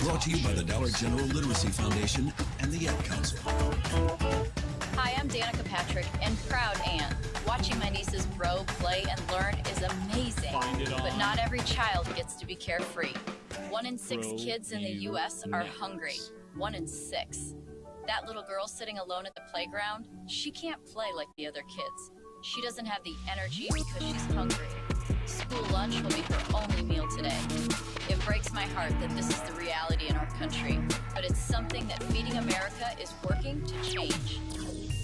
Brought to you by the Dollar General Literacy Foundation and the Ad Council. Hi, I'm Danica Patrick and proud Ann. Watching my nieces grow, play, and learn is amazing. But not every child gets to be carefree. 1 in 6 kids in the U.S. are hungry. 1 in 6. That little girl sitting alone at the playground, she can't play like the other kids. She doesn't have the energy because she's hungry. School lunch will be her only meal today. It breaks my heart that this is the reality in our country, but it's something that Feeding America is working to change.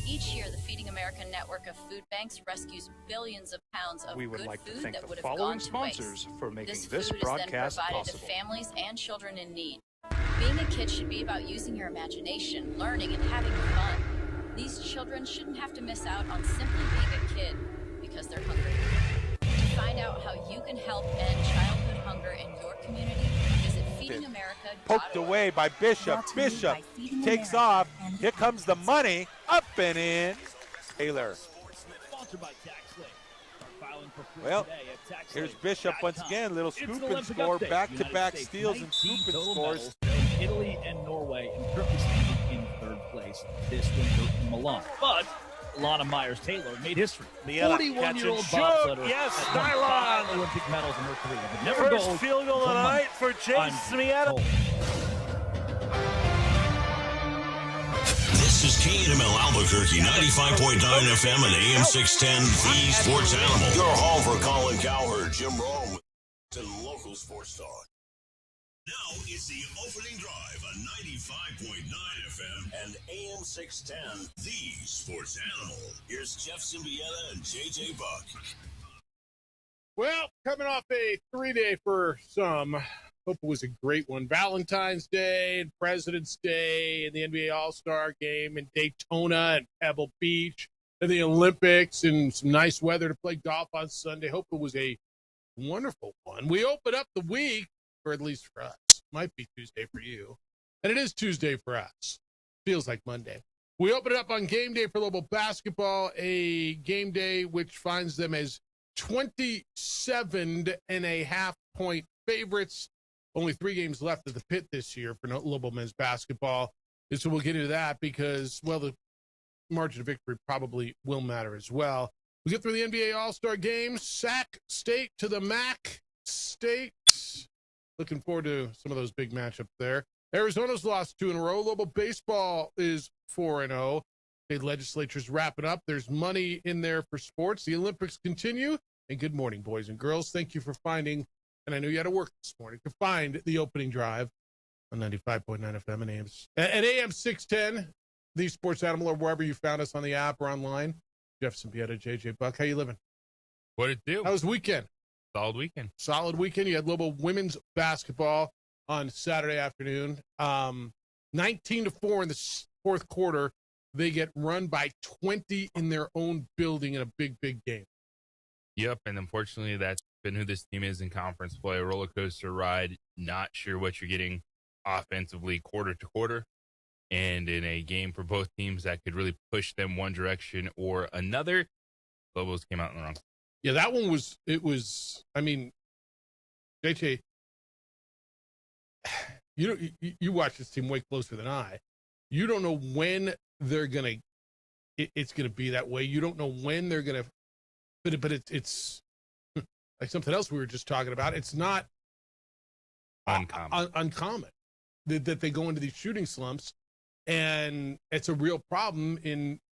Each year, the Feeding America network of food banks rescues billions of pounds of We would good like to food thank that the would have gone following to waste. sponsors for making This this food is then broadcast provided possible. to families and children in need. Being a kid should be about using your imagination, learning, and having fun. These children shouldn't have to miss out on simply being a kid because they're hungry. To find out how you can help end childhood hunger in your community, visit feedingamerica.org. Poked away by Bishop. Bishop takes off. Here comes the money. Up and in. Taylor. Well, here's Bishop once again. Little scoop and score. Back-to-back steals and scoop and scores. Italy and Norway, and currently standing in third place this winter in Milan. But Lana Myers-Taylor made history. 41-year-old bobsledder. Yes, has won 5 nylon. Olympic medals in her career, but never First gold. field goal of the night for Chase Smiata. This is KML Albuquerque, 95.9 FM and AM 610, The Sports Animal. Your home for Colin Cowherd, Jim Rome, and local sports talk. Now it's the opening drive on 95.9 FM and AM 610, The Sports Animal. Here's Jeff Symbieta and JJ Buck. Well, coming off a 3-day for some, hope it was a great one. Valentine's Day and President's Day and the NBA All-Star Game and Daytona and Pebble Beach and the Olympics and some nice weather to play golf on Sunday. Hope it was a wonderful one. We open up the week, or at least for us. Might be Tuesday for you. And it is Tuesday for us. Feels like Monday. We open it up on game day for Lobel basketball, a game day which finds them as 27.5 point favorites. Only 3 games left of the pit this year for Lobel men's basketball. And so we'll get into that because, well, the margin of victory probably will matter as well. We get through the NBA All-Star Game. Sac State to the MAC State. Looking forward to some of those big matchups there. Arizona's lost 2 in a row. Lobel baseball is 4-0. State legislature's wrapping up. There's money in there for sports. The Olympics continue. And good morning, boys and girls. Thank you for finding, and I know you had to work this morning, to find the opening drive on 95.9 FM and AM 610, The Sports Animal, or wherever you found us on the app or online. Jeff Symbieta, JJ Buck. How you living? What it do? How was the weekend? Solid weekend. Solid weekend. You had Lobel women's basketball on Saturday afternoon. 19-4 in the fourth quarter. They get run by 20 in their own building in a big, big game. Yep, and unfortunately, that's been who this team is in conference play. A roller coaster ride. Not sure what you're getting offensively quarter to quarter. And in a game for both teams that could really push them one direction or another, Lobos came out in the wrong. Yeah, that one was, I mean, JJ, you watch this team way closer than I. You don't know when they're going to, it's going to be that way. You don't know when they're going to, but it's like something else we were just talking about. It's not uncommon that they go into these shooting slumps, and it's a real problem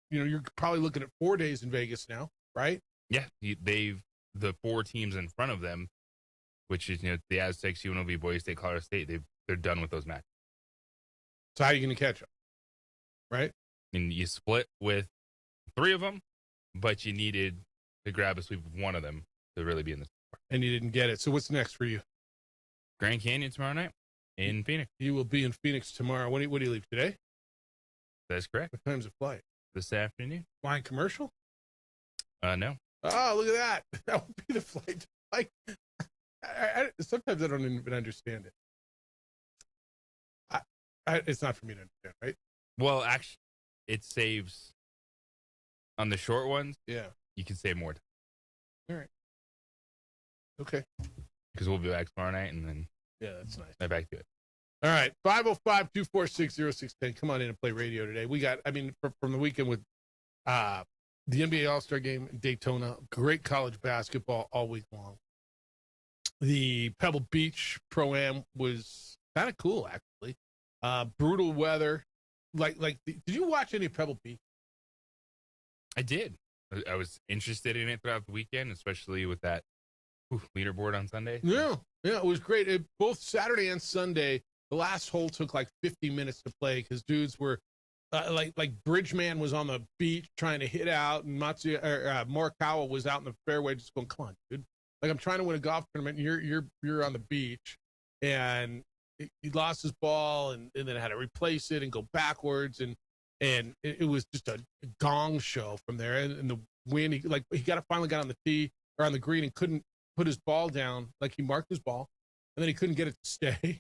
you're probably looking at 4 days in Vegas now, right? Yeah, the 4 teams in front of them, which is the Aztecs, UNLV, Boise State, Colorado State. They're done with those matches. So how are you going to catch them, right? I mean, you split with 3 of them, but you needed to grab a sweep of 1 of them to really be in the sport. And you didn't get it. So what's next for you? Grand Canyon tomorrow night in Phoenix. You will be in Phoenix tomorrow. When do you leave today? That's correct. What time's the flight? This afternoon. Flying commercial? No. Oh, look at that. That would be the flight. Like, sometimes I don't even understand it. It's not for me to understand, right? Well, actually, it saves on the short ones. Yeah. You can save more time. All right. Okay. Because we'll be back tomorrow night and then yeah, that's nice. right back to it. All right, 505-246-0610. Come on in and play radio today. We got, from the weekend with the NBA All-Star Game in Daytona, great college basketball all week long. The Pebble Beach Pro-Am was kind of cool, actually. Brutal weather. Did you watch any Pebble Beach? I did. I was interested in it throughout the weekend, especially with that leaderboard on Sunday. Yeah, it was great. Both Saturday and Sunday, the last hole took like 50 minutes to play because dudes were like Bridgeman was on the beach trying to hit out, and Morikawa was out in the fairway just going, "Come on, dude! Like I'm trying to win a golf tournament. And you're on the beach," and he lost his ball and then had to replace it and go backwards, and it was just a gong show from there. And the wind, he finally got on the tee or on the green and couldn't put his ball down. Like he marked his ball, and then he couldn't get it to stay.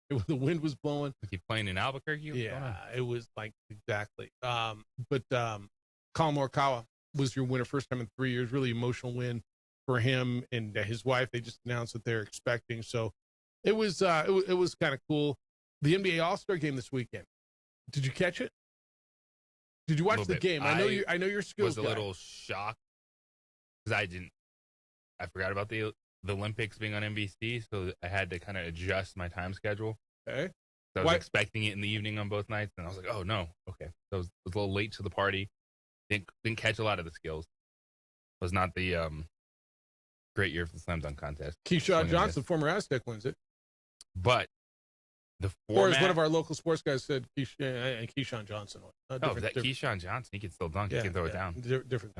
The wind was blowing. Was he playing in Albuquerque? Yeah, it was like exactly. But Colin Morikawa was your winner, first time in 3 years. Really emotional win for him and his wife. They just announced that they're expecting. So it was kind of cool. The NBA All-Star Game this weekend. Did you catch it? Did you watch the game? I know your skills. Was a little shocked because I forgot about the Olympics being on NBC, so I had to kind of adjust my time schedule. Okay. So I was expecting it in the evening on both nights, and I was like, oh, no. Okay. So I was a little late to the party. Didn't catch a lot of the skills. Was not the great year for the slam dunk contest. Keyshawn Johnson, former Aztec, wins it. But the format... Or as one of our local sports guys said, Keyshawn Johnson. Keyshawn Johnson, he can still dunk. He can throw it down. Different.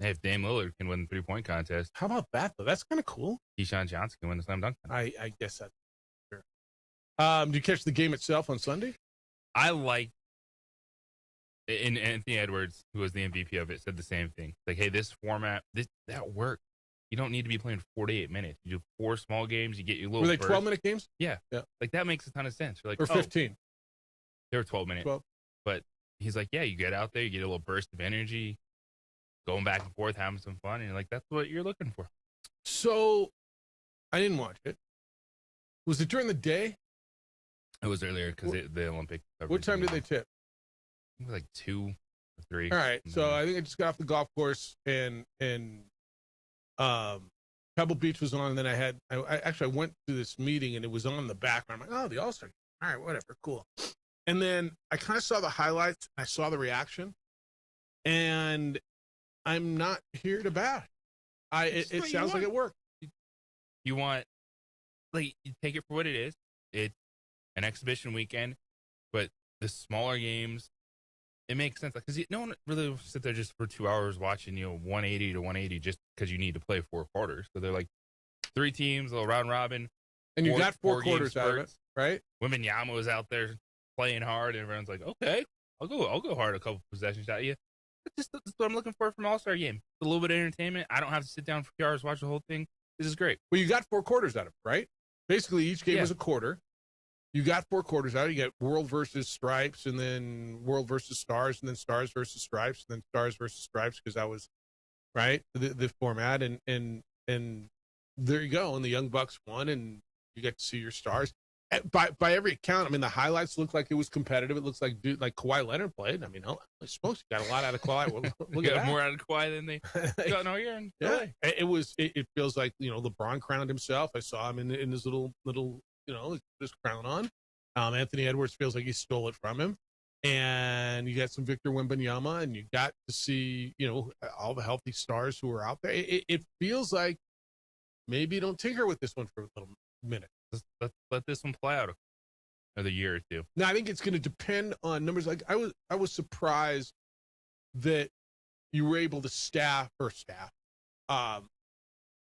Hey, if Dame Lillard can win the three-point contest... How about that, though? That's kind of cool. Keyshawn Johnson can win the slam dunk contest. I guess that's fair. Did you catch the game itself on Sunday? I liked... And Anthony Edwards, who was the MVP of it, said the same thing. Like, hey, this format, that worked. You don't need to be playing 48 minutes. You do 4 small games. You get your little. Were they 12-minute games? Yeah. Like that makes a ton of sense. You're like, or 15. They were 12 minutes. 12. But he's like, yeah, you get out there, you get a little burst of energy, going back and forth, having some fun, and you're like, that's what you're looking for. So, I didn't watch it. Was it during the day? It was earlier because the Olympic. What time did they tip? It was like 2 or 3. All right. So I think I just got off the golf course and Pebble Beach was on, and then I went to this meeting and it was on in the background. I'm like, oh, the All-Star. All right, whatever, cool. And then I kind of saw the highlights. I saw the reaction, and I'm not here to bash. It sounds like it worked. You want, like, you take it for what it is. It's an exhibition weekend, but the smaller games, it makes sense because no one really will sit there just for 2 hours watching 180 to 180 just because you need to play 4 quarters. So they're like 3 teams, a little round robin, and you got 4 quarters out of it, right? Wembanyama was out there playing hard, and everyone's like, "Okay, I'll go hard a couple possessions at you." That's what I'm looking for from All-Star Game. A little bit of entertainment. I don't have to sit down for 2 hours watch the whole thing. This is great. Well, you got 4 quarters out of it, right? Basically, each game was a quarter. You got 4 quarters out. You get World versus Stripes, and then World versus Stars, and then Stars versus Stripes, and then Stars versus Stripes, because that was right the format. And there you go. And the Young Bucks won, and you get to see your stars. By every account, I mean, the highlights look like it was competitive. It looks like Kawhi Leonard played. I mean, holy smokes, you got a lot out of Kawhi. Look at that. More out of Kawhi than they got all year. Yeah, it feels like LeBron crowned himself. I saw him in his little his crown on. Anthony Edwards feels like he stole it from him, and you got some Victor Wembanyama, and you got to see all the healthy stars who are out there. It feels like maybe don't tinker with this one for a little minute. Let this one play out another year or two. Now I think it's going to depend on numbers. Like I was surprised that you were able to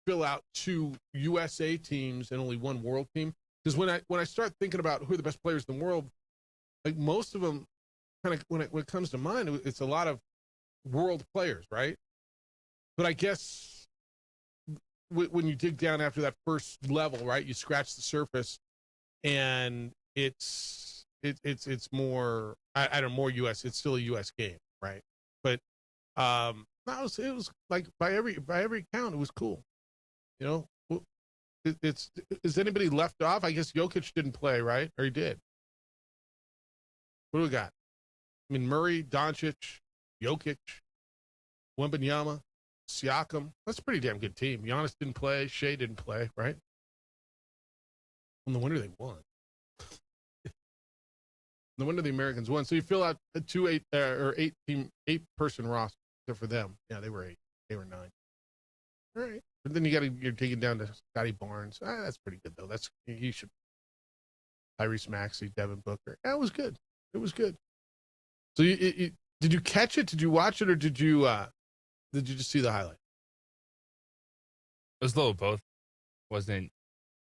fill out 2 USA teams and only 1 world team. Because when I start thinking about who are the best players in the world, like most of them, kind of when it comes to mind, it's a lot of world players, right? But I guess when you dig down after that first level, right, you scratch the surface, and it's more more U.S. It's still a U.S. game, right? But it was like by every count, it was cool, Is anybody left off? I guess Jokic didn't play, right? Or he did? What do we got? I mean, Murray, Doncic, Jokic, Wembanyama, Siakam. That's a pretty damn good team. Giannis didn't play. Shea didn't play, right? Well, no wonder they won. No wonder the Americans won. So you fill out a 8-person roster, except for them. Yeah, they were 8. They were 9. All right. But then you're taking down to Scotty Barnes. That's pretty good, though. He should. Tyrese Maxey, Devin Booker. That was good. It was good. So did you catch it? Did you watch it, or did you just see the highlight? It was a little of both. Wasn't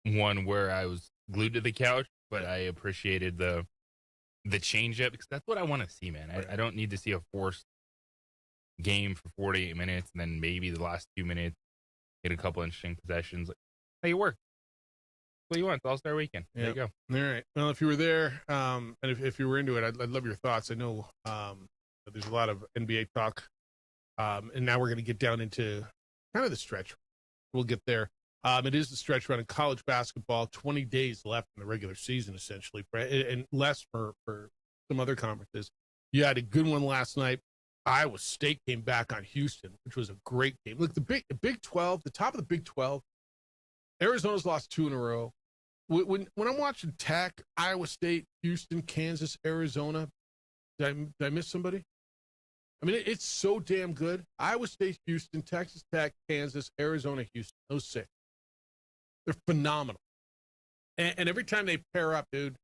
one where I was glued to the couch, but I appreciated the change up because that's what I want to see, man. I don't need to see a forced game for 48 minutes and then maybe the last 2 minutes get a couple interesting possessions. Like, hey, it worked. What do you want? It's All-Star Weekend. There you go. All right. Well, if you were there, and if you were into it, I'd love your thoughts. I know there's a lot of NBA talk, and now we're going to get down into kind of the stretch. We'll get there. It is the stretch run in college basketball. 20 days left in the regular season, essentially, and less for some other conferences. You had a good one last night. Iowa State came back on Houston, which was a great game. Look, the Big 12, the top of the Big 12, Arizona's lost 2 in a row. When I'm watching Tech, Iowa State, Houston, Kansas, Arizona, did I miss somebody? I mean, it's so damn good. Iowa State, Houston, Texas Tech, Kansas, Arizona, Houston, those 6. They're phenomenal. And every time they pair up, dude,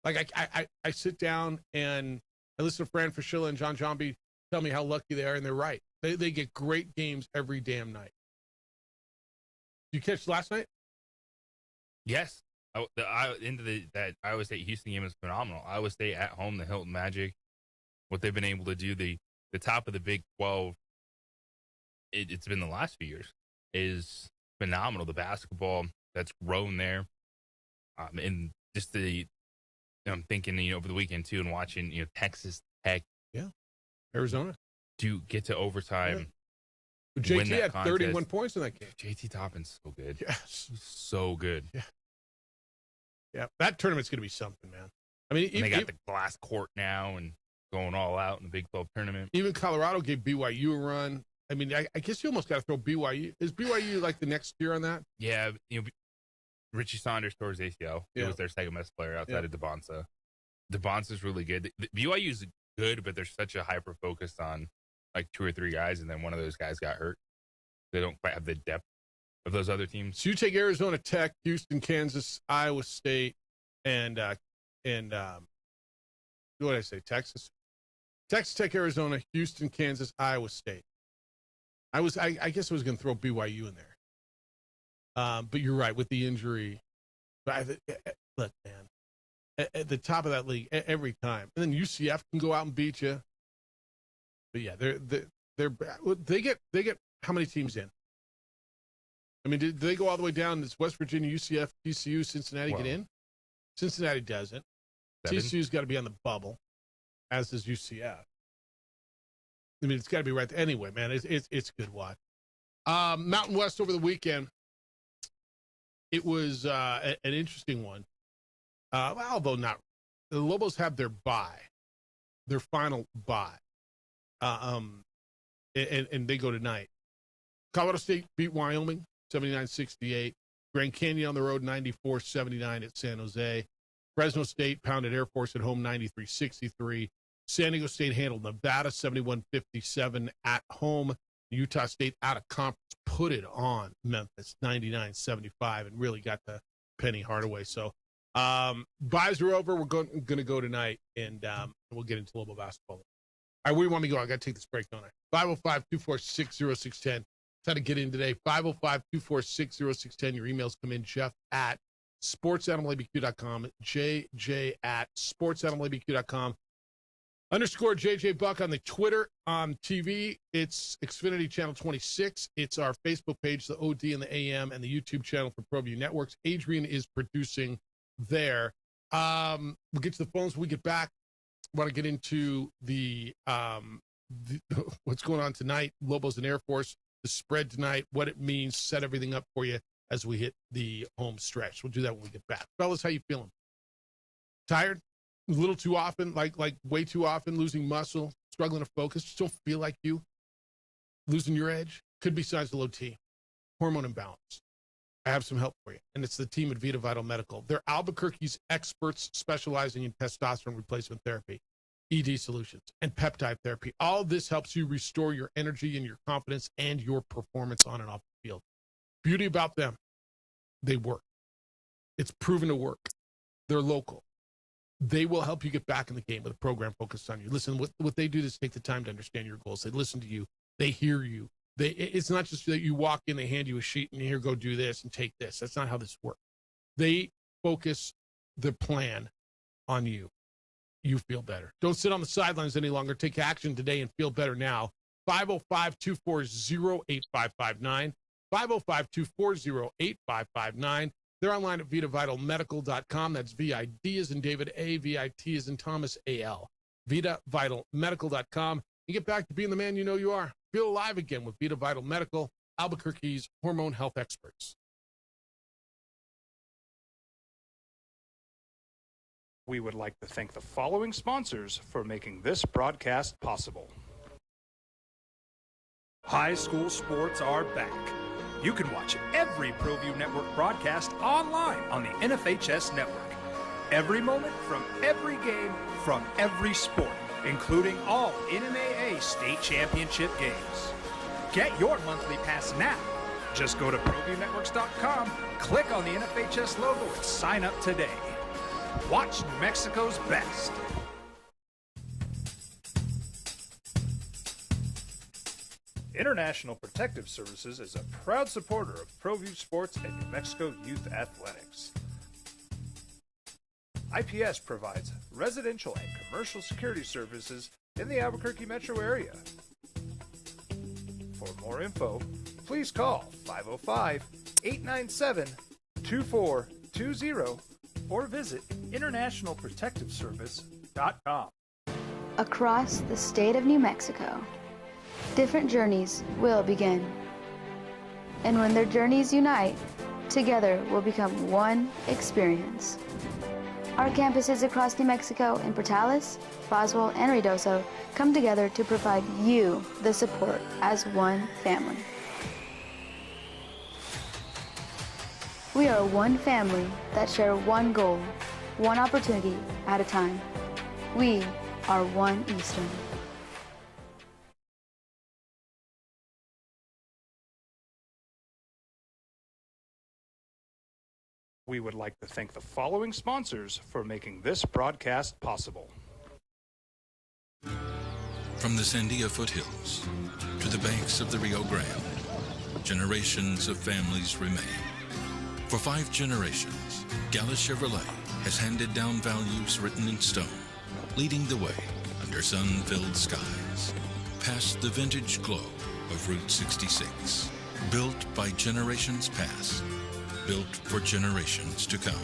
like I sit down and I listen to Fran Fraschilla and John Johnby tell me how lucky they are, and they're right. They get great games every damn night. Did you catch last night? Yes. That Iowa State Houston game is phenomenal. Iowa State at home, the Hilton Magic, what they've been able to do, the top of the Big 12, it's been the last few years, is phenomenal. The basketball that's grown there, and just I'm thinking, over the weekend too, and watching, Texas Tech, Arizona, to get to overtime. Yeah. JT had 31 points in that game. JT Toppin's so good. Yes, so good. Yeah, that tournament's going to be something, man. I mean, they got the glass court now and going all out in the Big 12 tournament. Even Colorado gave BYU a run. I mean, I guess you almost got to throw BYU. Is BYU like the next year on that? Yeah, Richie Saunders tore his ACL. He was their second best player outside of DeBonsa. DeBonsa's really good. BYU's good, but there's such a hyper focus on like 2 or 3 guys, and then one of those guys got hurt. They don't quite have the depth of those other teams. So you take Arizona, Tech, Houston, Kansas, Iowa State, and what did I say? Texas, Tech, Arizona, Houston, Kansas, Iowa State. I guess I was going to throw BYU in there. But you're right with the injury. Look, man, at the top of that league every time, and then UCF can go out and beat you. But yeah, they get how many teams in? I mean, did they go all the way down? Does West Virginia, UCF, TCU, Cincinnati get in? Cincinnati doesn't. 7. TCU's got to be on the bubble, as does UCF. I mean, it's got to be right there. Anyway, man, it's a good watch. Mountain West over the weekend, it was an interesting one. Although not, the Lobos have their bye, their final bye, and they go tonight. Colorado State beat Wyoming 79-68. Grand Canyon on the road 94-79 at San Jose. Fresno State pounded Air Force at home 93-63. San Diego State handled Nevada 71-57 at home. Utah State out of conference put it on Memphis 99-75 and really got the Penny Hardaway. So buys are over. We're going to go tonight, and we'll get into Lobo basketball. All right, where do you want me to go? I got to take this break, don't I? 505-246-0610. That's how to get in today. 505-246-0610. Your emails come in, Jeff at sportsanimalabq.com, JJ at sportsanimalabq.com. _ JJ Buck on the Twitter. On TV, it's Xfinity Channel 26. It's our Facebook page, the OD and the AM, and the YouTube channel for ProView Networks. Adrian is producing there. We'll get to the phones when we get back. I want to get into the what's going on tonight, Lobos and Air Force, the spread tonight, what it means, set everything up for you as we hit the home stretch. We'll do that when we get back. Fellas, how you feeling? Tired? a little too often, like way too often, losing muscle, struggling to focus, just don't feel like you, losing your edge, could be signs of low T, hormone imbalance. I have some help for you, and it's the team at Vita Vital Medical. They're Albuquerque's experts specializing in testosterone replacement therapy, ED solutions, and peptide therapy. All of this helps you restore your energy and your confidence and your performance on and off the field. Beauty about them, they work. It's proven to work. They're local. They will help you get back in the game with a program focused on you. Listen, what they do is take the time to understand your goals. They listen to you. They hear you. It's not just that you walk in, they hand you a sheet, and here, go do this and take this. That's not how this works. They focus the plan on you. You feel better. Don't sit on the sidelines any longer. Take action today and feel better now. 505-240-8559. 505-240-8559. They're online at VitaVitalMedical.com. That's V-I-D as in David A, V-I-T as in Thomas A-L. VitaVitalMedical.com. You get back to being the man you know you are. Feel alive again with Vita Vital Medical, Albuquerque's hormone health experts. We would like to thank the following sponsors for making this broadcast possible. High school sports are back. You can watch every ProView Network broadcast online on the NFHS network. Every moment from every game from every sport, including all NMAA state championship games. Get your monthly pass now. Just go to ProViewNetworks.com, click on the NFHS logo, and sign up today. Watch New Mexico's best. International Protective Services is a proud supporter of ProView Sports and New Mexico Youth Athletics. IPS provides residential and commercial security services in the Albuquerque metro area. For more info, please call 505-897-2420 or visit internationalprotectiveservice.com. Across the state of New Mexico, different journeys will begin. And when their journeys unite, together will become one experience. Our campuses across New Mexico in Portales, Boswell, and Ruidoso come together to provide you the support as one family. We are one family that share one goal, one opportunity at a time. We are One Eastern. We would like to thank the following sponsors for making this broadcast possible. From the Sandia foothills to the banks of the Rio Grande, generations of families remain. For 5 generations, Gallus Chevrolet has handed down values written in stone, leading the way under sun-filled skies, past the vintage glow of Route 66, built by generations past, built for generations to come.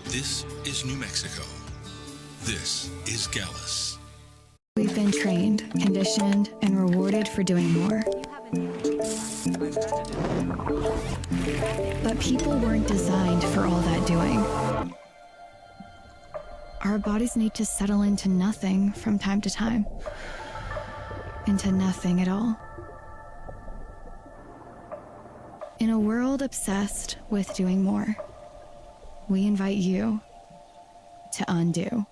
This is New Mexico. This is Gallus. We've been trained, conditioned, and rewarded for doing more. But people weren't designed for all that doing. Our bodies need to settle into nothing from time to time. Into nothing at all. In a world obsessed with doing more, we invite you to undo.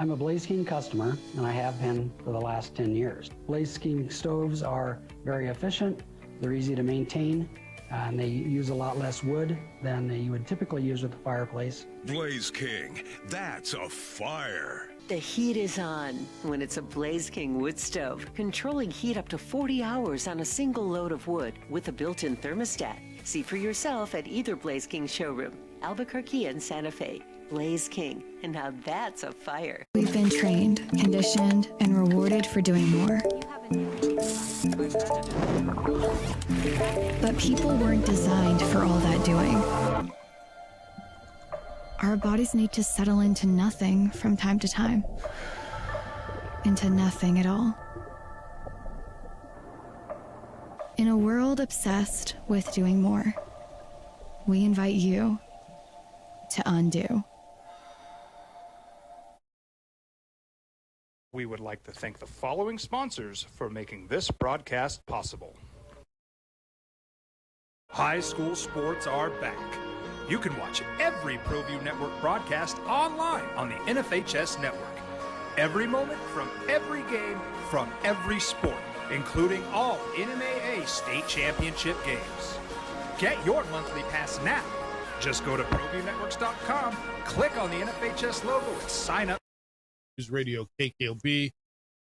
I'm a Blaze King customer, and I have been for the last 10 years. Blaze King stoves are very efficient, they're easy to maintain, and they use a lot less wood than you would typically use with a fireplace. Blaze King, that's a fire. The heat is on when it's a Blaze King wood stove, controlling heat up to 40 hours on a single load of wood with a built-in thermostat. See for yourself at either Blaze King showroom, Albuquerque and Santa Fe. Blaze King, and now that's a fire. We've been trained, conditioned, and rewarded for doing more. But people weren't designed for all that doing. Our bodies need to settle into nothing from time to time. Into nothing at all. In a world obsessed with doing more, we invite you to undo. We would like to thank the following sponsors for making this broadcast possible. High school sports are back. You can watch every ProView Network broadcast online on the NFHS network. Every moment from every game from every sport, including all NMAA state championship games. Get your monthly pass now. Just go to ProViewNetworks.com, click on the NFHS logo, and sign up. News Radio KKLB.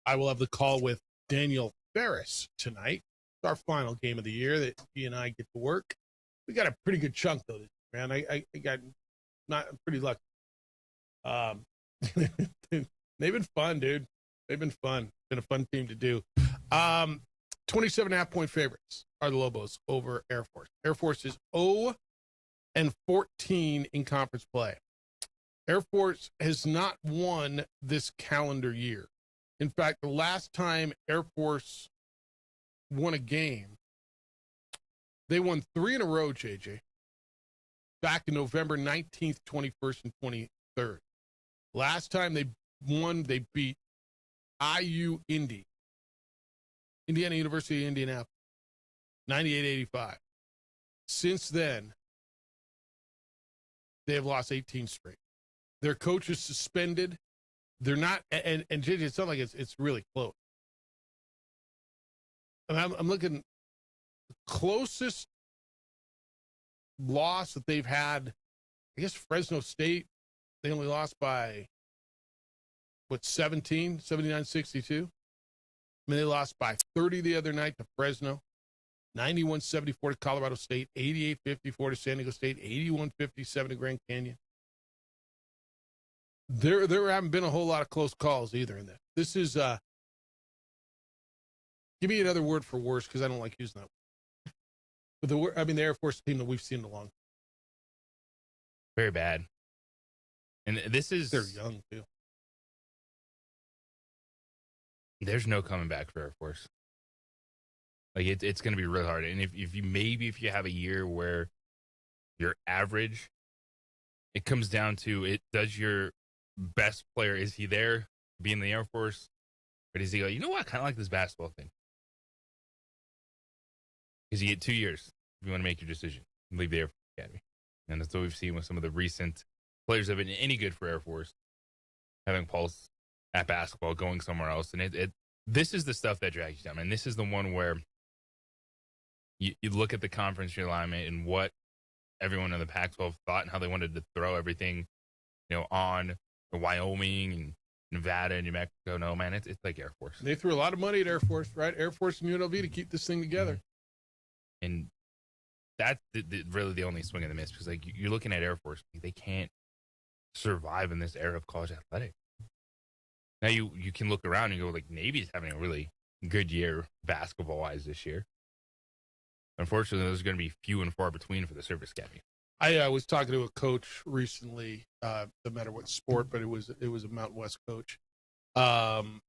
I will have the call with Daniel Ferris tonight. It's our final game of the year that he and I get to work. We got a pretty good chunk, though, man. I got not pretty lucky. They've been fun, dude. They've been fun. Been a fun team to do. 27.5-point favorites are the Lobos over Air Force. Air Force is 0-14 in conference play. Air Force has not won this calendar year. In fact, the last time Air Force won a game, they won 3 in a row, JJ, back in November 19th, 21st, and 23rd. Last time they won, they beat IU Indy, Indiana University of Indianapolis, 98-85. Since then, they have lost 18 straight. Their coach is suspended. They're not, and JJ, it's not like it's really close. And I'm looking, the closest loss that they've had, I guess Fresno State, they only lost by, 79-62? I mean, they lost by 30 the other night to Fresno, 91-74 to Colorado State, 88-54 to San Diego State, 81-57 to Grand Canyon. There haven't been a whole lot of close calls either in this. This is, give me another word for worse, because I don't like using that word. But the Air Force team that we've seen in a long time. Very bad. And this is... They're young, too. There's no coming back for Air Force. Like, it's going to be really hard. And if you have a year where you're average, it comes down to does your best player, is he there to be in the Air Force? Or does he go, you know what, I kind of like this basketball thing? Because you get 2 years if you want to make your decision and leave the Air Force Academy. And that's what we've seen with some of the recent players that have been any good for Air Force, having pulse at basketball, going somewhere else. And this is the stuff that drags you down. And this is the one where you look at the conference realignment and what everyone in the Pac-12 thought and how they wanted to throw everything, on Wyoming and Nevada and New Mexico. No, man, it's like Air Force. They threw a lot of money at Air Force, right? Air Force and UNLV to keep this thing together. And that's really the only swing and the miss, because you're looking at Air Force, they can't survive in this era of college athletics. Now you can look around and go, Navy's having a really good year basketball-wise this year. Unfortunately, those are going to be few and far between for the service academy. I was talking to a coach recently, no matter what sport, but it was a Mountain West coach. And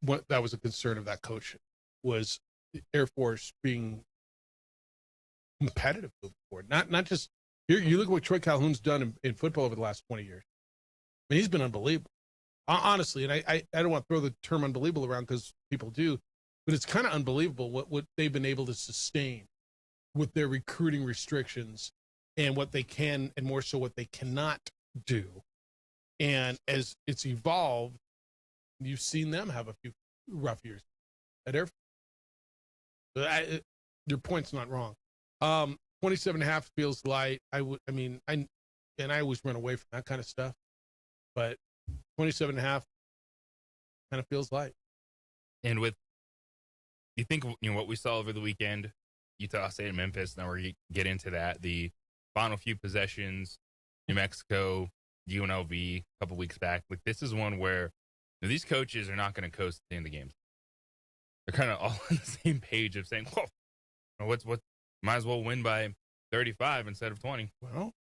what that was a concern of that coach was the Air Force being competitive moving forward. Not just, you look at what Troy Calhoun's done in football over the last 20 years. I mean, he's been unbelievable. Honestly, and I don't want to throw the term unbelievable around because people do, but it's kind of unbelievable what they've been able to sustain with their recruiting restrictions and what they can, and more so what they cannot do. And as it's evolved, you've seen them have a few rough years at Air Force. Your point's not wrong. 27.5 feels light. I always run away from that kind of stuff, but 27.5 kind of feels light. And with, you think, what we saw over the weekend, Utah State and Memphis, now we're going to get into that. The final few possessions, New Mexico, UNLV, a couple weeks back. This is one where these coaches are not going to coast at the end of the games. They're kind of all on the same page of saying, what's might as well win by 35 instead of 20. Well,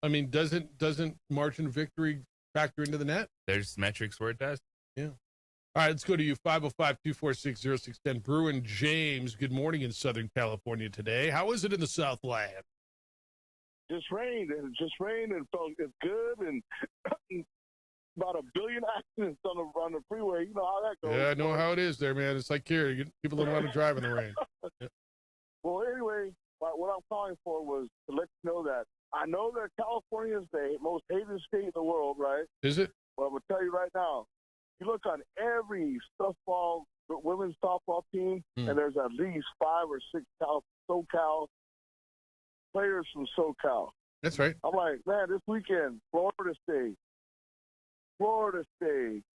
I mean, doesn't margin of victory factor into the net? There's metrics where it does. Yeah. All right, let's go to you, 505-246-0610. Bruin James, good morning in Southern California today. How is it in the Southland? Just rained and felt it's good. And about 1 billion accidents on the freeway. You know how that goes. Yeah, I know how it is there, man. It's like here, people don't want to drive in the rain. Yeah. Well, anyway, what I'm calling for was to let you know that I know that California is the most hated state in the world, right? Is it? Well, I'm going to tell you right now, you look on every women's softball team, and there's at least 5 or 6 SoCal players from SoCal. That's right. I'm like, man, this weekend, Florida State,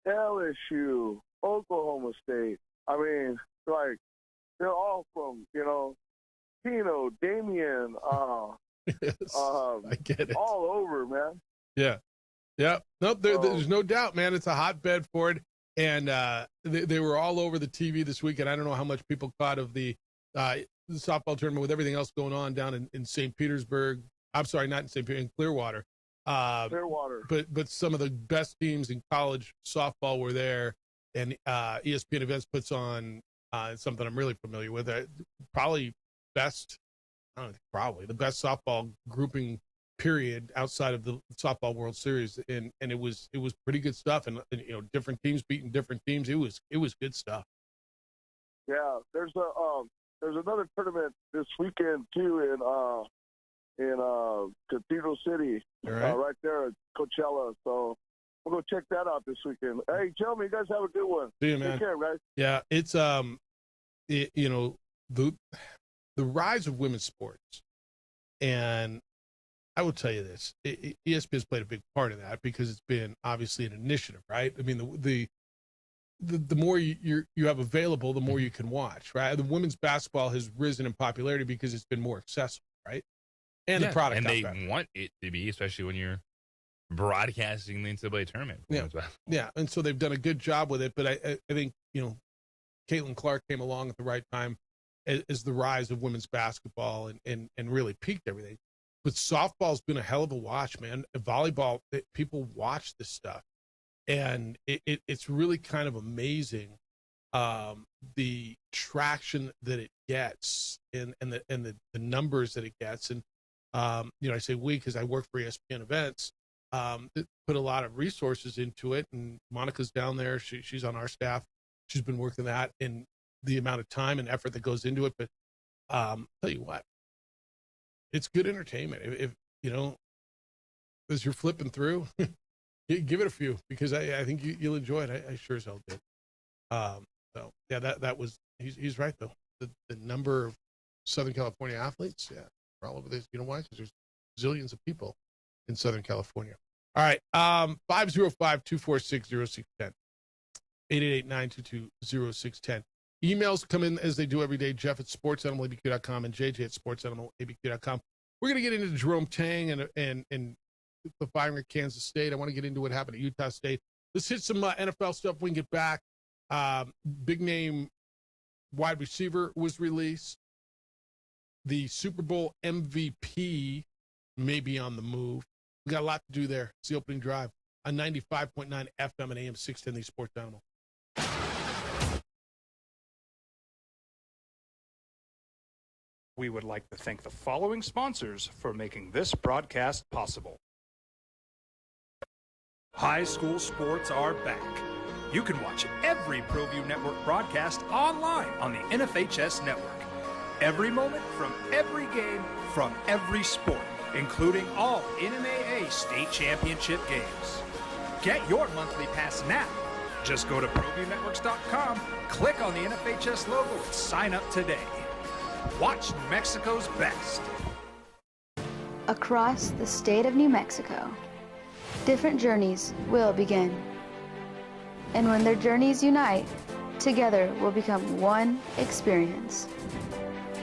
LSU, Oklahoma State. I mean, like, they're all from, Tino, Damien, yes, I get it. all over, man. Yeah. Yeah. No, there's no doubt, man. It's a hotbed for it. And they were all over the TV this weekend. I don't know how much people caught of the softball tournament with everything else going on down in St. Petersburg. I'm sorry, not in St. Petersburg, in Clearwater. Clearwater. But some of the best teams in college softball were there. And ESPN Events puts on something I'm really familiar with. Probably the best softball grouping period outside of the softball World Series, and it was pretty good stuff, and different teams beating different teams. It was good stuff. Yeah, there's another tournament this weekend too in Cathedral City, right there at Coachella. So we'll go check that out this weekend. Hey, gentlemen, you guys have a good one. See you, man. Take care, guys. Yeah, it's the rise of women's sports, and I will tell you this: ESPN has played a big part of that because it's been obviously an initiative, right? I mean, the more you have available, the more you can watch, right? The women's basketball has risen in popularity because it's been more accessible, right? And the product, and they want it to be, especially when you're broadcasting the NCAA tournament. Yeah, and so they've done a good job with it. But I think Caitlin Clark came along at the right time as the rise of women's basketball and really peaked everything. But softball's been a hell of a watch, man. Volleyball, people watch this stuff, and it's really kind of amazing the traction that it gets and the numbers that it gets. And I say we because I work for ESPN Events. Put a lot of resources into it, and Monica's down there. She's on our staff. She's been working that and the amount of time and effort that goes into it. But tell you what, it's good entertainment. If as you're flipping through, give it a few because I think you'll enjoy it. I sure as hell did. So yeah, that was he's right though. The number of Southern California athletes, yeah, are all over this. You know why? Because there's zillions of people in Southern California. All right, 505-246-0610, 888-922-0610. Emails come in as they do every day. Jeff at sportsanimalabq.com and JJ at sportsanimalabq.com. We're going to get into Jerome Tang and the firing at Kansas State. I want to get into what happened at Utah State. Let's hit some NFL stuff when we get back. Big name wide receiver was released. The Super Bowl MVP may be on the move. We got a lot to do there. It's the opening drive on 95.9 FM and AM 610, the Sports Animal. We would like to thank the following sponsors for making this broadcast possible. High school sports are back. You can watch every ProView Network broadcast online on the NFHS network. Every moment from every game from every sport, including all NMAA state championship games. Get your monthly pass now. Just go to ProViewNetworks.com, click on the NFHS logo, and sign up today. Watch Mexico's best. Across the state of New Mexico, different journeys will begin. And when their journeys unite, together will become one experience.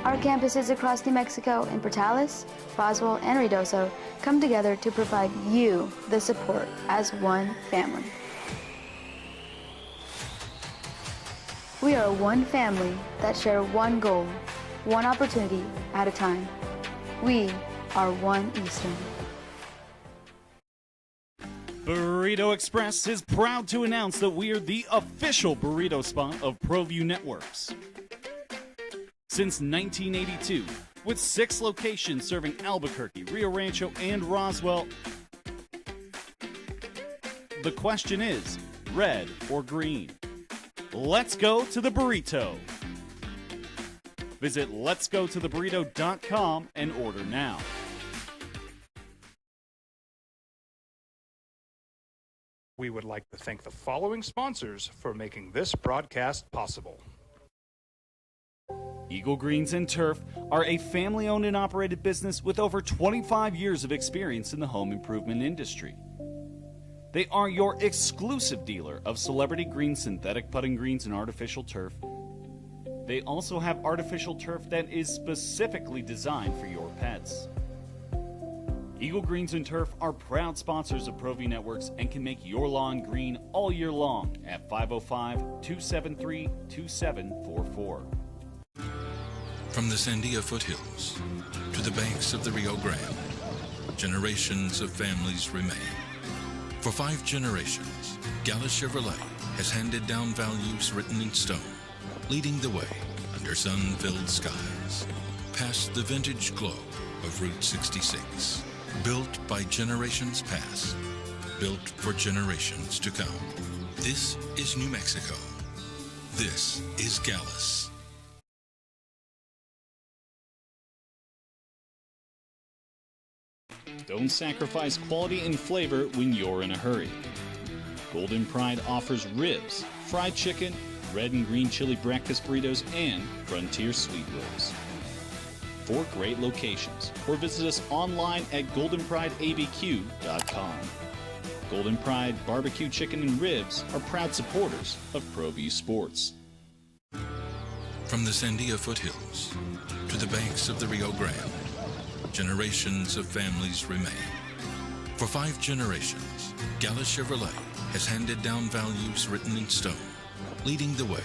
Our campuses across New Mexico in Portales, Roswell, and Ruidoso come together to provide you the support as one family. We are one family that share one goal, one opportunity at a time. We are One Eastern. Burrito Express is proud to announce that we are the official burrito spot of ProView Networks. Since 1982, with 6 locations serving Albuquerque, Rio Rancho, and Roswell, The question is, red or green? Let's go to the burrito. Visit letsgototheburrito.com and order now. We would like to thank the following sponsors for making this broadcast possible. Eagle Greens and Turf are a family-owned and operated business with over 25 years of experience in the home improvement industry. They are your exclusive dealer of celebrity green, synthetic putting greens, and artificial turf. They also have artificial turf that is specifically designed for your pets. Eagle Greens and Turf are proud sponsors of ProView Networks and can make your lawn green all year long at 505-273-2744. From the Sandia foothills to the banks of the Rio Grande, generations of families remain. For 5 generations, Gallus Chevrolet has handed down values written in stone, leading the way under sun-filled skies, past the vintage glow of Route 66. Built by generations past, built for generations to come. This is New Mexico. This is Gallus. Don't sacrifice quality and flavor when you're in a hurry. Golden Pride offers ribs, fried chicken, red and green chili breakfast burritos, and frontier sweet rolls. 4 great locations, or visit us online at goldenprideabq.com. Golden Pride Barbecue Chicken and Ribs are proud supporters of ProView Sports. From the Sandia foothills to the banks of the Rio Grande, generations of families remain. For 5 generations, Gallus Chevrolet has handed down values written in stone, leading the way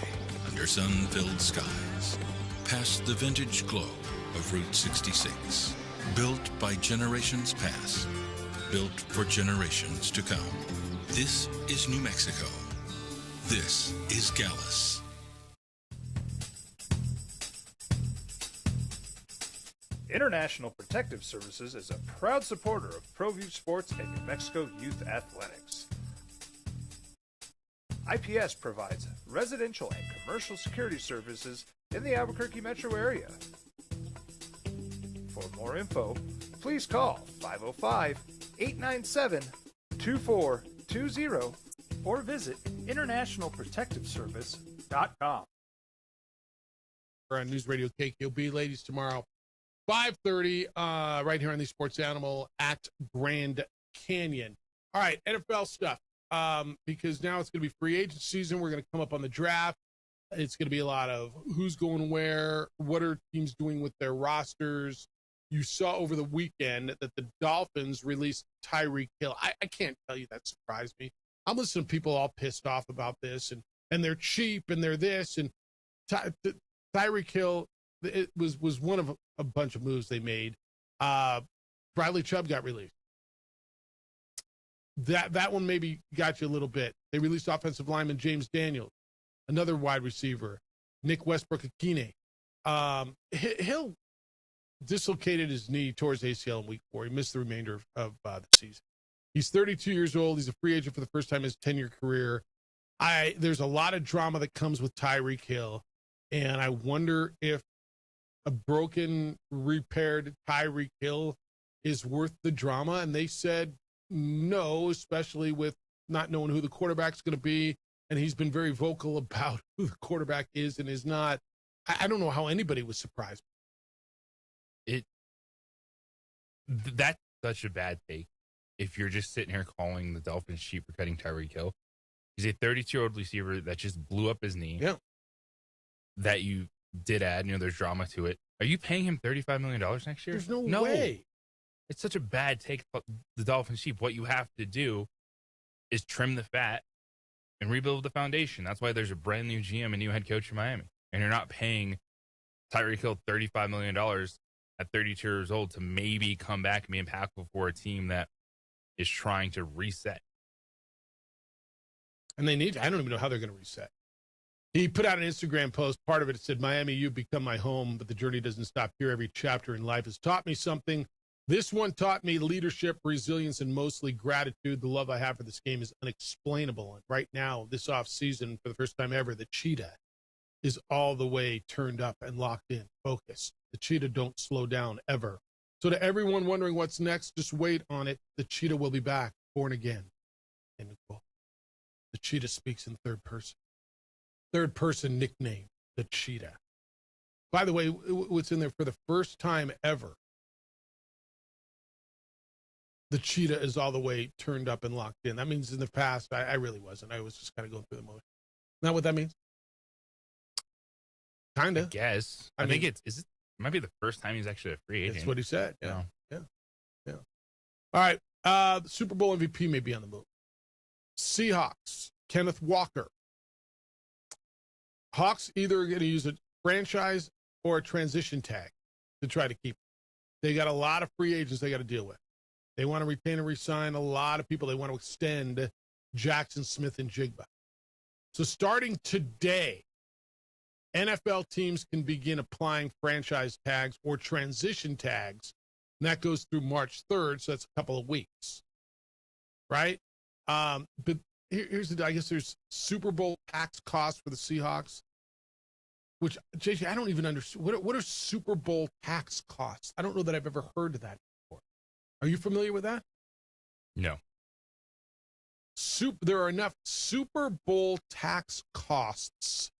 under sun-filled skies, past the vintage glow of Route 66. Built by generations past, built for generations to come. This is New Mexico. This is Gallus. International Protective Services is a proud supporter of ProView Sports and New Mexico Youth Athletics. IPS provides residential and commercial security services in the Albuquerque metro area. For more info, please call 505-897-2420 or visit internationalprotectiveservice.com. We're on News Radio KKOB, ladies, tomorrow, 5:30, right here on the Sports Animal at Grand Canyon. All right, NFL stuff, because now it's going to be free agent season. We're going to come up on the draft. It's going to be a lot of who's going where, what are teams doing with their rosters. You saw over the weekend that the Dolphins released Tyreek Hill. I can't tell you that surprised me. I'm listening to people all pissed off about this, and they're cheap, and they're this, and Tyreek Hill, it was one of a bunch of moves they made. Bradley Chubb got released. That one maybe got you a little bit. They released offensive lineman James Daniels, another wide receiver, Nick Westbrook-Akine. Hill dislocated his knee towards ACL in week 4. He missed the remainder of the season. He's 32 years old. He's a free agent for the first time in his 10-year career. There's a lot of drama that comes with Tyreek Hill, and I wonder if a broken, repaired Tyreek Hill is worth the drama. And they said no, especially with not knowing who the quarterback's going to be. And he's been very vocal about who the quarterback is and is not. I don't know how anybody was surprised. That's such a bad take. If you're just sitting here calling the Dolphins cheap for cutting Tyreek Hill, he's a 32-year-old receiver that just blew up his knee. Yeah. That you did add, there's drama to it. Are you paying him $35 million next year? There's no way. It's such a bad take. The Dolphins cheap. What you have to do is trim the fat and rebuild the foundation. That's why there's a brand new GM and new head coach in Miami. And you're not paying Tyreek Hill $35 million at 32 years old to maybe come back and be impactful for a team that is trying to reset. And I don't even know how they're going to reset. He put out an Instagram post. Part of it said, Miami, you've become my home, but the journey doesn't stop here. Every chapter in life has taught me something. This one taught me leadership, resilience, and mostly gratitude. The love I have for this game is unexplainable. And right now, this offseason, for the first time ever, the cheetah is all the way turned up and locked in, focused. The cheetah don't slow down ever. So to everyone wondering what's next, just wait on it. The cheetah will be back, born again. End quote. The cheetah speaks in third person. Third person nickname, the cheetah. By the way, what's in there for the first time ever, the cheetah is all the way turned up and locked in. That means in the past, I really wasn't. I was just kind of going through the motion. Isn't that what that means? Kind of. I guess. I think it might be the first time he's actually a free agent. That's what he said. Yeah. All right. The Super Bowl MVP may be on the move. Seahawks, Kenneth Walker. Hawks either going to use a franchise or a transition tag to try to keep him. They got a lot of free agents they got to deal with. They want to retain and re-sign a lot of people. They want to extend Jackson, Smith, and Jigba. So starting today, NFL teams can begin applying franchise tags or transition tags, and that goes through March 3rd, so that's a couple of weeks, right? But here's the, I guess there's Super Bowl tax costs for the Seahawks, which, JJ, I don't even understand. What are Super Bowl tax costs? I don't know that I've ever heard of that before. Are you familiar with that? No. There are enough Super Bowl tax costs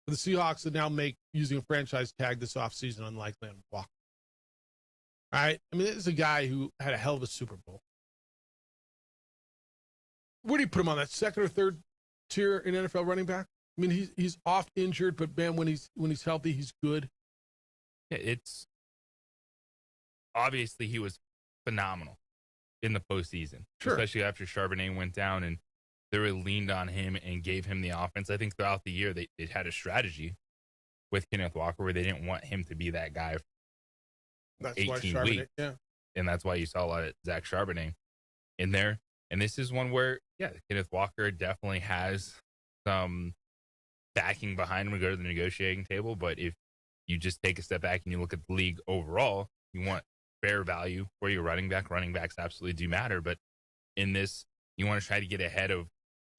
for the Seahawks to now make using a franchise tag this offseason unlikely on Walker. All right? I mean, this is a guy who had a hell of a Super Bowl. Where do you put him on, that second or third tier in NFL running back? I mean, he's oft injured, but man, when he's healthy, he's good. Yeah, it's obviously he was phenomenal in the postseason, especially after Charbonnet went down and they really leaned on him and gave him the offense. I think throughout the year they had a strategy with Kenneth Walker where they didn't want him to be that guy for that's 18 why weeks. Yeah. And that's why you saw a lot of Zach Charbonnet in there. And this is one where, Kenneth Walker definitely has some backing behind him to go to the negotiating table. But if you just take a step back and you look at the league overall, you want fair value for your running back. Running backs absolutely do matter. But in this, you want to try to get ahead of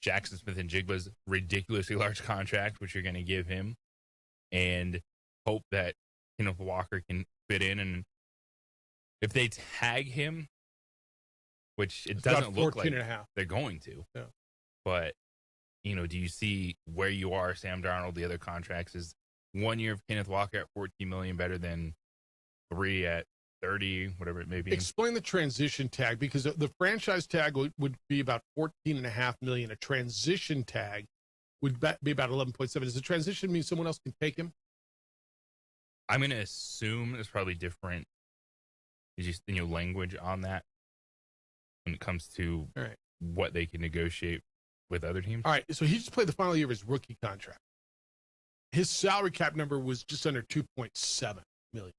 Jackson Smith and Jigba's ridiculously large contract, which you're going to give him, and hope that Kenneth Walker can fit in. And if they tag him, which it doesn't look like they're going to, but, do you see where you are, Sam Darnold, the other contracts? Is 1 year of Kenneth Walker at $14 million better than 3 at 30, whatever it may be? Explain the transition tag, because the franchise tag would be about $14.5 million. A transition tag would be about 11.7. Does the transition mean someone else can take him? I'm going to assume there's probably different language on that when it comes to what they can negotiate with other teams. All right, so he just played the final year of his rookie contract. His salary cap number was just under $2.7 million.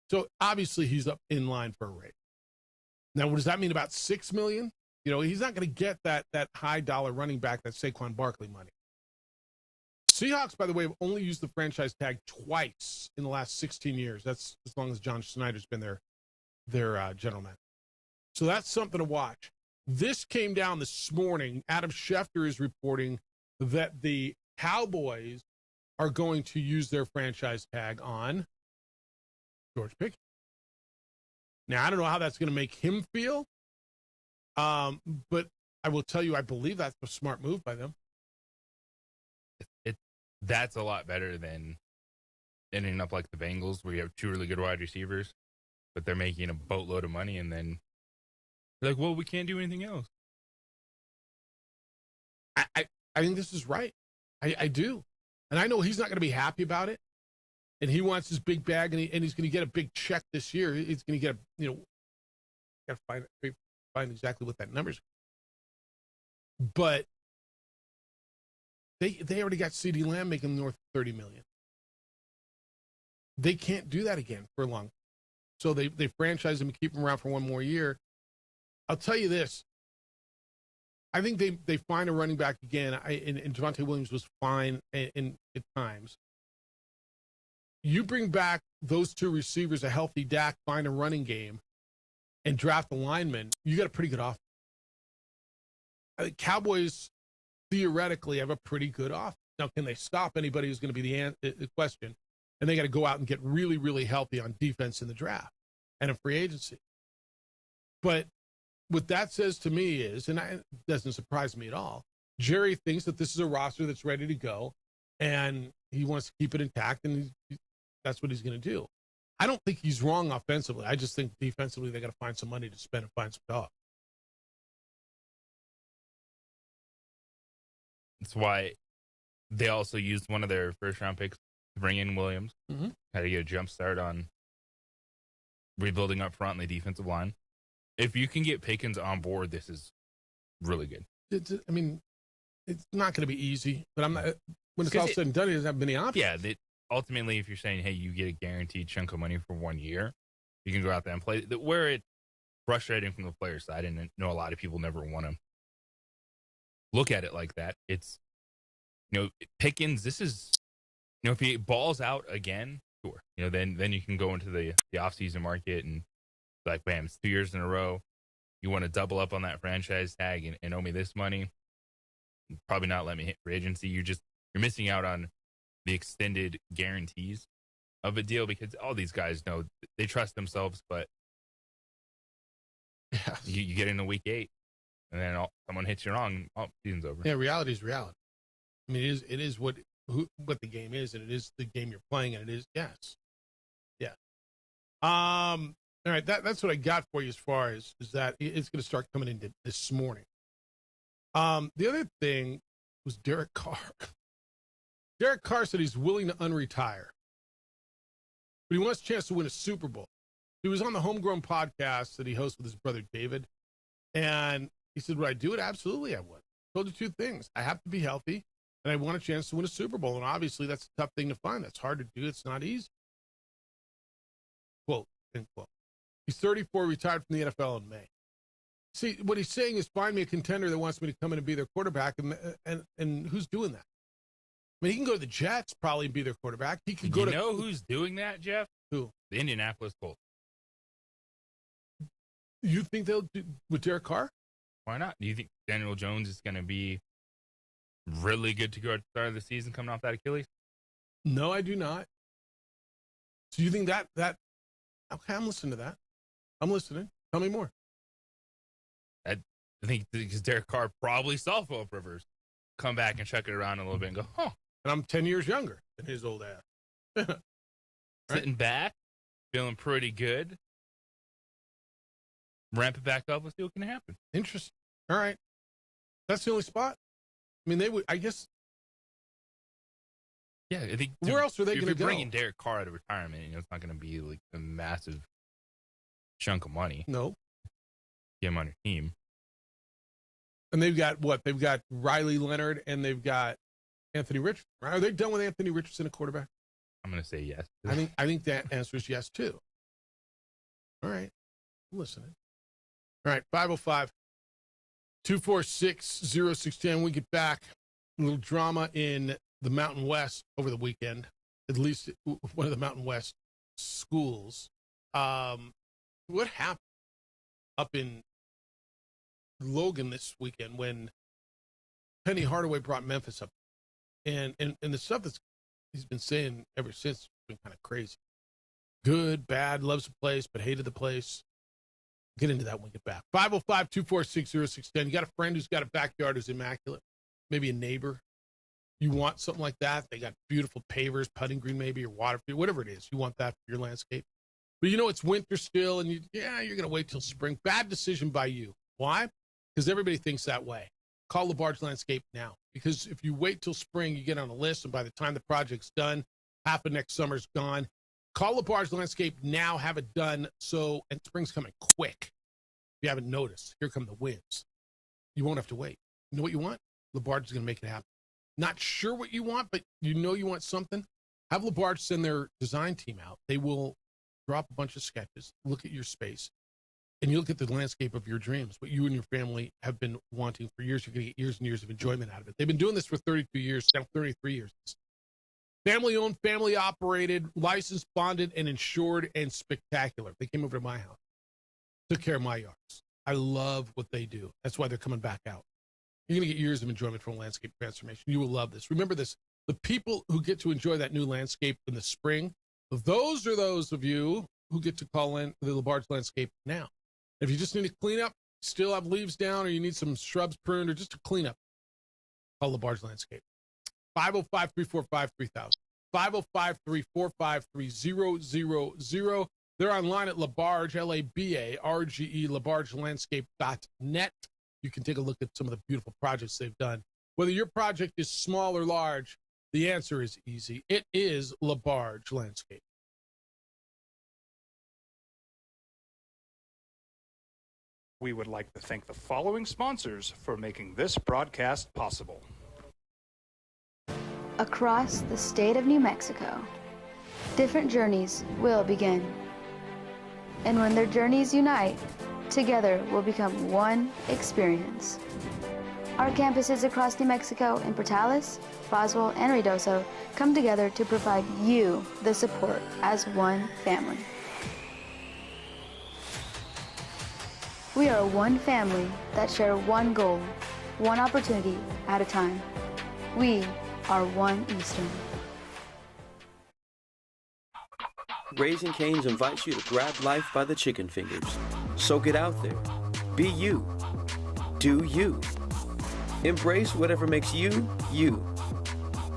So obviously he's up in line for a raise. Now, what does that mean about $6 million? He's not going to get that high dollar running back, that Saquon Barkley money. Seahawks, by the way, have only used the franchise tag twice in the last 16 years. That's as long as John Schneider's been their general manager. So that's something to watch. This came down this morning. Adam Schefter is reporting that the Cowboys are going to use their franchise tag on George Pickens. Now, I don't know how that's going to make him feel, but I will tell you, I believe that's a smart move by them. That's a lot better than ending up like the Bengals, where you have 2 really good wide receivers, but they're making a boatload of money, and then they're like, well, we can't do anything else. I think this is right. I do. And I know he's not going to be happy about it. And he wants his big bag, and he's going to get a big check this year. He's going to get got to find exactly what that number is. But they already got CeeDee Lamb making north of $30 million. They can't do that again for long. So they franchise him and keep him around for one more year. I'll tell you this. I think they find a running back again, and Javonte Williams was fine at times. You bring back those 2 receivers, a healthy Dak, find a running game, and draft a lineman, you got a pretty good offense. I think Cowboys theoretically have a pretty good offense. Now, can they stop anybody who's going to be the question? And they got to go out and get really, really healthy on defense in the draft and in free agency. But what that says to me is, and it doesn't surprise me at all, Jerry thinks that this is a roster that's ready to go, and he wants to keep it intact, and that's what he's going to do. I don't think he's wrong offensively. I just think defensively they got to find some money to spend and find some dogs. That's why they also used one of their first-round picks to bring in Williams. Mm-hmm. How to get a jump start on rebuilding up front in the defensive line. If you can get Pickens on board, this is really good. It's not going to be easy, but I'm not. When it's all said and done, he doesn't have many options. Yeah, ultimately, if you're saying, hey, you get a guaranteed chunk of money for 1 year, you can go out there and play. Where it's frustrating from the player side, and I know a lot of people never want to look at it like that. It's, Pickens, this is, if he balls out again, sure. Then you can go into the offseason market and like, bam, it's 2 years in a row. You want to double up on that franchise tag and owe me this money. Probably not let me hit free agency. You're missing out on the extended guarantees of a deal because all these guys know they trust themselves, but you get into week 8 and then someone hits you wrong. Oh, season's over. Yeah, reality is reality. I mean, it is what the game is, and it is the game you're playing, and it is yes. Yeah. All right, that's what I got for you as far as is that it's going to start coming in this morning. The other thing was Derek Carr. Derek Carr said he's willing to unretire, but he wants a chance to win a Super Bowl. He was on the Homegrown podcast that he hosts with his brother David, and he said, would I do it? Absolutely, I would. I told you 2 things. I have to be healthy, and I want a chance to win a Super Bowl, and obviously that's a tough thing to find. That's hard to do. It's not easy. Quote, end quote. He's 34, retired from the NFL in May. See, what he's saying is find me a contender that wants me to come in and be their quarterback, and who's doing that? I mean, he can go to the Jets probably and be their quarterback. He could go to... You know who's doing that, Jeff? Who? The Indianapolis Colts. You think they'll do with Derek Carr? Why not? Do you think Daniel Jones is going to be really good to go at the start of the season coming off that Achilles? No, I do not. So you think that okay, I'm listening to that. I'm listening. Tell me more. I think because Derek Carr probably saw Philip Rivers come back and check it around a little bit and go, huh. And I'm 10 years younger than his old ass. Right? Sitting back, feeling pretty good. Ramp it back up. Let's see what can happen. Interesting. All right. That's the only spot. I mean, they would, I guess. Yeah, I think. Where else are they going to go? If you're bringing Derek Carr out of retirement, it's not going to be like a massive chunk of money. No. Get him on your team. And they've got what? They've got Riley Leonard and they've got Anthony Richardson. Right? Are they done with Anthony Richardson at quarterback? I'm going to say yes. I think that answer is yes, too. All right. I'm listening. All right. 505-246-0610. We get back. A little drama in the Mountain West over the weekend, at least one of the Mountain West schools. What happened up in Logan this weekend when Penny Hardaway brought Memphis up? And the stuff that he's been saying ever since has been kind of crazy. Good, bad, loves the place, but hated the place. Get into that when we get back. 505-246-0610. You got a friend who's got a backyard who's immaculate, maybe a neighbor. You want something like that. They got beautiful pavers, putting green maybe, or water, whatever it is. You want that for your landscape. But it's winter still, and you're going to wait till spring. Bad decision by you. Why? Because everybody thinks that way. Call LaBarge Landscape now. Because if you wait till spring, you get on a list, and by the time the project's done, half of next summer's gone. Call LaBarge Landscape now, have it done, and spring's coming quick. If you haven't noticed, here come the winds. You won't have to wait. You know what you want? LaBarge is going to make it happen. Not sure what you want, but you want something? Have LaBarge send their design team out. They will drop a bunch of sketches, look at your space, and you look at the landscape of your dreams, what you and your family have been wanting for years. You're going to get years and years of enjoyment out of it. They've been doing this for 32 years, now 33 years. Family-owned, family-operated, licensed, bonded, and insured, and spectacular. They came over to my house. took care of my yards. I love what they do. That's why they're coming back out. You're going to get years of enjoyment from landscape transformation. You will love this. Remember this, the people who get to enjoy that new landscape in the spring, those are those of you who get to call in the LaBarge Landscape now. If you just need to clean up, still have leaves down, or you need some shrubs pruned, or just to clean up, call LaBarge Landscape. 505-345-3000. 505-345-3000. They're online at LaBarge, L-A-B-A-R-G-E, LaBargeLandscape.net. You can take a look at some of the beautiful projects they've done. Whether your project is small or large, the answer is easy. It is LaBarge Landscape. We would like to thank the following sponsors for making this broadcast possible. Across the state of New Mexico, different journeys will begin. And when their journeys unite, together will become one experience. Our campuses across New Mexico in Portales, Roswell, and Ruidoso come together to provide you the support as one family. We are one family that share one goal, one opportunity at a time. We are One Eastern. Raising Cane's invites you to grab life by the chicken fingers. So get out there. Be you. Do you. Embrace whatever makes you, you.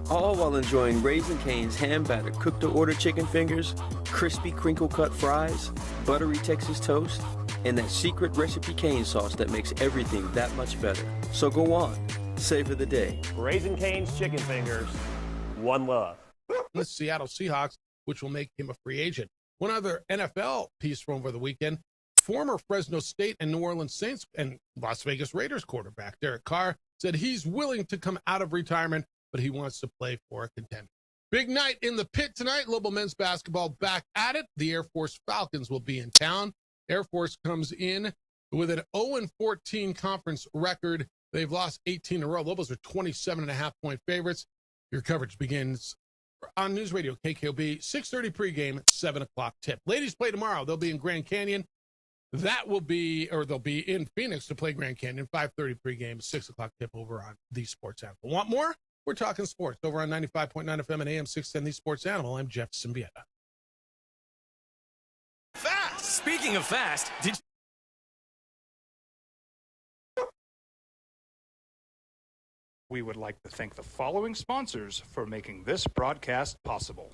All while enjoying Raising Cane's hand-battered cooked-to-order chicken fingers, crispy crinkle-cut fries, buttery Texas toast, and that secret recipe cane sauce that makes everything that much better. So go on. Savor the day. Raising Cane's chicken fingers. One love. The Seattle Seahawks, which will make him a free agent. One other NFL piece from over the weekend, former Fresno State and New Orleans Saints and Las Vegas Raiders quarterback Derek Carr said he's willing to come out of retirement, but he wants to play for a contender. Big night in the pit tonight. Lobel men's basketball back at it. The Air Force Falcons will be in town. Air Force comes in with an 0-14 conference record. They've lost 18 in a row. Lobos are 27.5-point favorites. Your coverage begins on News Radio KKOB, 6:30 pregame, 7 o'clock tip. Ladies play tomorrow. They'll be in Grand Canyon. They'll be in Phoenix to play Grand Canyon, 5:30 pregame, 6 o'clock tip over on The Sports Animal. Want more? We're talking sports over on 95.9 FM and AM 610 The Sports Animal. I'm Jeff Symbieta. Fast! Speaking of fast, We would like to thank the following sponsors for making this broadcast possible.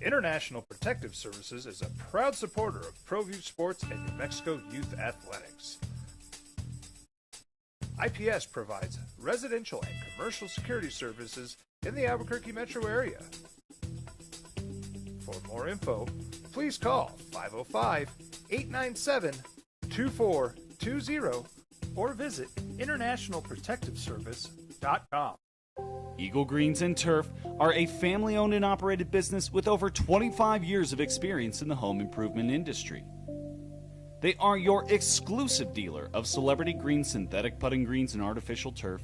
International Protective Services is a proud supporter of ProView Sports and New Mexico Youth Athletics. IPS provides residential and commercial security services in the Albuquerque metro area. For more info, please call 505-897-2420 or visit internationalprotectiveservice.com. Eagle Greens and Turf are a family-owned and operated business with over 25 years of experience in the home improvement industry. They are your exclusive dealer of celebrity green, synthetic putting greens, and artificial turf.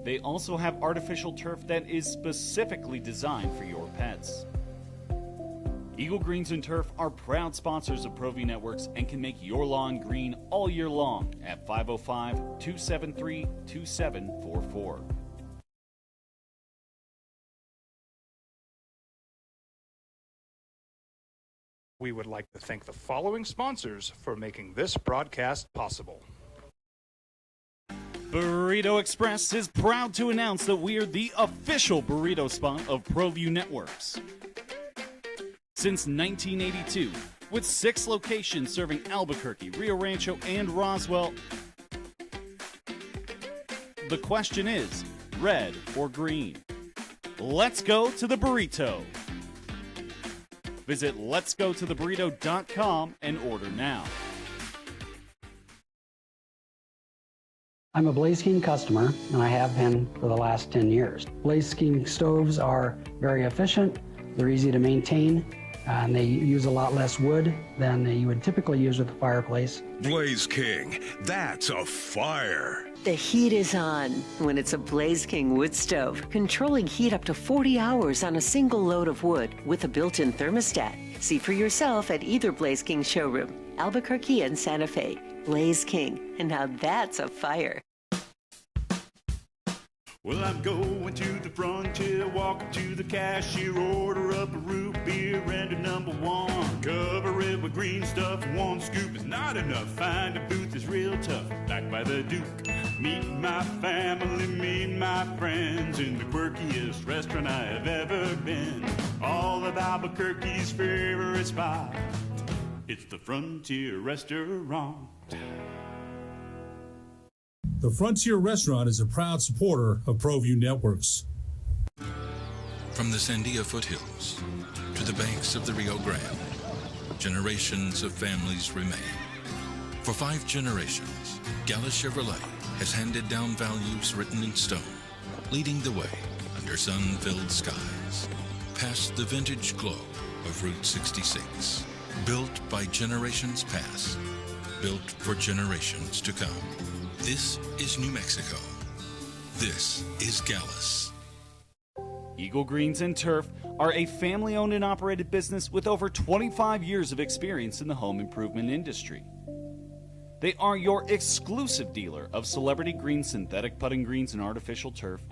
They also have artificial turf that is specifically designed for your pets. Eagle Greens and Turf are proud sponsors of ProView Networks and can make your lawn green all year long at 505-273-2744. We would like to thank the following sponsors for making this broadcast possible. Burrito Express is proud to announce that we are the official burrito spot of ProView Networks. Since 1982, with 6 locations serving Albuquerque, Rio Rancho, and Roswell, the question is, red or green? Let's go to the burrito. Visit letsgototheburrito.com and order now. I'm a Blaze King customer, and I have been for the last 10 years. Blaze King stoves are very efficient, they're easy to maintain, and they use a lot less wood than you would typically use with a fireplace. Blaze King, that's a fire. The heat is on when it's a Blaze King wood stove, controlling heat up to 40 hours on a single load of wood with a built-in thermostat. See for yourself at either Blaze King showroom, Albuquerque and Santa Fe. Blaze King, and now that's a fire. Well, I'm going to the frontier, walking to the cashier, order up a root beer and a number one. Cover it with green stuff, one scoop is not enough. Find a booth is real tough, back by the Duke. Meet my family, meet my friends in the quirkiest restaurant I have ever been. All of Albuquerque's favorite spot, it's the Frontier Restaurant. The Frontier Restaurant is a proud supporter of ProView Networks. From the Sandia foothills to the banks of the Rio Grande, generations of families remain. For 5 generations, Gallus Chevrolet has handed down values written in stone, leading the way under sun-filled skies, past the vintage glow of Route 66. Built by generations past, built for generations to come. This is New Mexico. This is Gallus. Eagle Greens and Turf are a family-owned and operated business with over 25 years of experience in the home improvement industry. They are your exclusive dealer of celebrity green, synthetic putting greens, and artificial turf.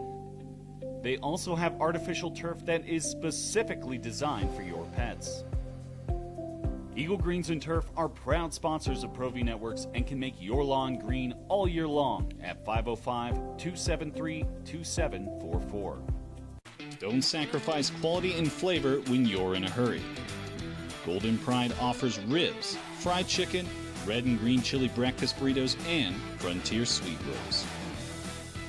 They also have artificial turf that is specifically designed for your pets. Eagle Greens and Turf are proud sponsors of ProView Networks and can make your lawn green all year long at 505-273-2744. Don't sacrifice quality and flavor when you're in a hurry. Golden Pride offers ribs, fried chicken, red and green chili breakfast burritos, and Frontier sweet rolls.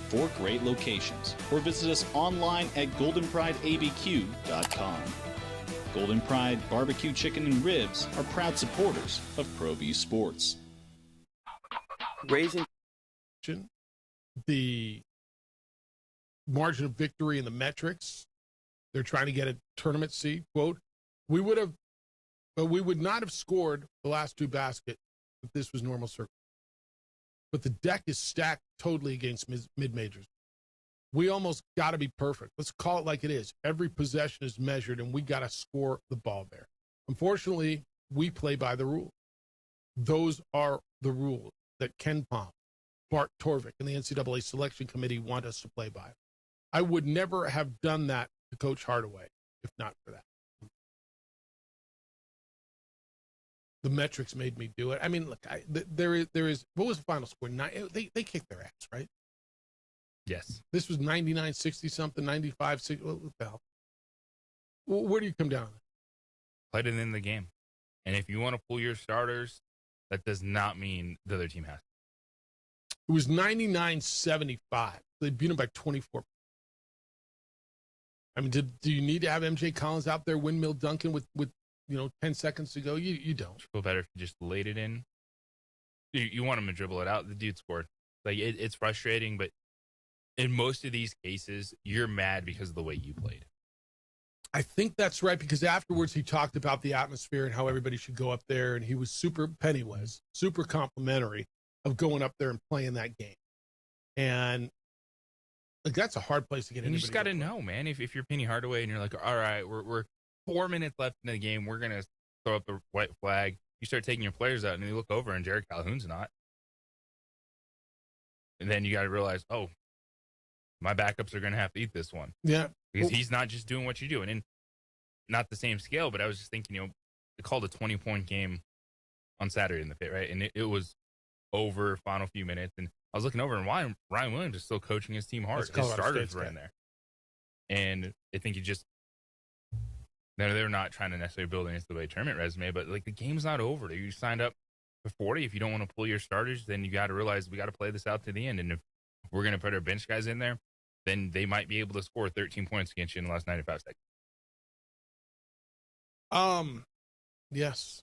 4 great locations, or visit us online at goldenprideabq.com. Golden Pride Barbecue Chicken and Ribs are proud supporters of ProView Sports. Raising the margin of victory in the metrics, they're trying to get a tournament seed. Quote, we would not have scored the last 2 baskets if this was normal circle. But the deck is stacked totally against mid-majors. We almost got to be perfect. Let's call it like it is. Every possession is measured, and we got to score the ball there. Unfortunately, we play by the rules. Those are the rules that Ken Pom, Bart Torvik, and the NCAA Selection Committee want us to play by. I would never have done that to Coach Hardaway if not for that. The metrics made me do it. I mean, look, there is. What was the final score? They kicked their ass, right? Yes. This was 99-60 something, 95-60. What the hell? Where do you come down? Played it in the game. And if you want to pull your starters, that does not mean the other team has. It was 99-75. They beat them by 24. I mean, do you need to have MJ Collins out there windmill dunking with 10 seconds to go? You don't. Feel better if you just laid it in. You want him to dribble it out. The dude scored. Like it's frustrating, but in most of these cases, you're mad because of the way you played. I think that's right, because afterwards he talked about the atmosphere and how everybody should go up there, and he was super complimentary of going up there and playing that game. And like that's a hard place to get. And you just got to know, man. If you're Penny Hardaway and you're like, all right, we're 4 minutes left in the game, we're gonna throw up the white flag. You start taking your players out, and you look over, and Jared Calhoun's not. And then you got to realize, oh, my backups are going to have to eat this one. Yeah. Because he's not just doing what you do. And not the same scale, but I was just thinking, they called a 20-point game on Saturday in the pit, right? And it was over final few minutes. And I was looking over, and Ryan Williams is still coaching his team hard. His starters were in there. And I think they're not trying to necessarily build an NCAA tournament resume, but like the game's not over. You signed up for 40. If you don't want to pull your starters, then you got to realize we got to play this out to the end. And if we're going to put our bench guys in there, then they might be able to score 13 points against you in the last 95 seconds. Yes.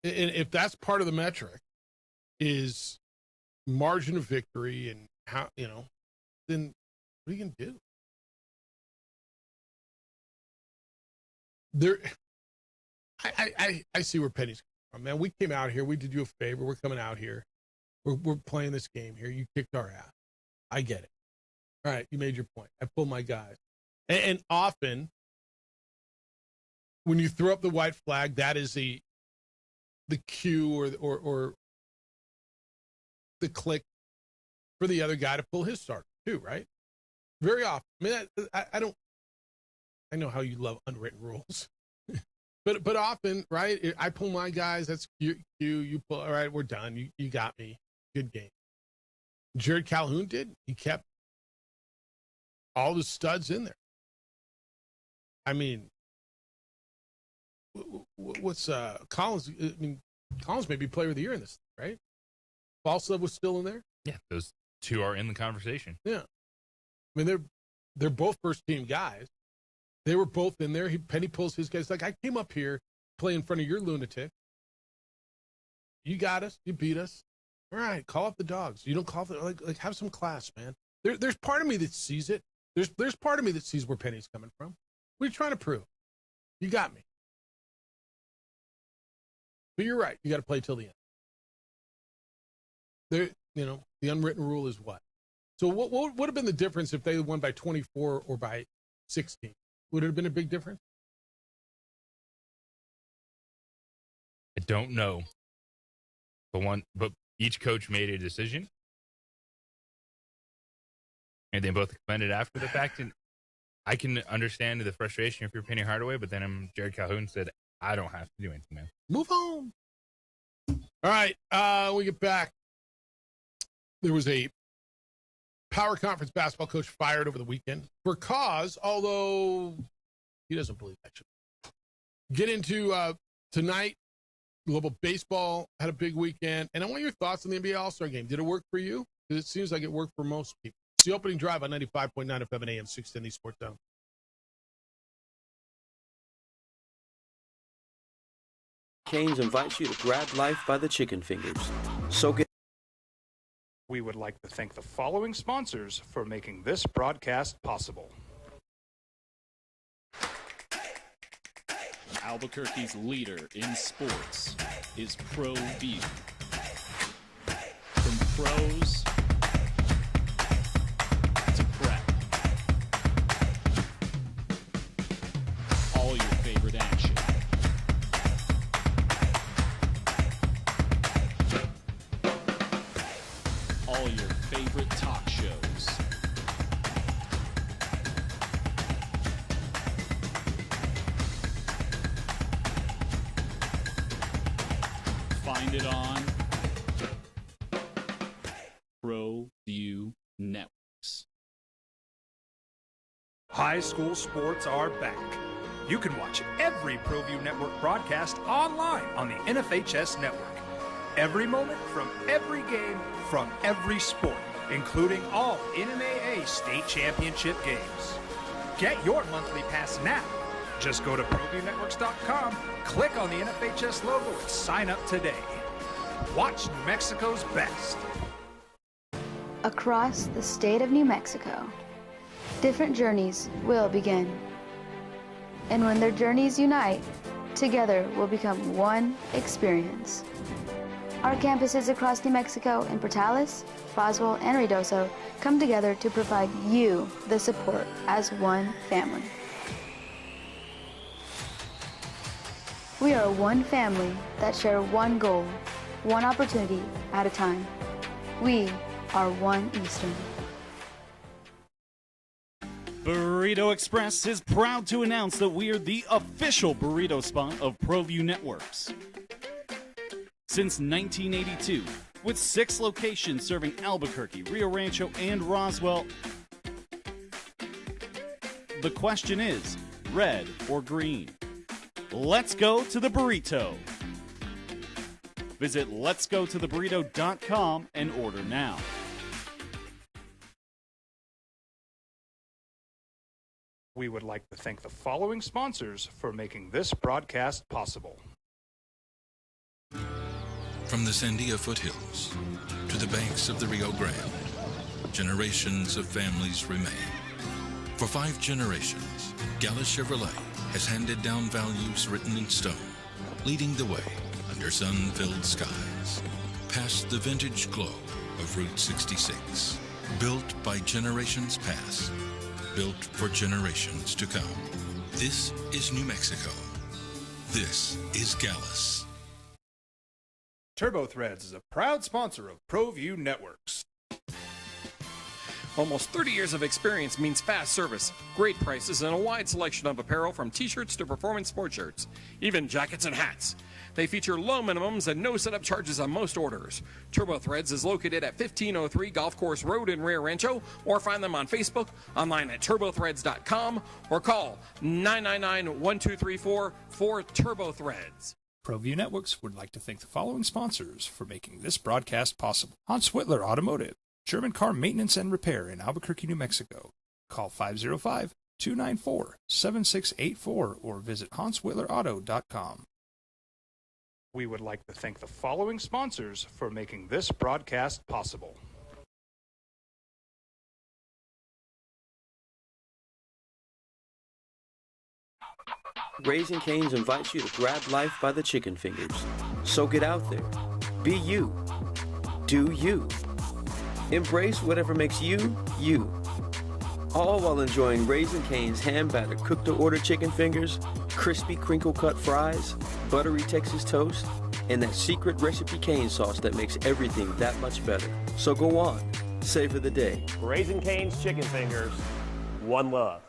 And if that's part of the metric is margin of victory and how, then what are you going to do? I see where Penny's coming from, man. We came out here. We did you a favor. We're coming out here. We're playing this game here. You kicked our ass. I get it. All right, you made your point. I pull my guys. And often, when you throw up the white flag, that is the cue or the click for the other guy to pull his starter too, right? Very often. I mean, I know how you love unwritten rules. But often, right, I pull my guys, that's cue, you pull, all right, we're done. You got me. Good game. Jared Calhoun did. He kept all the studs in there. I mean, what's Collins? I mean, Collins may be player of the year in this, right? Falsa was still in there. Yeah, those two are in the conversation. Yeah, I mean they're both first team guys. They were both in there. Penny pulls his guys. Like, I came up here, play in front of your lunatic. You got us. You beat us. All right, call up the dogs. You don't call the like have some class, man. There's part of me that sees it. There's part of me that sees where Penny's coming from. What are you trying to prove? You got me. But you're right. You got to play till the end. There, the unwritten rule is what? So what would have been the difference if they won by 24 or by 16? Would it have been a big difference? I don't know. But each coach made a decision, and they both explained it after the fact. And I can understand the frustration if you're Penny Hardaway, but then Jared Calhoun said, "I don't have to do anything, man. Move on." All right, we get back. There was a Power Conference basketball coach fired over the weekend for cause, although he doesn't believe that should. Get into tonight. Global baseball had a big weekend, and I want your thoughts on the NBA All-Star Game. Did it work for you? Because it seems like it worked for most people. It's the opening drive on 95.9 FM and AM 610 Sports Zone. Canes invites you to grab life by the chicken fingers. So get. We would like to thank the following sponsors for making this broadcast possible. Albuquerque's leader in sports is ProView. From pros to prep, all your favorite action. All your favorite talk shows. Find it on ProView Networks. High school sports are back. You can watch every ProView Network broadcast online on the NFHS network. Every moment from every game from every sport, including all NMAA state championship games. Get your monthly pass now. Just go to ProViewNetworks.com, click on the NFHS logo, and sign up today. Watch New Mexico's best. Across the state of New Mexico, different journeys will begin. And when their journeys unite, together will become one experience. Our campuses across New Mexico in Portales, Roswell, and Ruidoso come together to provide you the support as one family. We are one family that share one goal, one opportunity at a time. We are One Eastern. Burrito Express is proud to announce that we are the official burrito spot of ProView Networks. Since 1982, with 6 locations serving Albuquerque, Rio Rancho, and Roswell, the question is, red or green? Let's go to the burrito. Visit letsgototheburrito.com and order now. We would like to thank the following sponsors for making this broadcast possible. From the Sandia foothills to the banks of the Rio Grande, generations of families remain. For 5 generations, Gala Chevrolet has handed down values written in stone, leading the way under sun-filled skies, past the vintage glow of Route 66, Built by generations past, built for generations to come. This is New Mexico. This is Gallus. TurboThreads is a proud sponsor of ProView Networks. Almost 30 years of experience means fast service, great prices, and a wide selection of apparel from t-shirts to performance sports shirts, even jackets and hats. They feature low minimums and no setup charges on most orders. TurboThreads is located at 1503 Golf Course Road in Rio Rancho, or find them on Facebook, online at turbothreads.com, or call 999-1234 for TurboThreads. ProView Networks would like to thank the following sponsors for making this broadcast possible. Hans Whitler Automotive, German car maintenance and repair in Albuquerque, New Mexico. Call 505-294-7684 or visit hanswhitlerauto.com. We would like to thank the following sponsors for making this broadcast possible. Raising Cane's invites you to grab life by the chicken fingers. So get out there. Be you. Do you. Embrace whatever makes you, you. All while enjoying Raising Cane's hand-battered cooked-to-order chicken fingers, crispy crinkle-cut fries, buttery Texas toast, and that secret recipe cane sauce that makes everything that much better. So go on. Savor the day. Raising Cane's chicken fingers. One love.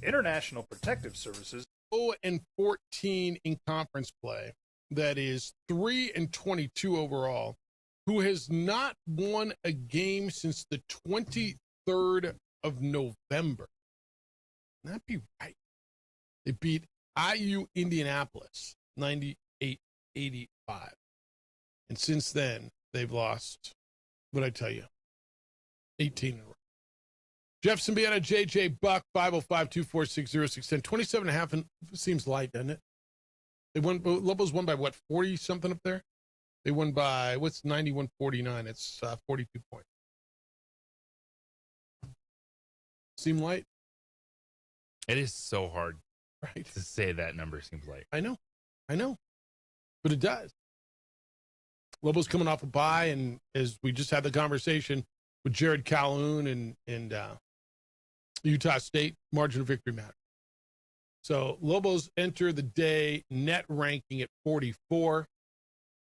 International Protective Services 0-14 in conference play. That is 3-22 overall. Who has not won a game since the 23rd of November. Can that be right? They beat IU Indianapolis 98-85. And since then, they've lost, what'd I tell you, 18 in a row. Jeff Symbieta, JJ Buck, 505-246-0610. 27.5 seems light, doesn't it? They won. Lobos won by what, 40-something up there? They won by, what's 91-49? It's 42 points. Seem light? It is so hard right to say that number seems light. I know. But it does. Lobos coming off a bye, and as we just had the conversation with Jared Calhoun and Utah State, margin of victory matter. So Lobos enter the day net ranking at 44.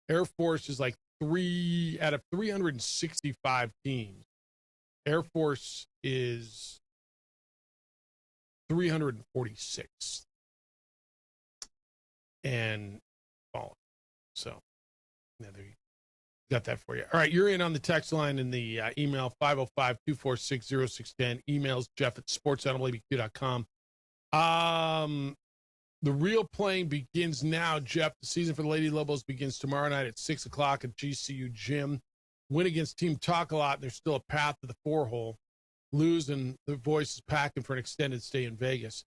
Air Force is like 3 out of 365 teams. Air Force is 346 and falling. So yeah, there you got that for you. All right, you're in on the text line and the email 505-246-0610. Emails Jeff at sportsanimalabq.com. The real playing begins now, Jeff. The season for the Lady Lobos begins tomorrow night at 6 o'clock at GCU Gym. Win against Team Talk a Lot, and there's still a path to the 4-hole. Lose, and the voice is packing for an extended stay in Vegas.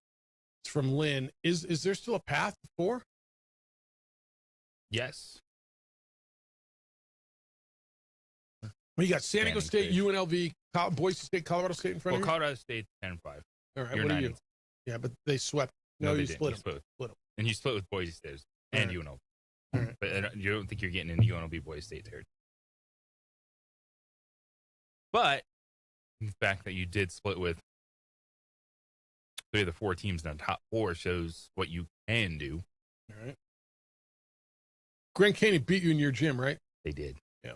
It's from Lynn. Is there still a path to 4? Yes. Well, you got San Diego State, UNLV, Boise State, Colorado State in front of you? Colorado State 10-5. All right, You're what are 9 you? Yeah, but they swept. No, you they split didn't. them. Split them. And you split with Boise State and UNLV. Right. But you don't think you're getting into UNLV Boise State territory. But the fact that you did split with 3 of the 4 teams in the top 4 shows what you can do. All right. Grand Canyon beat you in your gym, right? They did. Yeah.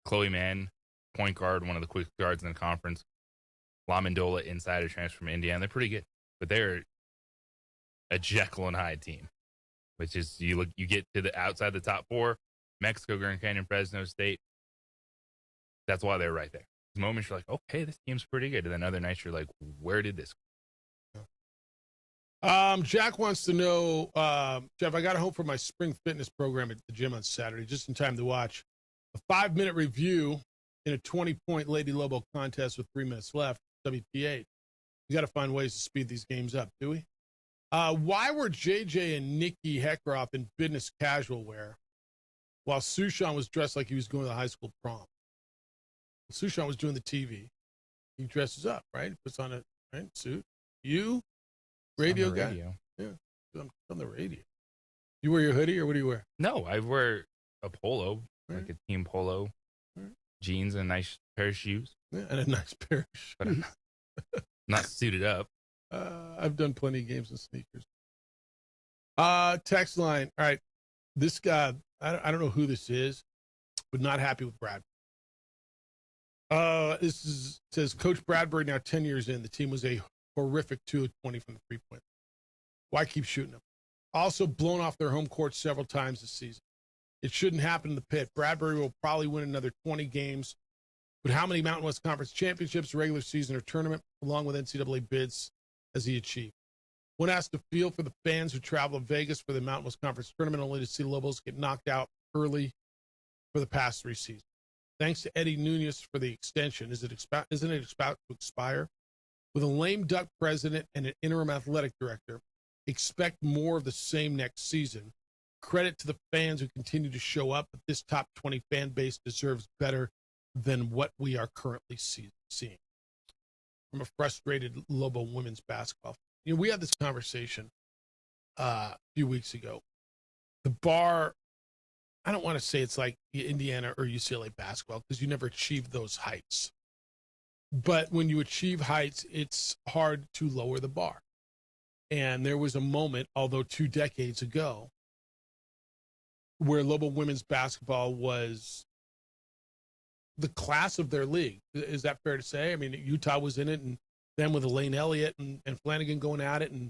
Chloe Mann, point guard, one of the quick guards in the conference. La Mendola, insider transfer from Indiana. They're pretty good, but they're a Jekyll and Hyde team, which is you get to the outside the top 4, Mexico, Grand Canyon, Fresno State. That's why they're right there. Moments you're like, okay, this team's pretty good, and then other nights you're like, where did this go? Jack wants to know, Jeff, I got home from my spring fitness program at the gym on Saturday, just in time to watch a 5-minute review in a 20-point Lady Lobo contest with 3 minutes left, WPA. We got to find ways to speed these games up, do we? Why were JJ and Nikki Heckroff in business casual wear while Sushan was dressed like he was going to the high school prom? Sushan was doing the TV. He dresses up, right? Puts on a suit. You, radio guy. Radio. Yeah, on the radio. You wear your hoodie, or what do you wear? No, I wear a polo, like a team polo, jeans, and a nice pair of shoes. Yeah, and a nice pair of shoes. But I'm not suited up. I've done plenty of games in sneakers. Text line. All right. This guy, I don't know who this is, but not happy with Brad. Says Coach Bradbury, now 10 years in, the team was a horrific 2 of 20 from the 3-point. Why keep shooting them? Also blown off their home court several times this season. It shouldn't happen in the pit. Bradbury will probably win another 20 games. But how many Mountain West Conference championships, regular season, or tournament, along with NCAA bids, has he achieved? One has to feel for the fans who travel to Vegas for the Mountain West Conference tournament only to see the Lobos get knocked out early for the past 3 seasons. Thanks to Eddie Nunez for the extension. Isn't it about to expire? With a lame duck president and an interim athletic director, expect more of the same next season. Credit to the fans who continue to show up, but this top 20 fan base deserves better than what we are currently seeing. From a frustrated Lobo women's basketball. You know, we had this conversation a few weeks ago. The bar, I don't want to say it's like Indiana or UCLA basketball because you never achieve those heights. But when you achieve heights, it's hard to lower the bar. And there was a moment, although 2 decades ago, where Lobo women's basketball was the class of their league. Is that fair to say? I mean, Utah was in it, and then with Elaine Elliott and Flanagan going at it and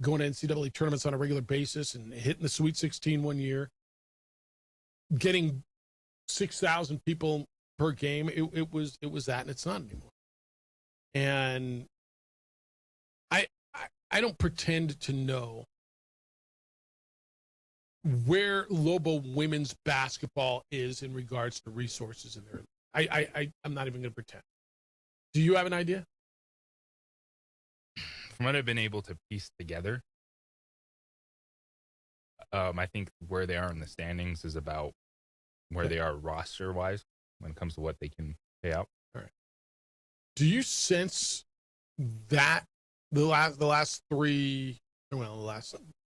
going to NCAA tournaments on a regular basis and hitting the Sweet 16 one year, getting 6,000 people per game. It was that, and it's not anymore. And I don't pretend to know where Lobo women's basketball is in regards to resources in there. I'm not even going to pretend. Do you have an idea? From what I've been able to piece together, I think where they are in the standings is about where they are roster-wise when it comes to what they can pay out. All right. Do you sense that the last 3, well,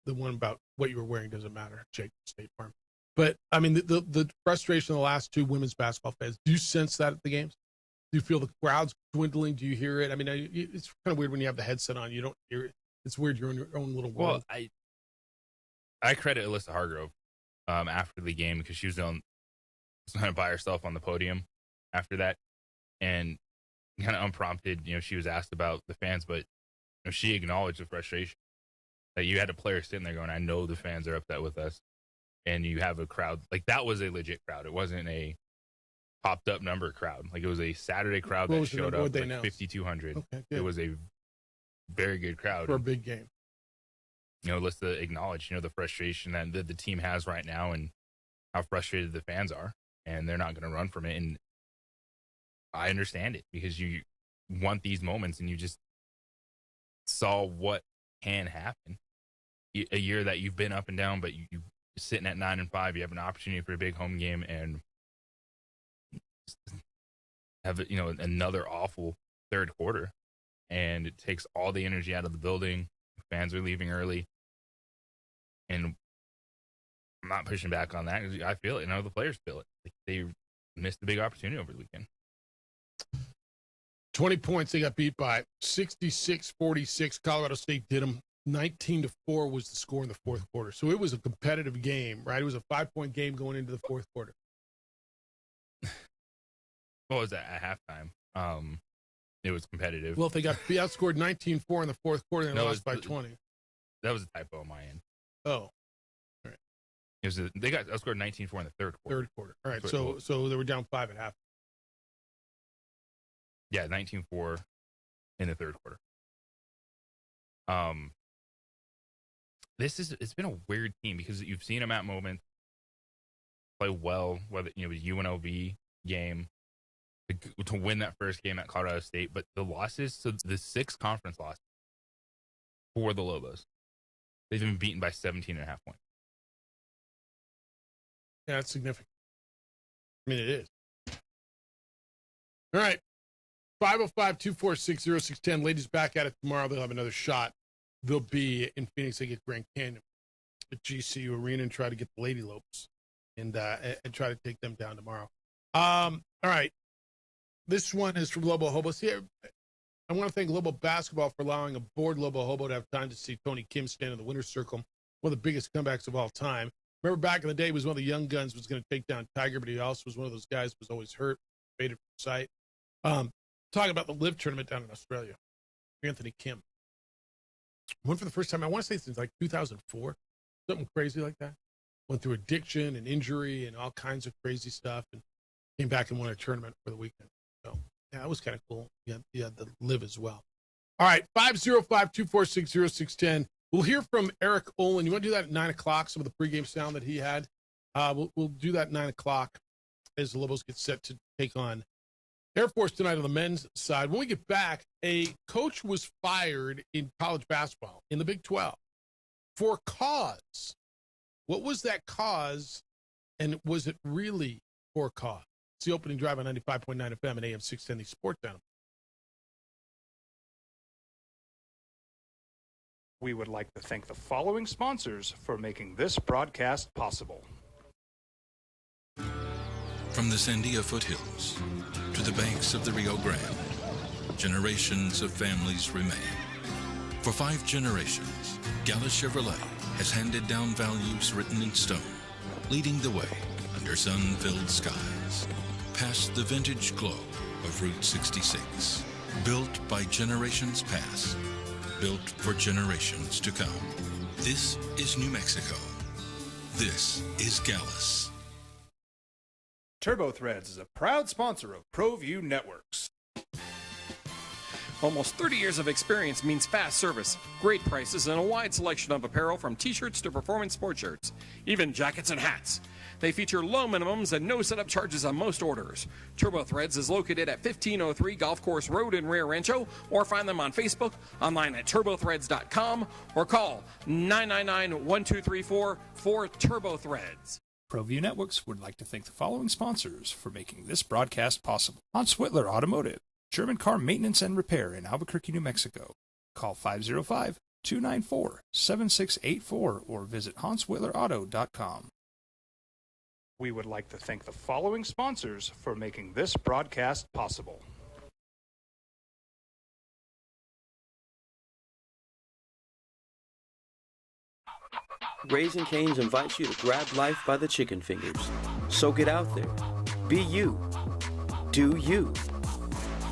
the one about what you were wearing doesn't matter, Jake, State Farm. But, I mean, the frustration of the last 2 women's basketball fans, do you sense that at the games? Do you feel the crowd's dwindling? Do you hear it? I mean, it's kind of weird when you have the headset on. You don't hear it. It's weird. You're in your own little world. Well, I credit Alyssa Hargrove after the game because she was kind of by herself on the podium after that. And kind of unprompted, she was asked about the fans, but she acknowledged the frustration that you had a player sitting there going, I know the fans are upset with us. And you have a crowd. Like, that was a legit crowd. It wasn't a popped up number crowd. Like, it was a Saturday crowd that showed up, like 5,200. Okay, it was a very good crowd. For a big game. Alyssa acknowledged, the frustration that the team has right now and how frustrated the fans are. And they're not going to run from it. And I understand it because you want these moments and you just saw what can happen. A year that you've been up and down, but you're sitting at 9-5, you have an opportunity for a big home game and have another awful third quarter, and it takes all the energy out of the building. Fans are leaving early, and I'm not pushing back on that because I feel it. The players feel it. Like, they missed a big opportunity over the weekend. 20 points they got beat by. 66-46. Colorado State did them. 19-4 was the score in the fourth quarter. So it was a competitive game, right? It was a 5-point game going into the fourth quarter. What was that at halftime? It was competitive. Well, if they got outscored 19-4 in the fourth quarter and lost by 20. That was a typo on my end. Oh. All right. They got outscored 19-4 in the third quarter. All right. So they were down 5 at half. Yeah, 19-4 in the third quarter. It's been a weird team because you've seen them at moments play well, whether UNLV game to win that first game at Colorado State, but the losses, so the 6 conference losses for the Lobos, they've been beaten by 17.5 points. Yeah, that's significant. I mean, it is. All right. 505-246-0610. Ladies back at it tomorrow. They'll have another shot. They'll be in Phoenix. They get Grand Canyon. at GCU Arena and try to get the Lady Lopes and try to take them down tomorrow. All right. This one is from Lobo Hobo. See, I want to thank Lobo Basketball for allowing a bored Lobo Hobo to have time to see Tony Kim stand in the winner's circle, one of the biggest comebacks of all time. Remember back in the day, he was one of the young guns, was going to take down Tiger, but he also was one of those guys who was always hurt, faded from sight. Talking about the LIV tournament down in Australia. Anthony Kim. Went for the first time, I want to say since like 2004, something crazy like that. Went through addiction and injury and all kinds of crazy stuff and came back and won a tournament for the weekend. So, yeah, that was kind of cool. Yeah, the LIV as well. All right, 505-246-0610. We'll hear from Eric Olin. You want to do that at 9 o'clock, some of the pregame sound that he had? We'll do that at 9 o'clock as the Lobos get set to take on Air Force tonight on the men's side. When we get back, a coach was fired in college basketball in the Big 12 for cause. What was that cause, and was it really for cause? It's the opening drive on 95.9 FM and AM 610, the Sports Animal. We would like to thank the following sponsors for making this broadcast possible. From the Sandia foothills to the banks of the Rio Grande, generations of families remain. For 5 generations, Gallus Chevrolet has handed down values written in stone, leading the way under sun-filled skies, past the vintage glow of Route 66. Built by generations past, built for generations to come. This is New Mexico. This is Gallus. TurboThreads is a proud sponsor of ProView Networks. Almost 30 years of experience means fast service, great prices, and a wide selection of apparel from t-shirts to performance sport shirts, even jackets and hats. They feature low minimums and no setup charges on most orders. TurboThreads is located at 1503 Golf Course Road in Rio Rancho, or find them on Facebook, online at turbothreads.com, or call 999-1234 for TurboThreads. ProView Networks would like to thank the following sponsors for making this broadcast possible. Hans Whitler Automotive, German car maintenance and repair in Albuquerque, New Mexico. Call 505-294-7684 or visit HansWhitlerAuto.com. We would like to thank the following sponsors for making this broadcast possible. Raising Cane's invites you to grab life by the chicken fingers. So get out there. Be you. Do you.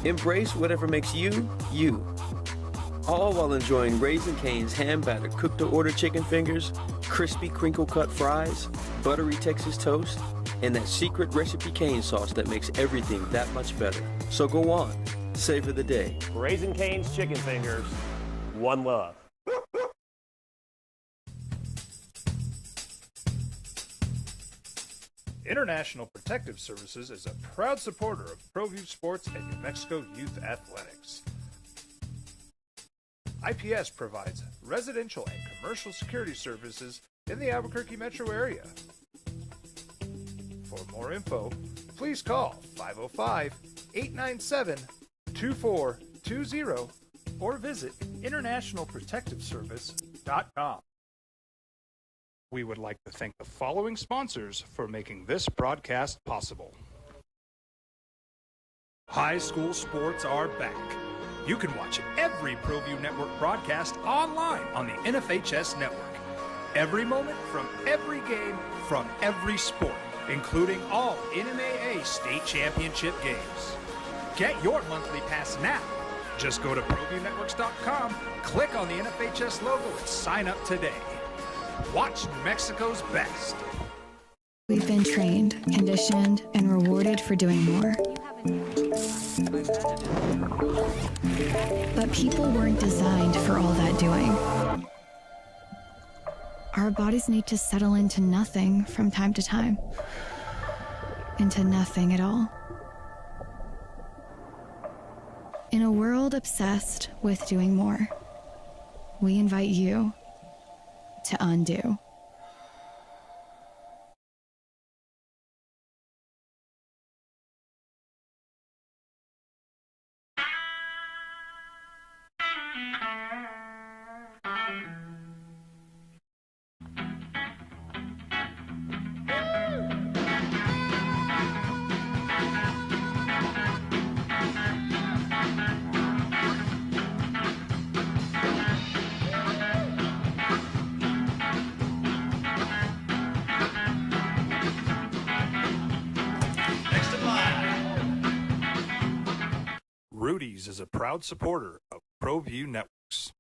Embrace whatever makes you, you. All while enjoying Raising Cane's hand-battered cooked-to-order chicken fingers, crispy crinkle-cut fries, buttery Texas toast, and that secret recipe cane sauce that makes everything that much better. So go on. Savor the day. Raising Cane's chicken fingers. One love. International Protective Services is a proud supporter of ProView Sports and New Mexico Youth Athletics. IPS provides residential and commercial security services in the Albuquerque metro area. For more info, please call 505-897-2420 or visit internationalprotectiveservice.com. We would like to thank the following sponsors for making this broadcast possible. High school sports are back. You can watch every ProView Network broadcast online on the NFHS network. Every moment from every game from every sport, including all NMAA state championship games. Get your monthly pass now. Just go to ProViewNetworks.com, click on the NFHS logo, and sign up today. Watch New Mexico's best. We've been trained, conditioned, and rewarded for doing more. But people weren't designed for all that doing. Our bodies need to settle into nothing from time to time. Into nothing at all. In a world obsessed with doing more, we invite you to undo. Albuquerque's is a proud supporter of ProView Networks.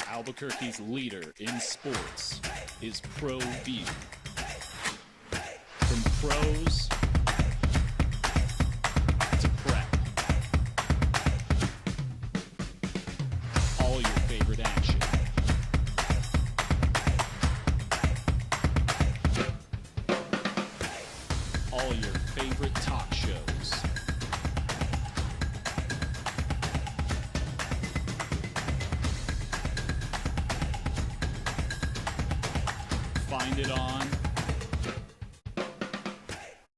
Albuquerque's leader in sports is ProView. From pros to prep. All your favorite action. All your favorite talk shows. Find it on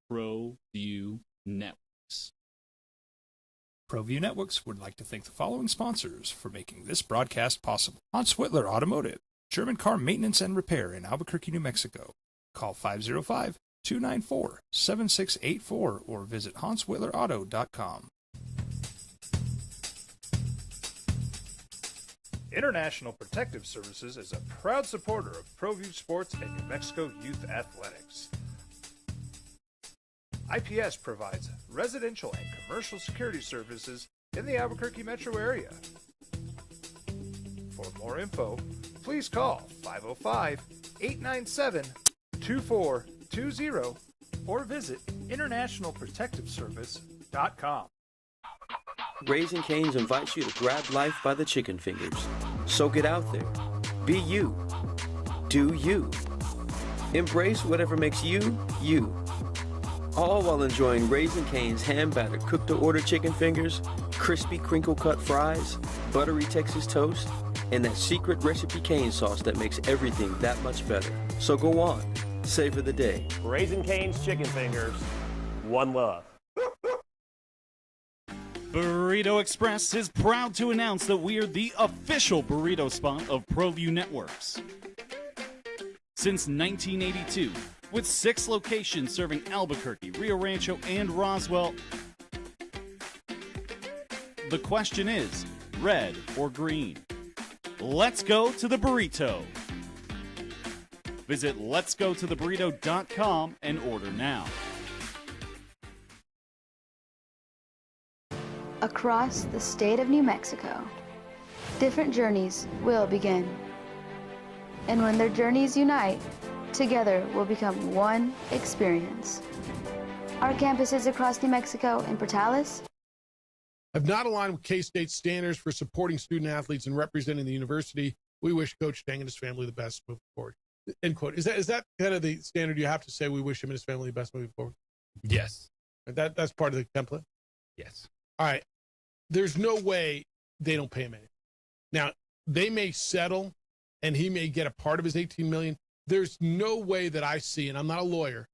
ProView Networks. ProView Networks would like to thank the following sponsors for making this broadcast possible. Hans Whitler Automotive, German car maintenance and repair in Albuquerque, New Mexico. Call 505-294-7684 or visit HansWhitlerAuto.com. International Protective Services is a proud supporter of ProView Sports and New Mexico Youth Athletics. IPS provides residential and commercial security services in the Albuquerque metro area. For more info, please call 505-897-2420 or visit internationalprotectiveservice.com. Raising Cane's invites you to grab life by the chicken fingers. So get out there. Be you. Do you. Embrace whatever makes you, you. All while enjoying Raising Cane's hand-battered cooked-to-order chicken fingers, crispy crinkle-cut fries, buttery Texas toast, and that secret recipe cane sauce that makes everything that much better. So go on. Savor the day. Raising Cane's chicken fingers. One love. Burrito Express is proud to announce that we are the official burrito spot of ProView Networks. Since 1982, with 6 locations serving Albuquerque, Rio Rancho, and Roswell, the question is, red or green? Let's go to the burrito. Visit letsgototheburrito.com and order now. Across the state of New Mexico, different journeys will begin. And when their journeys unite, together will become one experience. Our campuses across New Mexico and Portales have not aligned with K-State's standards for supporting student athletes and representing the university. We wish Coach Tang and his family the best moving forward. End quote. Is that kind of the standard you have to say? We wish him and his family the best moving forward. Yes. That's part of the template. Yes. All right. There's no way they don't pay him anything. Now, they may settle and he may get a part of his $18 million. There's no way that I see, and I'm not a lawyer,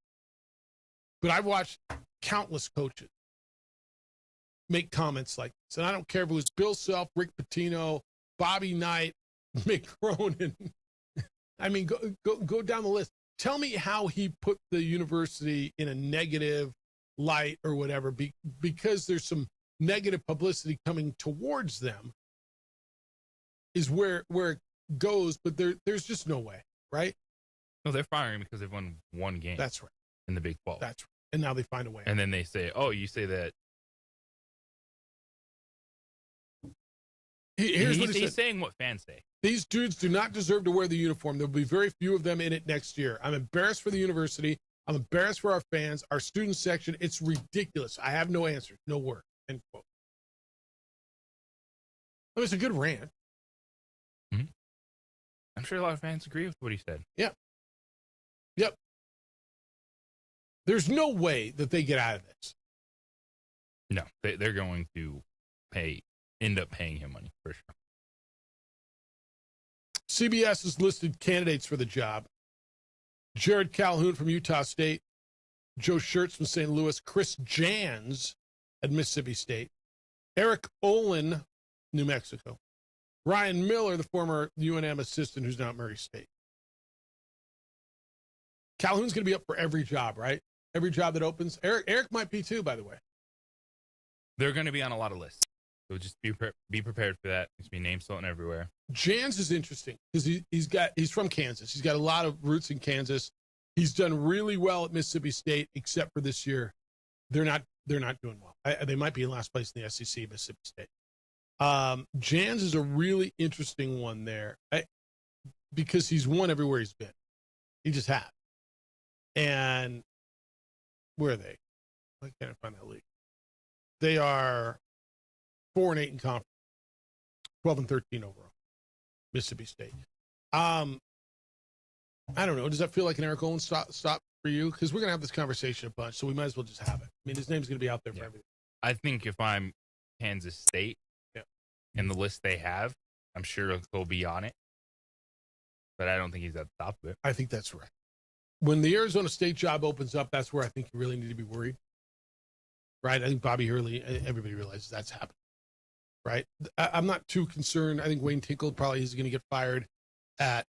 but I've watched countless coaches make comments like this. And I don't care if it was Bill Self, Rick Pitino, Bobby Knight, Mick Cronin. I mean, go down the list. Tell me how he put the university in a negative light or whatever, because there's some negative publicity coming towards them is where it goes, but there's just no way, right? No, they're firing because they've won one game. That's right. In the Big 12. That's right. And now they find a way. And then they say, oh, you say that. He's saying what fans say. These dudes do not deserve to wear the uniform. There'll be very few of them in it next year. I'm embarrassed for the university. I'm embarrassed for our fans, our student section. It's ridiculous. I have no answers, no word. End quote. I mean, it's a good rant. Mm-hmm. I'm sure a lot of fans agree with what he said. Yep. There's no way that they get out of this. No, they're going to end up paying him money for sure. CBS has listed candidates for the job. Jared Calhoun from Utah State, Joe Schertz from St. Louis, Chris Jans at Mississippi State, Eric Olin, New Mexico, Ryan Miller, the former UNM assistant who's now at Murray State. Calhoun's going to be up for every job, right? Every job that opens. Eric might be too, by the way. They're going to be on a lot of lists. So just be prepared for that. There's going to be names floating everywhere. Jans is interesting because he's from Kansas. He's got a lot of roots in Kansas. He's done really well at Mississippi State, except for this year. They're they're not doing well. They might be in last place in the SEC, Mississippi State. Jans is a really interesting one there because he's won everywhere he's been. He just has. And where are they? Why can't I find that league? They are 4-8 in conference, 12-13 overall. Mississippi State. I don't know. Does that feel like an Eric Owens stop for you? Because we're going to have this conversation a bunch, so we might as well just have it. I mean, his name's going to be out there for everything. I think if I'm Kansas State and the list they have, I'm sure he'll be on it. But I don't think he's at the top of it. I think that's right. When the Arizona State job opens up, that's where I think you really need to be worried. Right? I think Bobby Hurley, everybody realizes that's happening. Right? I'm not too concerned. I think Wayne Tinkle probably is going to get fired at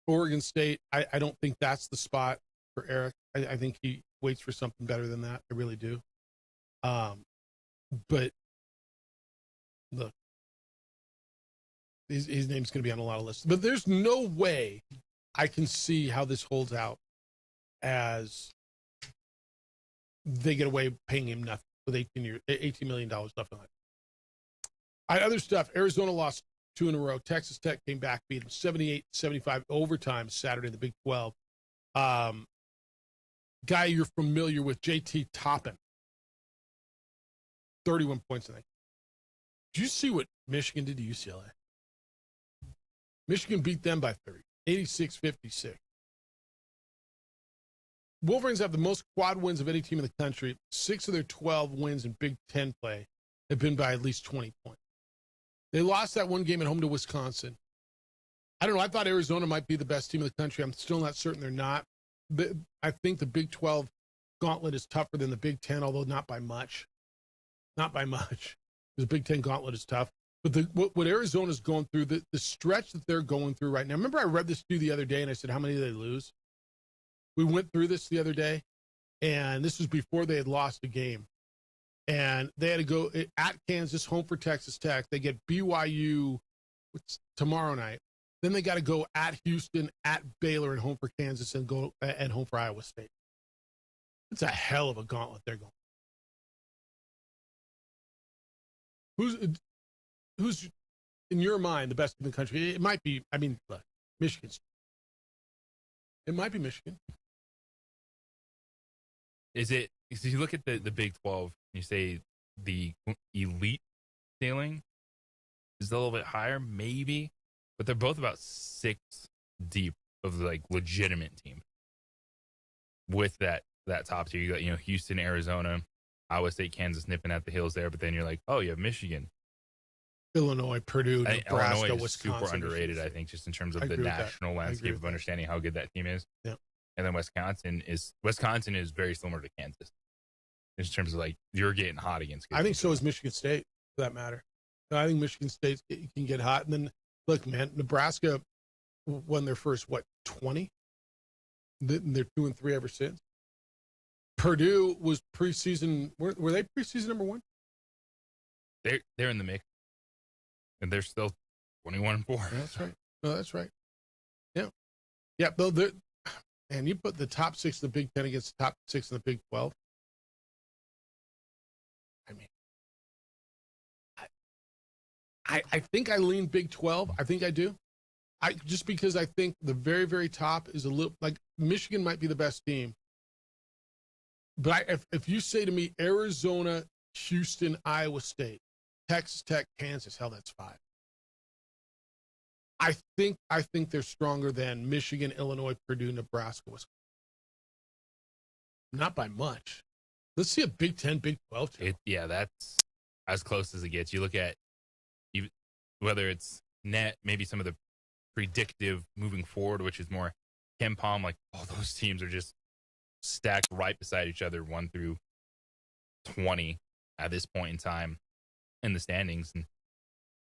Oregon State. I don't think that's the spot for Eric. I think he waits for something better than that. I really do. But look, his name's going to be on a lot of lists. But there's no way I can see how this holds out as they get away paying him nothing with $18 million left on it. Other stuff, Arizona lost 2 in a row. Texas Tech came back, beat them 78-75 overtime Saturday in the Big 12. Guy you're familiar with, JT Toppin. 31 points, I think. Did you see what Michigan did to UCLA? Michigan beat them by 30, 86-56. Wolverines have the most quad wins of any team in the country. 6 of their 12 wins in Big Ten play have been by at least 20 points. They lost that one game at home to Wisconsin. I don't know. I thought Arizona might be the best team in the country. I'm still not certain they're not. I think the Big 12 gauntlet is tougher than the Big 10, although not by much. Not by much. The Big 10 gauntlet is tough. But what Arizona's going through, the stretch that they're going through right now. Remember I read this to you the other day and I said, how many did they lose? We went through this the other day, and this was before they had lost a game. And they had to go at Kansas, home for Texas Tech. They get BYU tomorrow night. Then they got to go at Houston, at Baylor, and home for Kansas, and go and home for Iowa State. It's a hell of a gauntlet they're going. Who's in your mind the best in the country? It might be. I mean, Michigan. It might be Michigan. Is it? So you look at the Big 12, and you say the elite ceiling is a little bit higher, maybe, but they're both about 6 deep of like legitimate teams. With that top tier, you got Houston, Arizona, Iowa State, Kansas nipping at the heels there, but then you're like, oh, you have Michigan, Illinois, Purdue, Nebraska, Illinois is Wisconsin. Super underrated, I think, just in terms of the national landscape of understanding how good that team is. Yeah. And then Wisconsin is very similar to Kansas in terms of like you're getting hot against. I think so is Michigan State, for that matter. I think Michigan State can get hot. And then look, man, Nebraska won their first 20. They're 2-3 ever since. Purdue was preseason. Were they preseason number 1? They're in the mix, and they're still 21-4. That's right. No, that's right. Yeah, yeah. Though and you put the top 6 in the Big 10 against the top 6 in the Big 12. I mean, I think I lean Big 12. I think I do. Just because I think the very, very top is a little like Michigan might be the best team. But if you say to me Arizona, Houston, Iowa State, Texas Tech, Kansas, hell, that's 5. I think they're stronger than Michigan, Illinois, Purdue, Nebraska, Wisconsin. Not by much. Let's see a Big 10, Big 12 team. Yeah, that's as close as it gets. You look at whether it's net, maybe some of the predictive moving forward, which is more Ken Palm, like all those teams are just stacked right beside each other, 1 through 20 at this point in time in the standings. And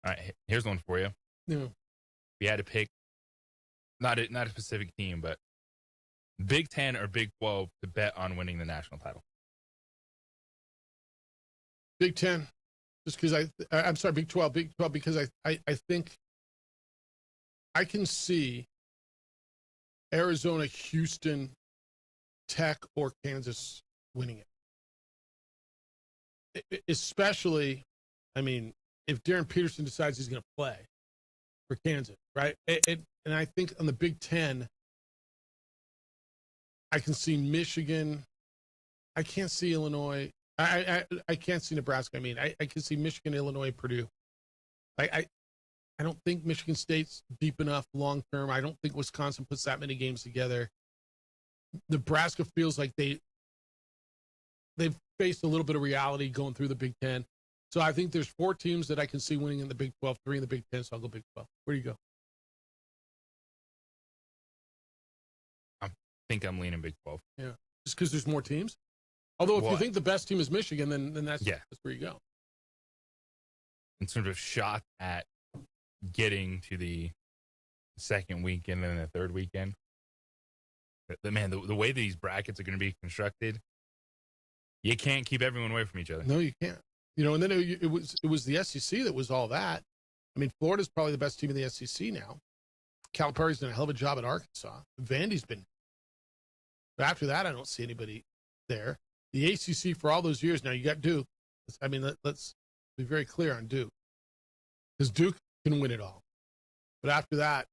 all right, here's one for you. Yeah. If you had to pick not a specific team, but Big 10 or Big 12 to bet on winning the national title. Big 10, just because I'm sorry, Big 12 because I think I can see Arizona, Houston, Tech, or Kansas winning it. especially, I mean, if Darren Peterson decides he's going to play for Kansas, right? And I think on the Big Ten, I can see Michigan. I can't see Illinois. I can't see Nebraska. I mean, I can see Michigan, Illinois, Purdue. I don't think Michigan State's deep enough long term. I don't think Wisconsin puts that many games together. Nebraska feels like they've faced a little bit of reality going through the Big Ten. So I think there's 4 teams that I can see winning in the Big 12, 3 in the Big 10, so I'll go Big 12. Where do you go? I think I'm leaning Big 12. Yeah, just because there's more teams? Although if you think the best team is Michigan, then that's where you go. In terms of shot at getting to the second weekend and the third weekend, the way these brackets are going to be constructed, you can't keep everyone away from each other. No, you can't. And then it was the SEC that was all that. I mean, Florida's probably the best team in the SEC now. Calipari's done a hell of a job at Arkansas. Vandy's been. But after that, I don't see anybody there. The ACC for all those years now, you got Duke. I mean, let's be very clear on Duke, because Duke can win it all. But after that,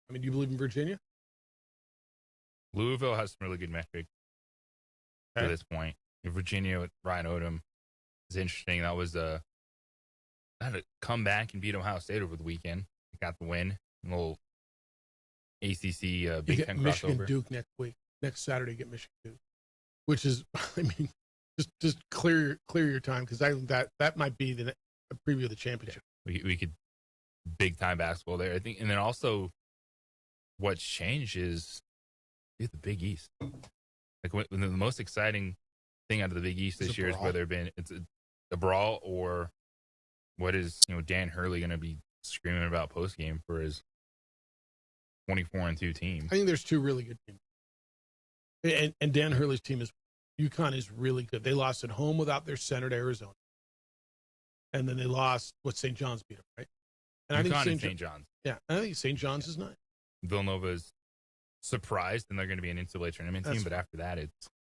I mean, do you believe in Virginia? Louisville has some really good metrics to this point. Virginia with Ryan Odom is interesting. That was not a comeback and beat Ohio State over the weekend. They got the win. A little ACC Big Ten Michigan crossover. Duke next week. Next Saturday, get Michigan Duke, which is, I mean, just clear your time, because I think that might be the preview of the championship. We could big time basketball there, I think. And then also what's changed is the Big East. Like the most exciting thing out of the Big East this year is whether it's a brawl or what is Dan Hurley going to be screaming about post game for his 24-2 team. I think there's 2 really good teams, and Dan Hurley's team UConn is really good. They lost at home without their center to Arizona, and then they lost St. John's beat them, right? And UConn I think St. John's. Yeah, I think St. John's is nice. Villanova is surprised, and they're going to be an NCAA tournament team. But after that,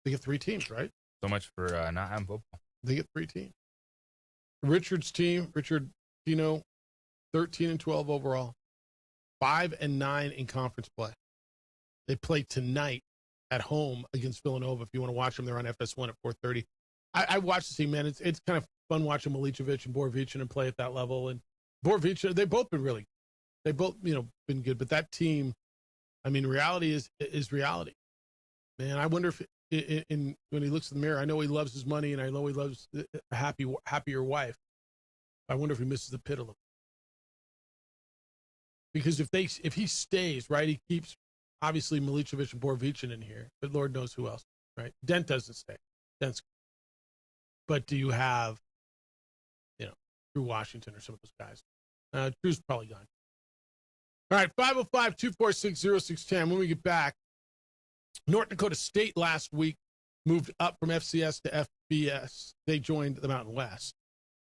they get 3 teams, right? So much for not having football. They get 3 teams. Richard's team, Richard Dino, 13-12 overall, 5-9 in conference play. They play tonight at home against Villanova. If you want to watch them, they're on FS1 at 4:30. I watched the team, man. It's kind of fun watching Milicevic and Borovic play at that level. And Borovic, they've both been really good. They both, been good. But that team, I mean, reality is reality. Man, I wonder if when he looks in the mirror, I know he loves his money, and I know he loves a happier wife. I wonder if he misses the pit a little. Because if he stays, right, he keeps obviously Milicevic and Borovic in here, but Lord knows who else, right? Dent doesn't stay. But do you have, Drew Washington or some of those guys? Drew's probably gone. All right, 505-246-0610. When we get back, North Dakota State last week moved up from FCS to FBS. They joined the Mountain West.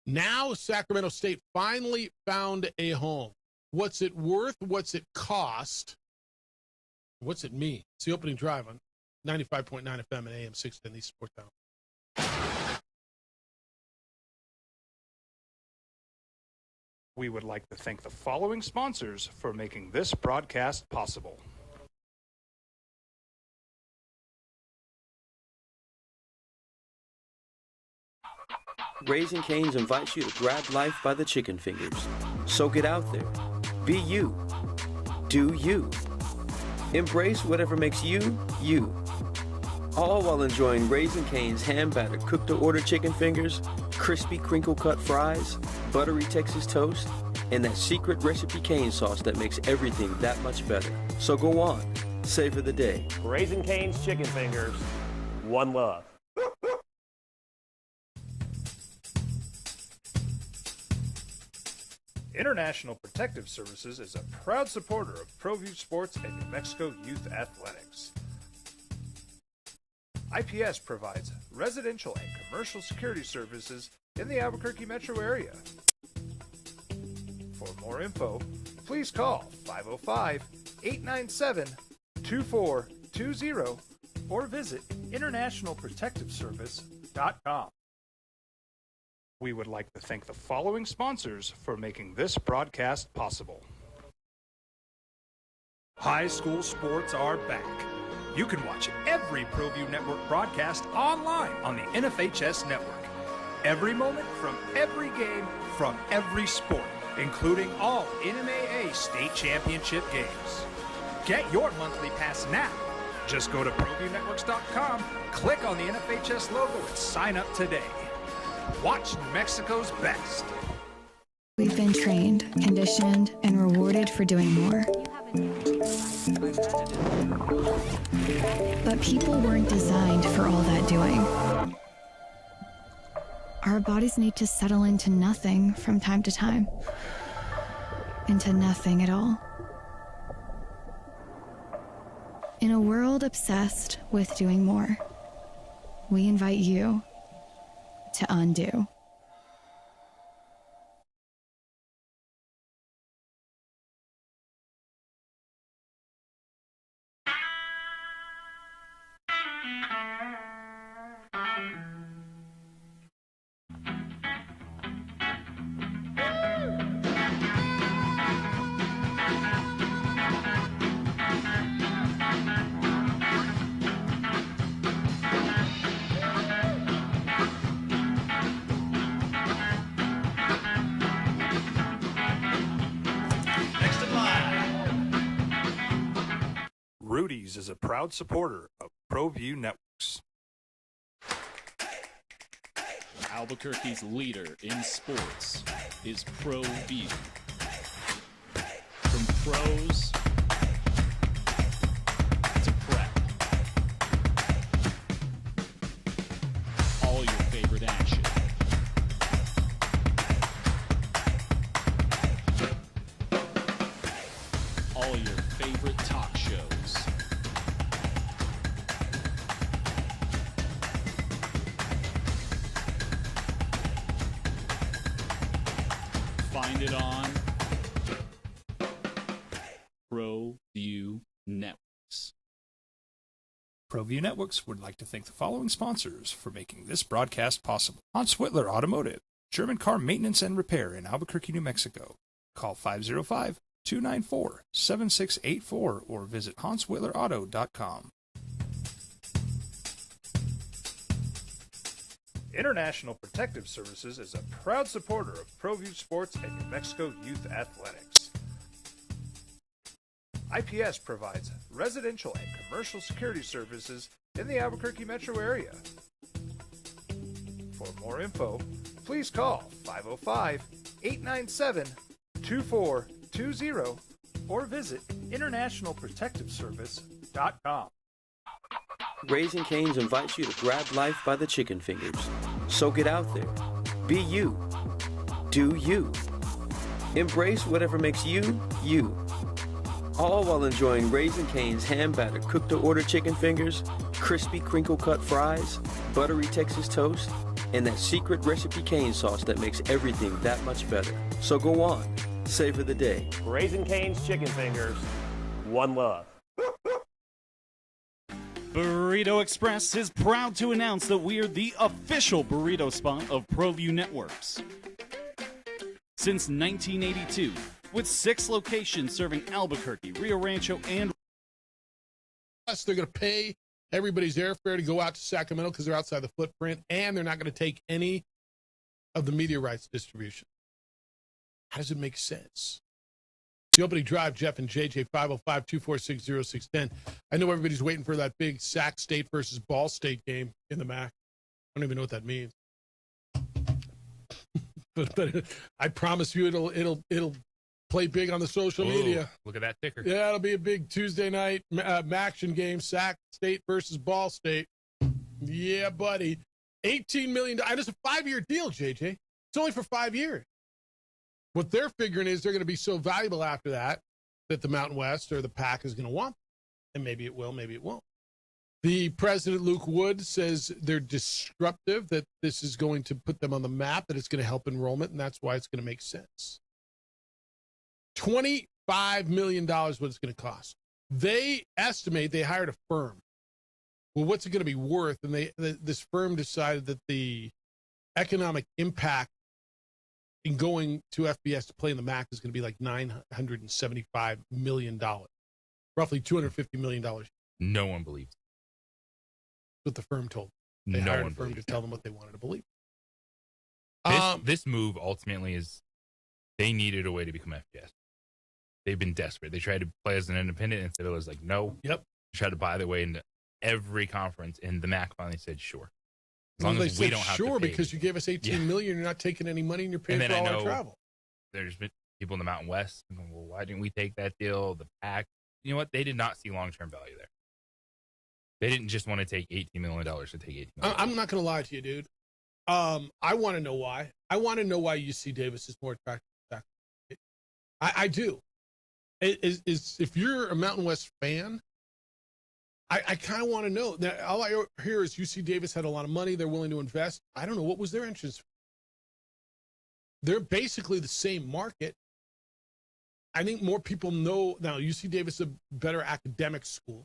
Now Sacramento State finally found a home. What's it worth? What's it cost? What's it mean? It's the opening drive on 95.9 FM and AM 610, the Sports Channel. We would like to thank the following sponsors for making this broadcast possible. Raising Cane's invites you to grab life by the chicken fingers. So get out there. Be you. Do you. Embrace whatever makes you, you. All while enjoying Raising Cane's hand-battered cooked-to-order chicken fingers, crispy crinkle-cut fries, buttery Texas toast, and that secret recipe cane sauce that makes everything that much better. So go on. Savor the day. Raising Cane's chicken fingers. One love. International Protective Services is a proud supporter of ProView Sports and New Mexico Youth Athletics. IPS provides residential and commercial security services in the Albuquerque metro area. For more info, please call 505-897-2420 or visit internationalprotectiveservice.com. We would like to thank the following sponsors for making this broadcast possible. High school sports are back. You can watch every ProView Network broadcast online on the NFHS network. Every moment from every game from every sport, including all NMAA state championship games. Get your monthly pass now. Just go to ProViewNetworks.com, click on the NFHS logo, and sign up today. Watch Mexico's best. We've been trained, conditioned, and rewarded for doing more. But people weren't designed for all that doing. Our bodies need to settle into nothing from time to time. Into nothing at all. In a world obsessed with doing more, we invite you to undo. Rudy's is a proud supporter of ProView Networks. Albuquerque's leader in sports is ProView. From pros to prep. All your favorite action. All your favorite talk shows. Find it on ProView Networks. ProView Networks would like to thank the following sponsors for making this broadcast possible. Hans Whitler Automotive, German car maintenance and repair in Albuquerque, New Mexico. Call 505-294-7684 or visit HansWhitlerAuto.com. International Protective Services is a proud supporter of ProView Sports and New Mexico Youth Athletics. IPS provides residential and commercial security services in the Albuquerque metro area. For more info, please call 505-897-2420 or visit internationalprotectiveservice.com. Raising Cane's invites you to grab life by the chicken fingers. So get out there. Be you. Do you. Embrace whatever makes you, you. All while enjoying Raising Cane's hand-battered cooked-to-order chicken fingers, crispy crinkle-cut fries, buttery Texas toast, and that secret recipe cane sauce that makes everything that much better. So go on. Savor the day. Raising Cane's chicken fingers. One love. Burrito Express is proud to announce that we are the official burrito spot of ProView Networks. Since 1982, with 6 locations serving Albuquerque, Rio Rancho, and... They're going to pay everybody's airfare to go out to Sacramento because they're outside the footprint, and they're not going to take any of the media rights distribution. How does it make sense? The opening drive, Jeff and JJ, 505-246-0610. I know everybody's waiting for that big Sac State versus Ball State game in the MAC. I don't even know what that means. but I promise you it'll play big on the social media. Look at that ticker. Yeah, it'll be a big Tuesday night action game, Sac State versus Ball State. Yeah, buddy. $18 million. And it's a 5-year deal, JJ. It's only for 5 years. What they're figuring is they're going to be so valuable after that the Mountain West or the Pac is going to want them. And maybe it will, maybe it won't. The president, Luke Wood, says they're disruptive, that this is going to put them on the map, that it's going to help enrollment, and that's why it's going to make sense. $25 million what it's going to cost. They estimate they hired a firm. Well, what's it going to be worth? And this firm decided that the economic impact in going to FBS to play in the MAC is going to be like $975 million, roughly $250 million. No one believes. What the firm told. They hired a firm to tell them what they wanted to believe. This move ultimately is they needed a way to become FBS. They've been desperate. They tried to play as an independent, and Citadel was like, no. Yep. They tried to buy their way into every conference, and the MAC finally said, sure. As Well, long they as we said don't have sure to pay. because you gave us $18 million, you're not taking any money, and you're paying And for then all I our know travel. There's been people in the Mountain West going, well, why didn't we take that deal? The PAC, you know what? They did not see long-term value there. They didn't just want to take $18 million to take $18 million. I'm not going to lie to you, dude. I want to know why. I want to know why UC Davis is more attractive. I do. If you're a Mountain West fan, I kind of want to know. Now, all I hear is UC Davis had a lot of money. They're willing to invest. I don't know. What was their interest? They're basically the same market. I think more people know now UC Davis is a better academic school.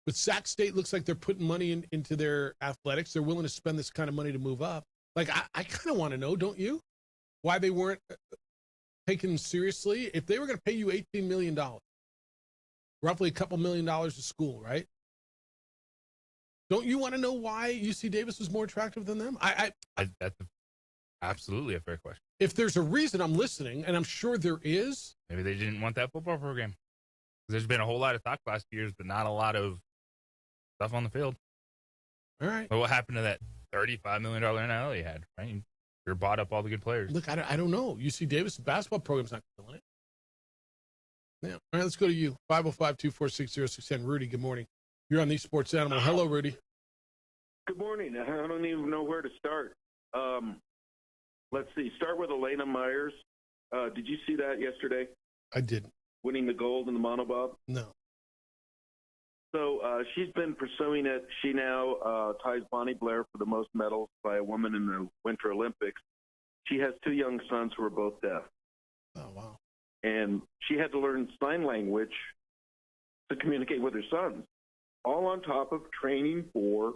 But Sac State looks like they're putting money into their athletics. They're willing to spend this kind of money to move up. Like, I kind of want to know, don't you? Why they weren't taken seriously. If they were going to pay you $18 million, roughly a couple $1 million a school, right? Don't you want to know why UC Davis was more attractive than them? That's absolutely a fair question. If there's a reason, I'm listening, and I'm sure there is. Maybe they didn't want that football program. There's been a whole lot of talk last years, but not a lot of stuff on the field. All right. But what happened to that $35 million NIL you had, right? You're bought up all the good players. Look, I don't know. UC Davis basketball program's not killing it. Yeah. All right, let's go to you. 505-246-0610. Rudy, good morning. You're on the Sports Animal. Hello, Rudy. Good morning. I don't even know where to start. Let's see. Start with Elena Myers. Did you see that yesterday? I didn't. Winning the gold in the monobob? No. So she's been pursuing it. She now ties Bonnie Blair for the most medals by a woman in the Winter Olympics. She has two young sons who are both deaf. Oh, wow. And she had to learn sign language to communicate with her sons, all on top of training for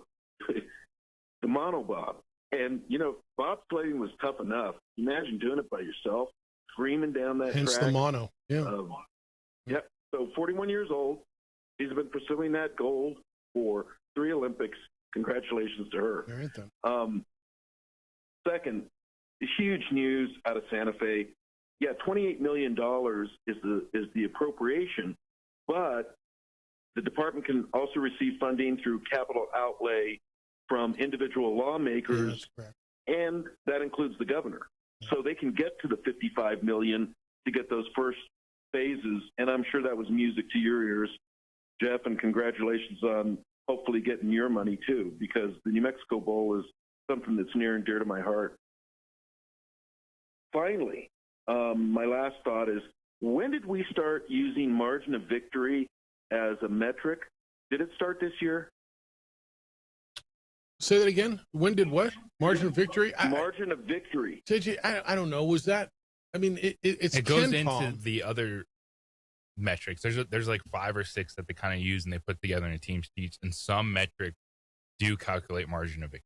the monobob. And, you know, bobsledding was tough enough. Imagine doing it by yourself, screaming down that Hence track. the mono. Yeah. Yep. So 41 years old. She's been pursuing that gold for 3 Olympics. Congratulations to her. All right, then. Second, huge news out of Santa Fe. Yeah, $28 million is the appropriation, but the department can also receive funding through capital outlay from individual lawmakers, and that includes the governor. So they can get to the $55 million to get those first phases, and I'm sure that was music to your ears, Jeff, and congratulations on hopefully getting your money too, because the New Mexico Bowl is something that's near and dear to my heart. Finally, my last thought is, when did we start using margin of victory as a metric? Did it start this year? Say that again. When did what? Margin of victory? Margin of victory. JJ, I don't know. Was that? I mean, it goes Ken into Palm. the other metrics. There's like 5 or 6 that they kind of use and they put together in a team sheet, and some metrics do calculate margin of victory.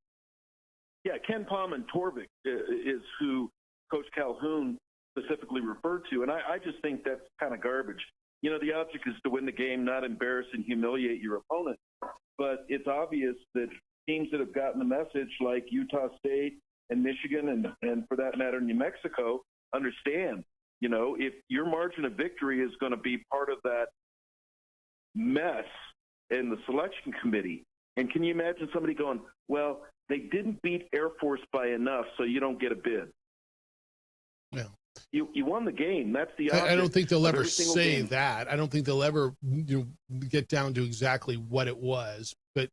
Yeah, Ken Palm and Torvik is who Coach Calhoun specifically referred to, and I just think that's kind of garbage. You know, the object is to win the game, not embarrass and humiliate your opponent. But it's obvious that teams that have gotten the message, like Utah State and Michigan, and for that matter, New Mexico, understand, you know, if your margin of victory is going to be part of that mess in the selection committee. And can you imagine somebody going, well, they didn't beat Air Force by enough, so you don't get a bid. Yeah. You won the game. That's the I don't think they'll of ever every single say game. that. I don't think they'll ever get down to exactly what it was. But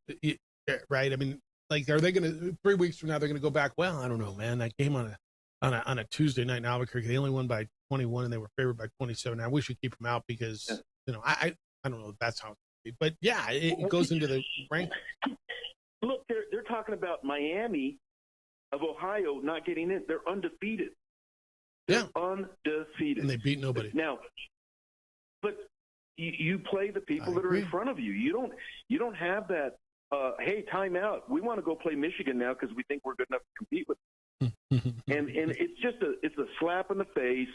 right, I mean, like, are they going to 3 weeks from now? They're going to go back. Well, I don't know, man. That game on a Tuesday night in Albuquerque, they only won by 21, and they were favored by 27. I wish we keep them out because you know I don't know if that's how. But yeah, it goes into the rank. Look, they're talking about Miami of Ohio not getting in. They're undefeated. Yeah, undefeated, and they beat nobody. Now, but you play the people that are in front of you. You don't have that hey, time out. We want to go play Michigan now because we think we're good enough to compete with them. and it's just it's a slap in the face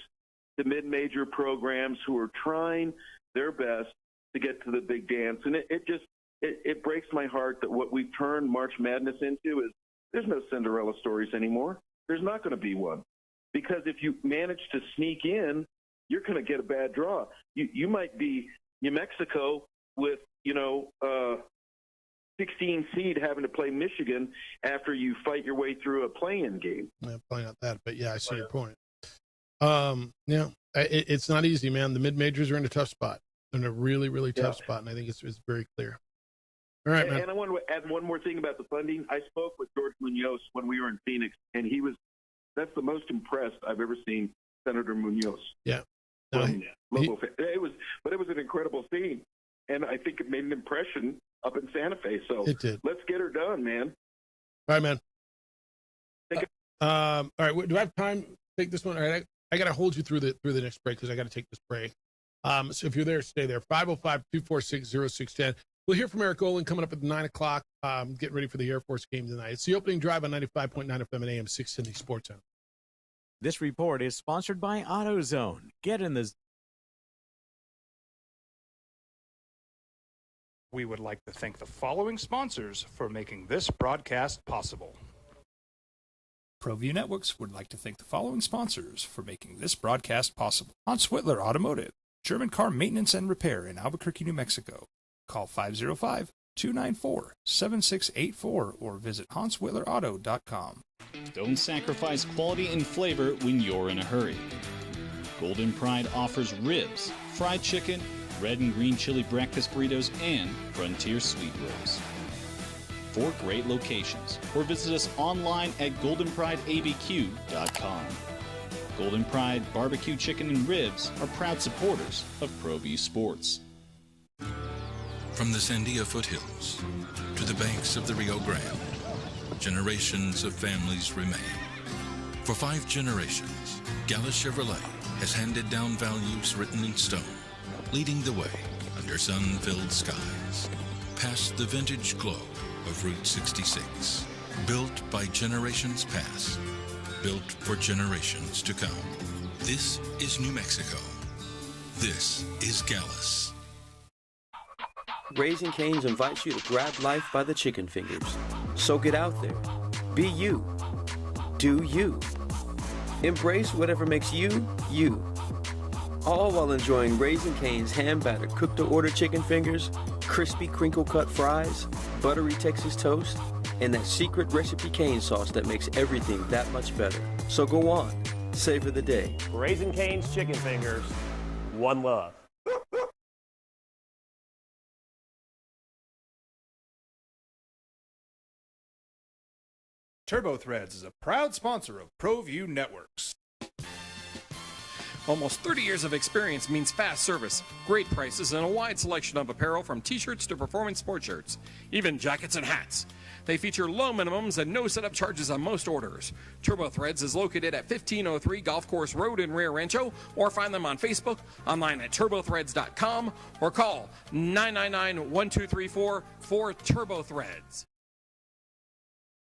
to mid-major programs who are trying their best to get to the big dance. And it breaks my heart that what we've turned March Madness into is there's no Cinderella stories anymore. There's not going to be one. Because if you manage to sneak in, you're going to get a bad draw. You might be New Mexico with, 16 seed having to play Michigan after you fight your way through a play-in game. Yeah, probably not that, but yeah, I see your point. It's not easy, man. The mid-majors are in a tough spot. They're in a really, really tough spot, and I think it's very clear. All right, man. And I want to add one more thing about the funding. I spoke with George Munoz when we were in Phoenix, and that's the most impressed I've ever seen Senator Munoz. Yeah. It was an incredible scene, and I think it made an impression up in Santa Fe. So it did. Let's get her done, man. All right, man. All right, do I have time to take this one? All right, I got to hold you through the next break because I got to take this break. So if you're there, stay there. 505-246-0610. We'll hear from Eric Olin coming up at 9 o'clock. Getting ready for the Air Force game tonight. It's the opening drive on 95.9 FM and AM 670 Sports Center. This report is sponsored by AutoZone. Get in the... We would like to thank the following sponsors for making this broadcast possible. ProView Networks would like to thank the following sponsors for making this broadcast possible. Hans Whitler Automotive, German car maintenance and repair in Albuquerque, New Mexico. Call 505-294-7684 or visit HansWhitlerAuto.com. Don't sacrifice quality and flavor when you're in a hurry. Golden Pride offers ribs, fried chicken, red and green chili breakfast burritos, and Frontier sweet rolls. 4 great locations, or visit us online at goldenprideabq.com. Golden Pride Barbecue Chicken and Ribs are proud supporters of ProView Sports. From the Sandia foothills to the banks of the Rio Grande, generations of families remain. For 5 generations, Gallus Chevrolet has handed down values written in stone, leading the way under sun-filled skies, past the vintage glow of Route 66. Built by generations past, built for generations to come. This is New Mexico. This is Gallus. Raising Cane's invites you to grab life by the chicken fingers. So get out there. Be you. Do you. Embrace whatever makes you, you. All while enjoying Raising Cane's hand-battered cooked-to-order chicken fingers, crispy crinkle-cut fries, buttery Texas toast, and that secret recipe cane sauce that makes everything that much better. So go on. Savor the day. Raising Cane's chicken fingers. One love. TurboThreads is a proud sponsor of ProView Networks. Almost 30 years of experience means fast service, great prices, and a wide selection of apparel from t-shirts to performance sport shirts, even jackets and hats. They feature low minimums and no setup charges on most orders. TurboThreads is located at 1503 Golf Course Road in Rio Rancho, or find them on Facebook, online at turbothreads.com, or call 999-1234 for TurboThreads.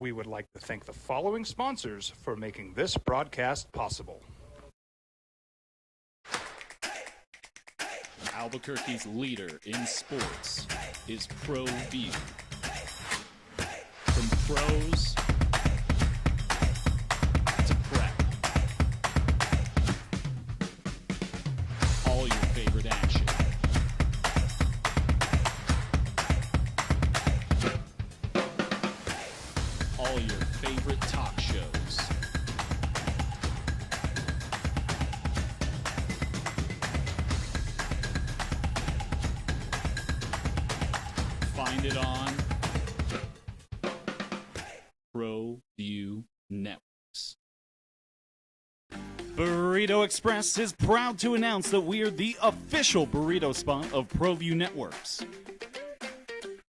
We would like to thank the following sponsors for making this broadcast possible. Albuquerque's leader in sports is ProView. From pros to prep, all your favorite action. All your favorite talk shows. Find it on ProView Networks. Burrito Express is proud to announce that we are the official burrito spot of ProView Networks.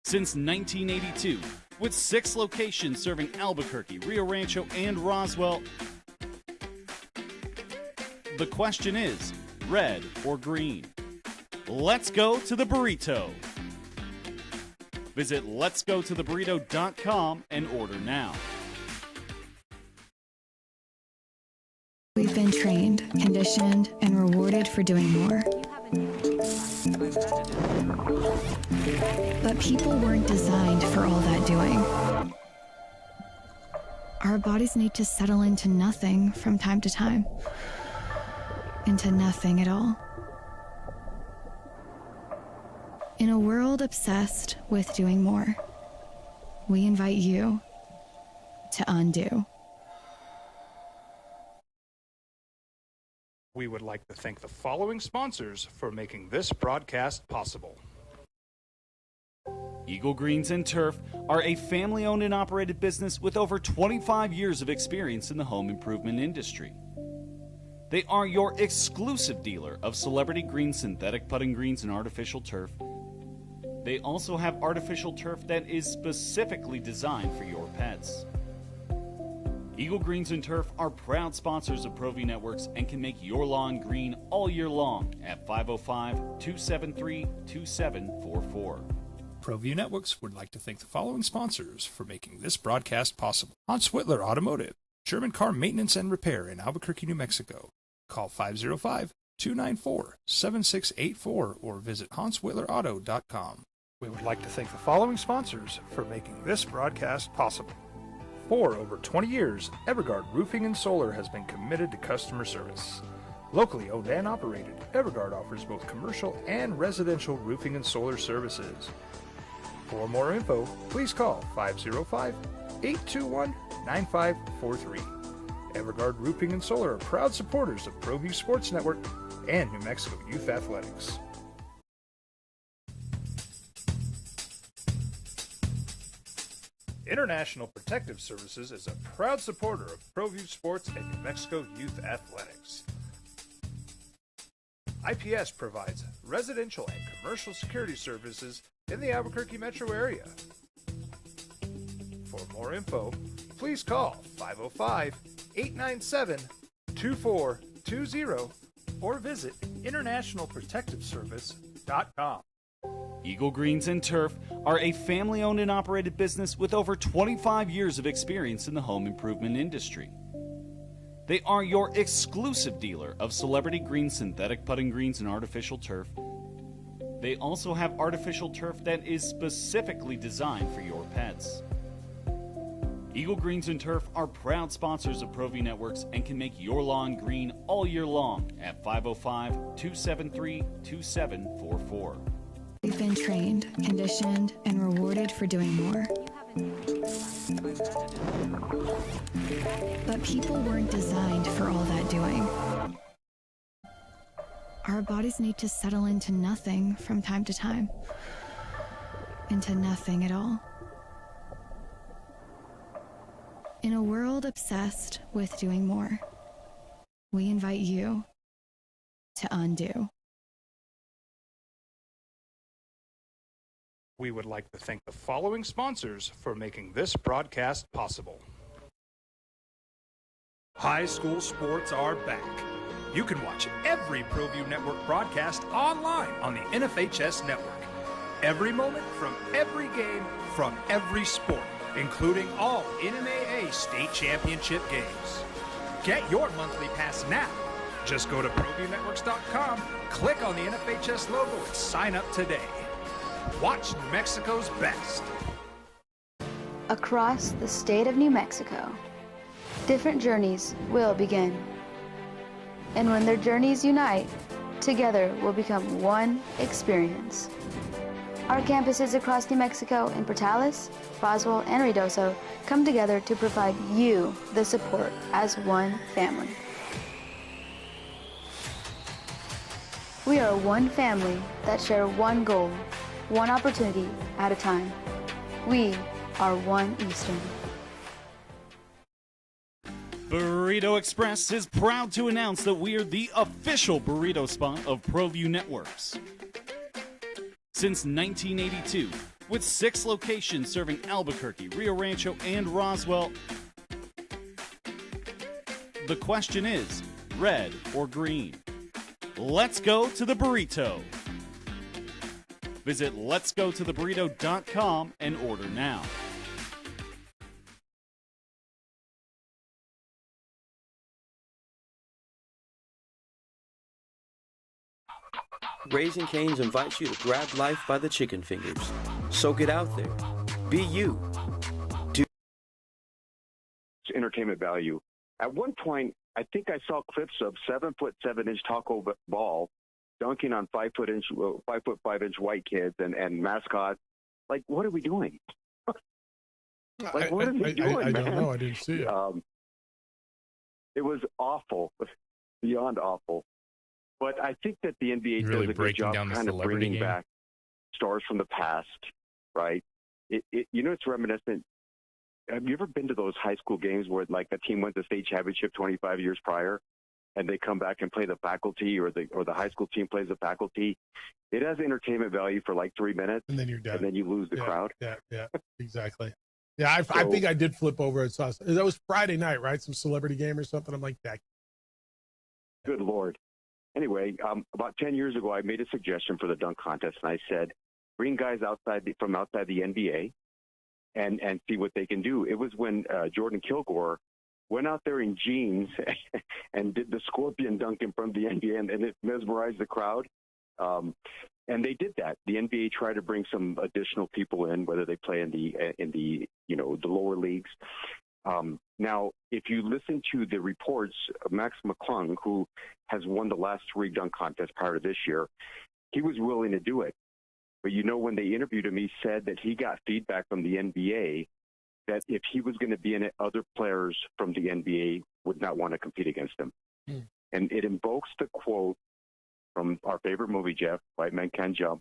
Since 1982, with 6 locations serving Albuquerque, Rio Rancho, and Roswell, the question is, red or green? Let's go to the burrito. Visit letsgototheburrito.com and order now. We've been trained, conditioned, and rewarded for doing more. But people weren't designed for all that doing. Our bodies need to settle into nothing from time to time. Into nothing at all. In a world obsessed with doing more, we invite you to undo. We would like to thank the following sponsors for making this broadcast possible. Eagle Greens and Turf are a family-owned and operated business with over 25 years of experience in the home improvement industry. They are your exclusive dealer of Celebrity Green synthetic putting greens and artificial turf. They also have artificial turf that is specifically designed for your pets. Eagle Greens and Turf are proud sponsors of ProView Networks and can make your lawn green all year long at 505-273-2744. ProView Networks would like to thank the following sponsors for making this broadcast possible. Hans Whitler Automotive, German car maintenance and repair in Albuquerque, New Mexico. Call 505-294-7684 or visit HansWhitlerAuto.com. We would like to thank the following sponsors for making this broadcast possible. For over 20 years, Evergard Roofing and Solar has been committed to customer service. Locally owned and operated, Evergard offers both commercial and residential roofing and solar services. For more info, please call 505-821-9543. Evergard Roofing and Solar are proud supporters of ProView Sports Network and New Mexico Youth Athletics. International Protective Services is a proud supporter of ProView Sports and New Mexico Youth Athletics. IPS provides residential and commercial security services in the Albuquerque metro area. For more info, please call 505-897-2420 or visit internationalprotectiveservice.com. Eagle Greens and Turf are a family-owned and operated business with over 25 years of experience in the home improvement industry. They are your exclusive dealer of Celebrity Green synthetic putting greens and artificial turf. They also have artificial turf that is specifically designed for your pets. Eagle Greens and Turf are proud sponsors of ProView Networks and can make your lawn green all year long at 505-273-2744. We've been trained, conditioned, and rewarded for doing more. But people weren't designed for all that doing. Our bodies need to settle into nothing from time to time. Into nothing at all. In a world obsessed with doing more, we invite you to undo. We would like to thank the following sponsors for making this broadcast possible. High school sports are back. You can watch every ProView Network broadcast online on the NFHS network. Every moment from every game from every sport, including all NMAA state championship games. Get your monthly pass now. Just go to ProViewNetworks.com, click on the NFHS logo, and sign up today. Watch New Mexico's best. Across the state of New Mexico, different journeys will begin. And when their journeys unite, together will become one experience. Our campuses across New Mexico in Portales, Roswell, and Ruidoso come together to provide you the support as one family. We are one family that share one goal, one opportunity at a time. We are One Eastern. Burrito Express is proud to announce that we are the official burrito spot of ProView Networks. Since 1982, with 6 locations serving Albuquerque, Rio Rancho, and Roswell, the question is, red or green? Let's go to the burrito. Visit letsgototheburrito.com and order now. Raising Cane's invites you to grab life by the chicken fingers. So get out there. Be you. Entertainment value. At one point, I think I saw clips of 7'7" Taco Ball dunking on 5'5" white kids and mascots. Like, what are we doing? Like, what are we doing, I man? don't know. I didn't see it. It was awful, beyond awful. But I think that the NBA Really does a good breaking job down the kind of celebrity bringing game. back stars from the past, right? It's reminiscent. Have you ever been to those high school games where, like, a team wins the state championship 25 years prior, and they come back and play the faculty, or the high school team plays the faculty? It has entertainment value for like 3 minutes, and then you're done, and then you lose the crowd. Yeah, exactly. Yeah, I think I did flip over and saw that was Friday night, right? Some celebrity game or something. I'm like, that. Good Lord. Anyway, about 10 years ago, I made a suggestion for the dunk contest, and I said, bring guys from outside the NBA and see what they can do. It was when Jordan Kilgore went out there in jeans and did the scorpion dunk in front of the NBA, and it mesmerized the crowd. And they did that. The NBA tried to bring some additional people in, whether they play in the lower leagues. Now, if you listen to the reports of Max McClung, who has won the last 3 dunk contests prior to this year, he was willing to do it. But, when they interviewed him, he said that he got feedback from the NBA that if he was going to be in it, other players from the NBA would not want to compete against him. And it invokes the quote from our favorite movie, Jeff, White Men Can't Jump,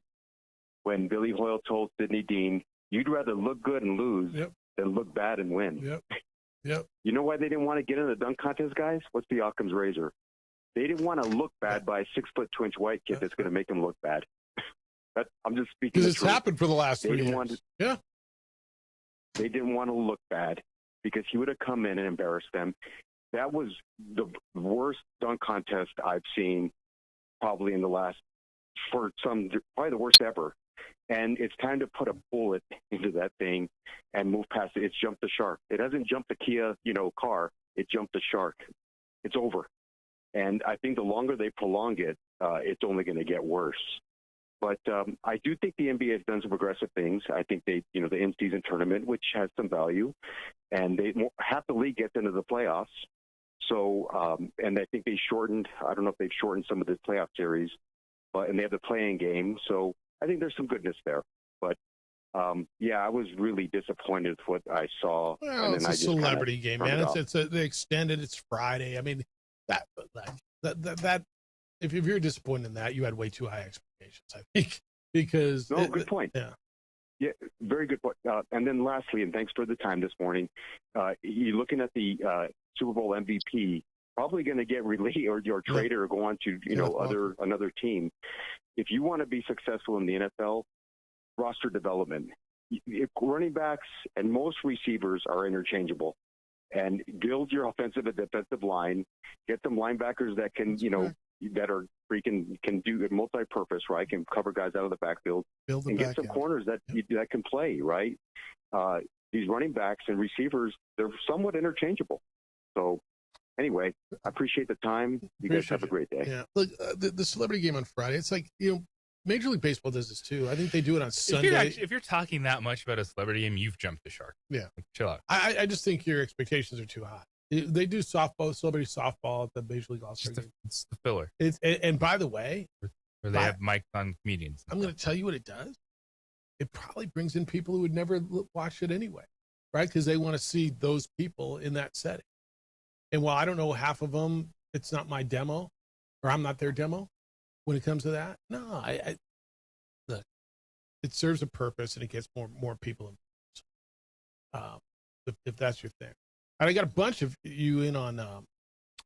when Billy Hoyle told Sidney Dean, you'd rather look good and lose than look bad and win. Yep. You know why they didn't want to get in the dunk contest, guys? What's the Occam's razor? They didn't want to look bad by a 6'2" white kid that's going to make them look bad. I'm just speaking. Because it's happened for the last 3 years. They didn't want to look bad because he would have come in and embarrassed them. That was the worst dunk contest I've seen probably in the last, probably the worst ever. And it's time to put a bullet into that thing and move past it. It's jumped the shark. It hasn't jumped the Kia, car. It jumped the shark. It's over. And I think the longer they prolong it, it's only going to get worse. But I do think the NBA has done some progressive things. I think the in-season tournament, which has some value, and half the league gets into the playoffs. So, and I think they shortened. I don't know if they've shortened some of the playoff series, and they have the play-in game. So I think there's some goodness there. But I was really disappointed with what I saw. Well, and it's then a celebrity game, man. They extended. It's Friday. I mean, that. If you're disappointed in that, you had way too high expectations, I think. Because good point. Yeah, very good point. And then lastly, and thanks for the time this morning, you're looking at the Super Bowl MVP, probably going to get released or traded or go on to another team. If you want to be successful in the NFL, roster development. If running backs and most receivers are interchangeable, and build your offensive and defensive line, get some linebackers that can that are can do multi-purpose, right? Can cover guys out of the backfield, and get some corners that can play, right? These running backs and receivers, they're somewhat interchangeable. So, anyway, I appreciate the time. You guys have a great day. Yeah, look, the celebrity game on Friday. It's like Major League Baseball does this too. I think they do it on Sunday. If you're talking that much about a celebrity game, you've jumped the shark. Yeah, chill out. I just think your expectations are too high. They do celebrity softball at the Major League All-Star game. It's the filler. And by the way, where they have mics on comedians. I'm going to tell you what it does. It probably brings in people who would never watch it anyway, right? Because they want to see those people in that setting. And while I don't know half of them, it's not my demo, or I'm not their demo when it comes to that. No, I look, it serves a purpose and it gets more people involved. If that's your thing. And I got a bunch of you in on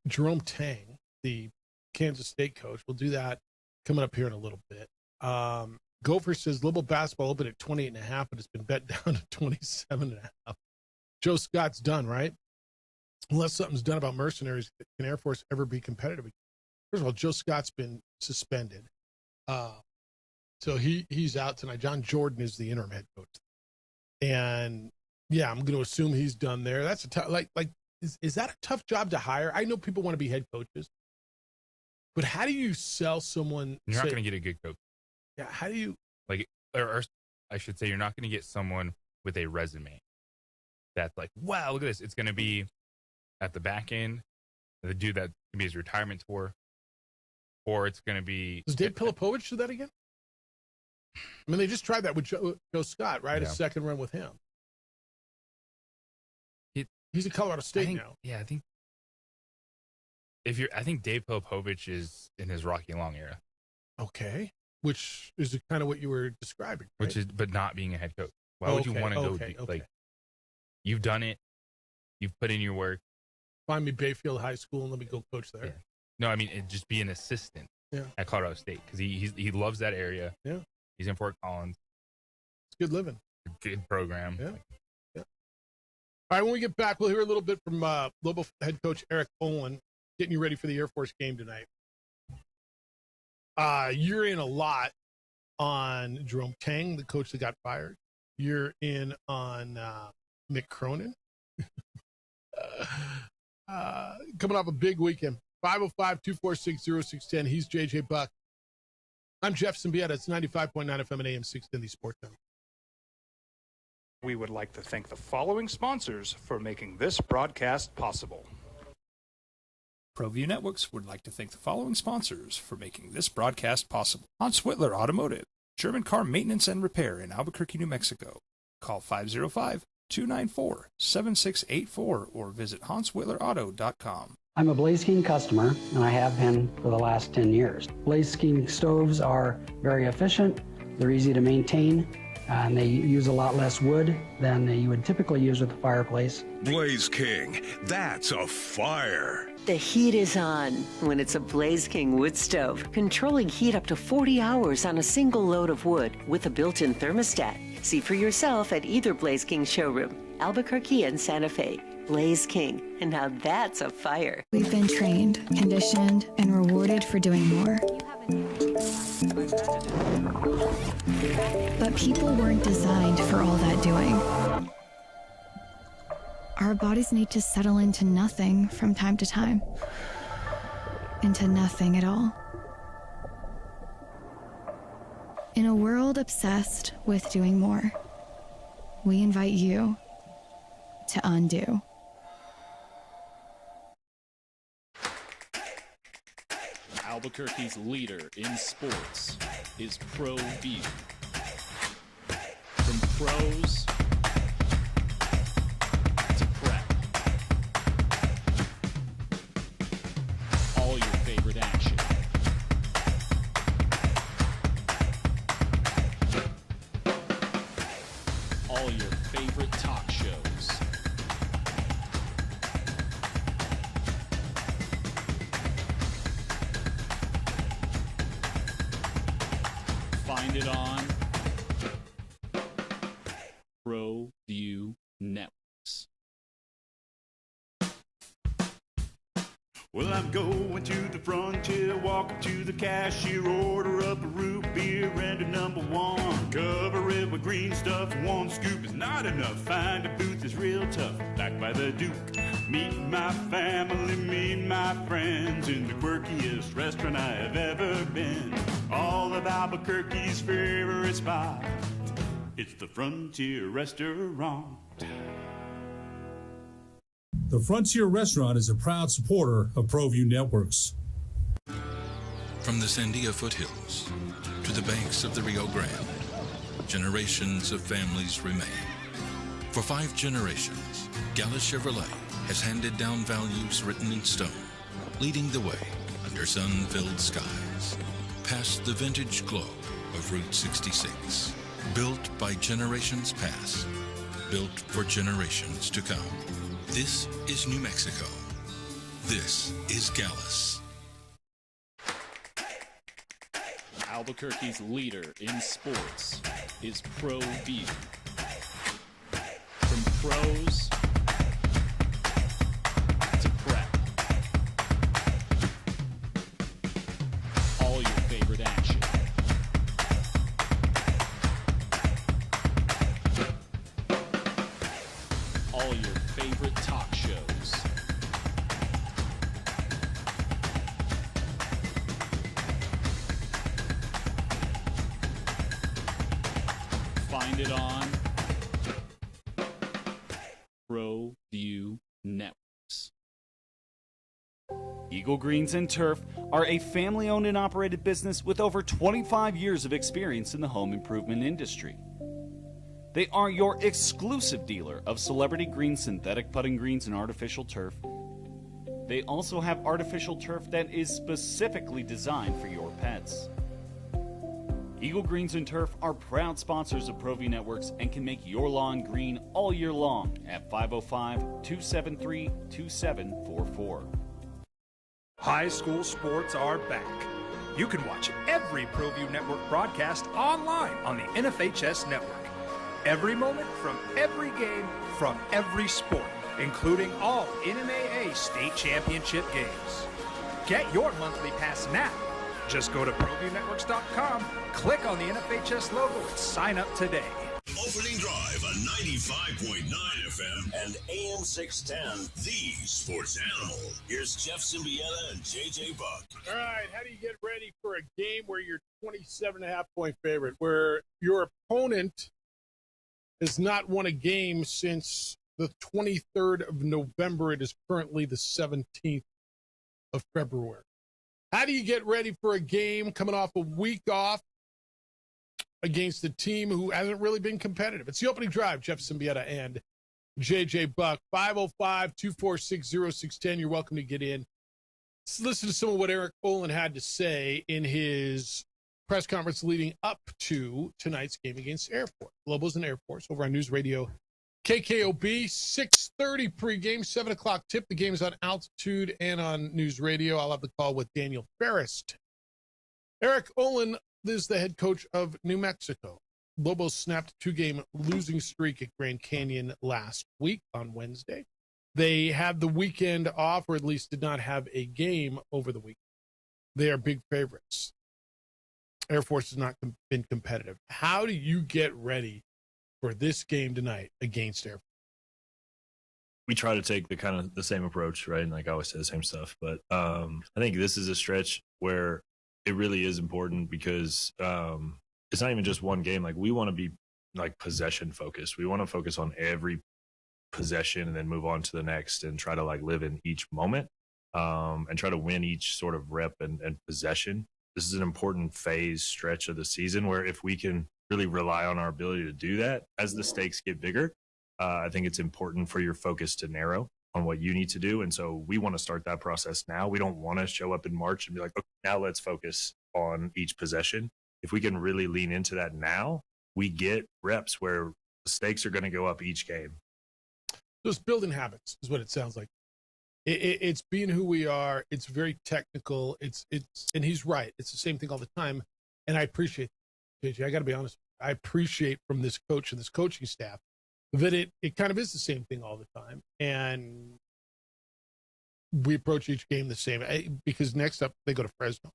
Jerome Tang, the Kansas State coach. We'll do that coming up here in a little bit. Gopher says Louisville basketball opened at 28.5, but it's been bet down to 27.5. Joe Scott's done, right? Unless something's done about mercenaries, can Air Force ever be competitive? First of all, Joe Scott's been suspended. So he's out tonight. John Jordan is the interim head coach. And yeah, I'm going to assume he's done there. That's a tough, is that a tough job to hire? I know people want to be head coaches, but how do you sell someone? You're not going to get a good coach. Yeah. How do you or I should say, you're not going to get someone with a resume that's like, wow, look at this. It's going to be at the back end, the dude that can be his retirement tour, or it's going to be. Does Dave Pilipovich do that again? I mean, they just tried that with Joe Scott, right? Yeah. A second run with him. He's at Colorado State now. Yeah, I think I think Dave Pilipovich is in his Rocky Long era. Okay. Which is kind of what you were describing, right? Which is, but not being a head coach. Why would you want to go? Like, you've done it. You've put in your work. Find me Bayfield High School and let me go coach there. Yeah. No, I mean, just be an assistant at Colorado State because he loves that area. Yeah. He's in Fort Collins. It's good living. Good program. Yeah. Yeah. All right, when we get back, we'll hear a little bit from Lobo head coach Eric Olin, getting you ready for the Air Force game tonight. You're in a lot on Jerome Tang, the coach that got fired. You're in on Mick Cronin. Coming off a big weekend. 505-246-0610. He's JJ Buck. I'm Jeff Symbieta. It's 95.9 FM and AM 610, the Sports Channel. We would like to thank the following sponsors for making this broadcast possible. ProView Networks would like to thank the following sponsors for making this broadcast possible. Hans Whitler Automotive, German car maintenance and repair in Albuquerque, New Mexico. Call 505-294-7684 or visit HansWhitlerAuto.com. I'm a Blaze King customer, and I have been for the last 10 years. Blaze King stoves are very efficient, they're easy to maintain, and they use a lot less wood than you would typically use with a fireplace. Blaze King, that's a fire. The heat is on when it's a Blaze King wood stove, controlling heat up to 40 hours on a single load of wood with a built-in thermostat. See for yourself at either Blaze King showroom, Albuquerque and Santa Fe. Blaze King, and now that's a fire. We've been trained, conditioned, and rewarded for doing more. But people weren't designed for all that doing. Our bodies need to settle into nothing from time to time. Into nothing at all. In a world obsessed with doing more, we invite you to undo. Albuquerque's leader in sports is ProView. From pros to prep, all your favorite action. All your favorite talk shows. Find it on ProView Networks. Well, I'm going to the frontier, walking to the cashier, order up a root beer and a number one. Cover it with green stuff, one scoop is not enough. Find a booth that's real tough, backed by the Duke. Meet my family, meet my friends in the quirkiest restaurant I have ever been. All of Albuquerque's favorite spot, it's the Frontier Restaurant. The Frontier Restaurant is a proud supporter of ProView Networks. From the Sandia foothills to the banks of the Rio Grande, generations of families remain. For 5 generations, Gala Chevrolet has handed down values written in stone, leading the way under sun-filled skies, past the vintage glow of Route 66. Built by generations past, built for generations to come. This is New Mexico. This is Gallus. Albuquerque's leader in sports is ProView. From pros to prep, all your favorite action. find it on ProView Networks. Eagle Greens and Turf are a family-owned and operated business with over 25 years of experience in the home improvement industry. They are your exclusive dealer of celebrity green, synthetic putting greens, and artificial turf. They also have artificial turf that is specifically designed for your pets. Eagle Greens and Turf are proud sponsors of ProView Networks and can make your lawn green all year long at 505-273-2744. High school sports are back. You can watch every ProView Network broadcast online on the NFHS network. Every moment from every game from every sport, including all NMAA state championship games. Get your monthly pass now. Just go to ProViewNetworks.com, click on the NFHS logo, and sign up today. Opening drive on 95.9 FM and AM 610, the sports animal. Here's Jeff Symbieta and JJ Buck. All right, how do you get ready for a game where you're 27.5-point favorite, where your opponent has not won a game since the 23rd of November? It is currently the 17th of February. How do you get ready for a game coming off a week off against a team who hasn't really been competitive? It's the opening drive. Jeff Symbieta and JJ Buck. 505-246-0610. You're welcome to get in. Let's listen to some of what Eric Olin had to say in his press conference leading up to tonight's game against Air Force. Lobos and Air Force over on News Radio KKOB. 6:30 pregame, 7 o'clock tip. The game's on altitude and on News Radio. I'll have the call with Daniel Ferrist. Eric Olin is the head coach of New Mexico. Lobos snapped a 2-game losing streak at Grand Canyon last week on Wednesday. They had the weekend off, or at least did not have a game over the week. They are big favorites. Air Force has not been competitive. How do you get ready for this game tonight against Air Force? We try to take the same approach, right? And like I always say the same stuff. But I think this is a stretch where it really is important because it's not even just one game. Like, we want to be like possession focused. We want to focus on every possession and then move on to the next and try to like live in each moment and try to win each sort of rep and possession. This is an important phase stretch of the season where if we can really rely on our ability to do that as the stakes get bigger, I think it's important for your focus to narrow on what you need to do. And so we want to start that process now. We don't want to show up in March and be like, okay, now let's focus on each possession. If we can really lean into that now, we get reps where the stakes are going to go up each game. Just building habits is what it sounds like. It's being who we are. It's very technical. It's and he's right. It's the same thing all the time. And I appreciate it, JJ. I got to be honest. I appreciate from this coach and this coaching staff that it kind of is the same thing all the time. And we approach each game the same because next up they go to Fresno.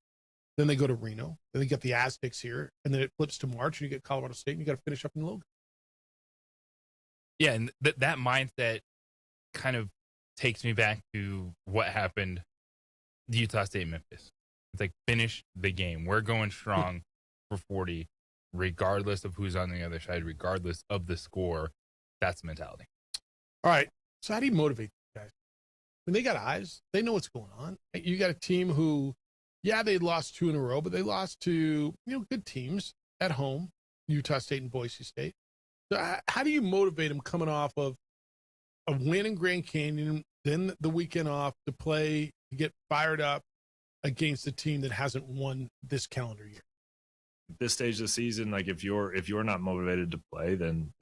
Then they go to Reno. Then they get the Aztecs here. And then it flips to March and you get Colorado State and you got to finish up in Logan. Yeah, and that mindset kind of takes me back to what happened Utah State Memphis. It's like, finish the game. We're going strong for 40, regardless of who's on the other side, regardless of the score. That's the mentality. All right. So how do you motivate these guys? When they got eyes, they know what's going on. You got a team who, yeah, they lost 2 in a row, but they lost to, good teams at home, Utah State and Boise State. So how do you motivate them coming off of a win in Grand Canyon, then the weekend off to play, to get fired up against a team that hasn't won this calendar year? At this stage of the season, like if you're not motivated to play, then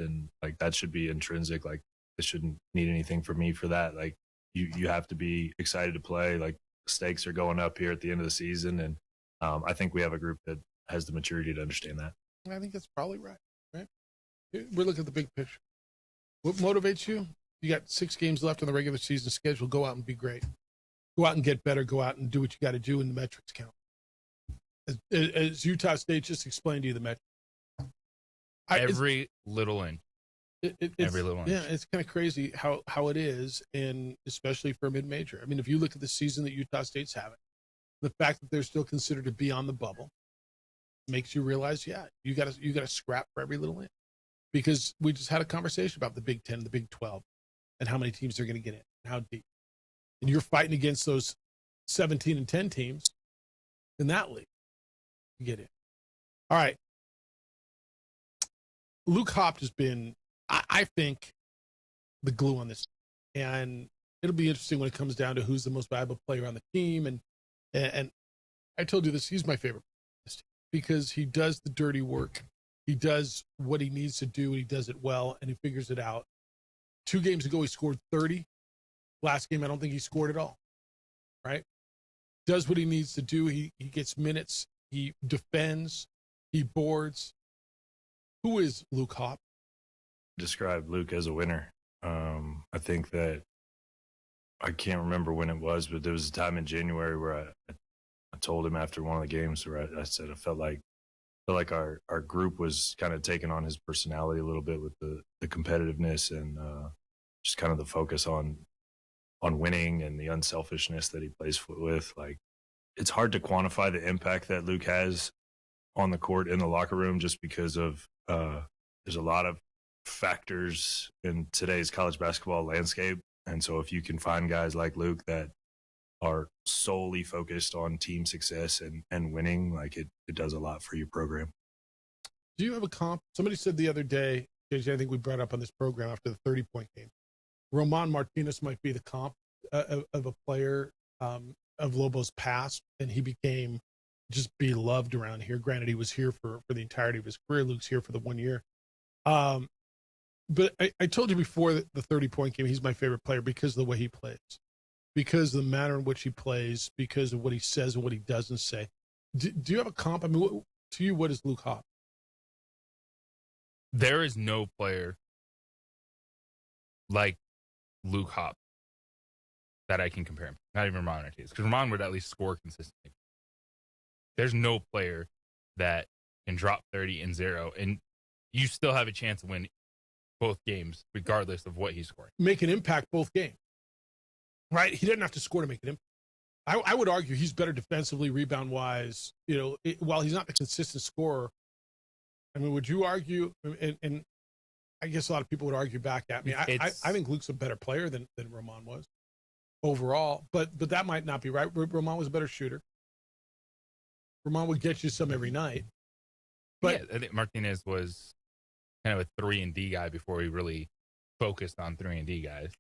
like that should be intrinsic. Like, this shouldn't need anything from me for that. Like, you have to be excited to play. Like, the stakes are going up here at the end of the season, and I think we have a group that has the maturity to understand that. I think that's probably right. We're looking at the big picture. What motivates you? You got 6 games left on the regular season schedule. Go out and be great. Go out and get better. Go out and do what you got to do, and the metrics count. As Utah State just explained to you, the metrics. Every little inch. Every little inch. Yeah, it's kind of crazy how it is, and especially for a mid-major. I mean, if you look at the season that Utah State's having, the fact that they're still considered to be on the bubble makes you realize, yeah, you got to scrap for every little inch. because we just had a conversation about the Big 10, the Big 12, and how many teams they're going to get in, and how deep. And you're fighting against those 17 and 10 teams in that league to get in. All right. Luke Hopt has been, I think, the glue on this. And it'll be interesting when it comes down to who's the most valuable player on the team. And I told you this, he's my favorite because he does the dirty work. He does what he needs to do, and he does it well, and he figures it out. 2 games ago, he scored 30. Last game, I don't think he scored at all, right? Does what he needs to do. He gets minutes. He defends. He boards. Who is Luke Hopt? Describe Luke as a winner. I think that I can't remember when it was, but there was a time in January where I told him after one of the games where I said I felt like our group was kind of taking on his personality a little bit with the competitiveness and just kind of the focus on winning and the unselfishness that he plays with. Like, it's hard to quantify the impact that Luke has on the court in the locker room just because of there's a lot of factors in today's college basketball landscape. And so if you can find guys like Luke that are solely focused on team success and winning, like it does a lot for your program. Do you have a comp? Somebody said the other day, JJ, I think we brought up on this program after the 30-point game, Roman Martinez might be the comp of a player of Lobo's past, and he became just beloved around here. Granted, he was here for the entirety of his career. Luke's here for the 1 year. But I told you before that the 30-point game, he's my favorite player because of the way he plays, because of the manner in which he plays, because of what he says and what he doesn't say. Do you have a comp? I mean, to you, what is Luke Hopt? There is no player like Luke Hopt that I can compare him. Not even Roman Martinez, because Roman would at least score consistently. There's no player that can drop 30 and 0, and you still have a chance to win both games, regardless of what he's scoring. Make an impact both games, right? He didn't have to score to make an impact. I would argue he's better defensively, rebound-wise. While he's not a consistent scorer, I mean, would you argue, and I guess a lot of people would argue back at me, I think Luke's a better player than Roman was overall, but that might not be right. Roman was a better shooter. Roman would get you some every night. But yeah, I think Martinez was kind of a 3-and-D guy before he really focused on 3-and-D guys,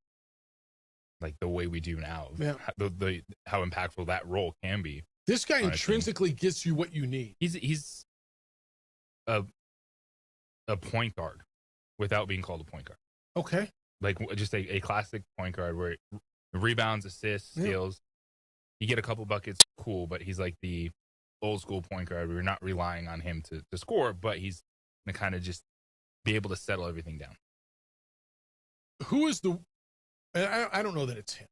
like the way we do now. Yeah. How impactful that role can be. This guy intrinsically gets you what you need. He's a point guard without being called a point guard. Okay. Like just a classic point guard where rebounds, assists, steals. You get a couple buckets, cool, but he's like the old school point guard. We're not relying on him to score, but he's going to kind of just be able to settle everything down. Who is the, and I don't know that it's him.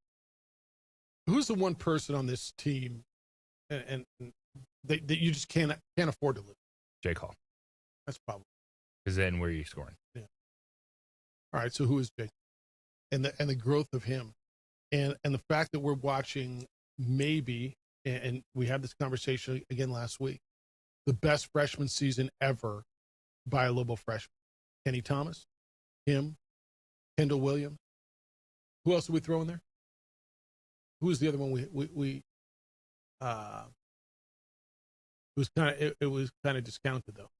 Who's the one person on this team and that you just can't afford to lose? Jake Hall. That's probably. Because then where are you scoring? Yeah. All right, so who is Jake? And the growth of him. And the fact that we're watching maybe, and we had this conversation again last week, the best freshman season ever by a Lobo freshman. Kenny Thomas, him, Kendall Williams. Who else did we throw in there? Who was the other one we it was kind of discounted though.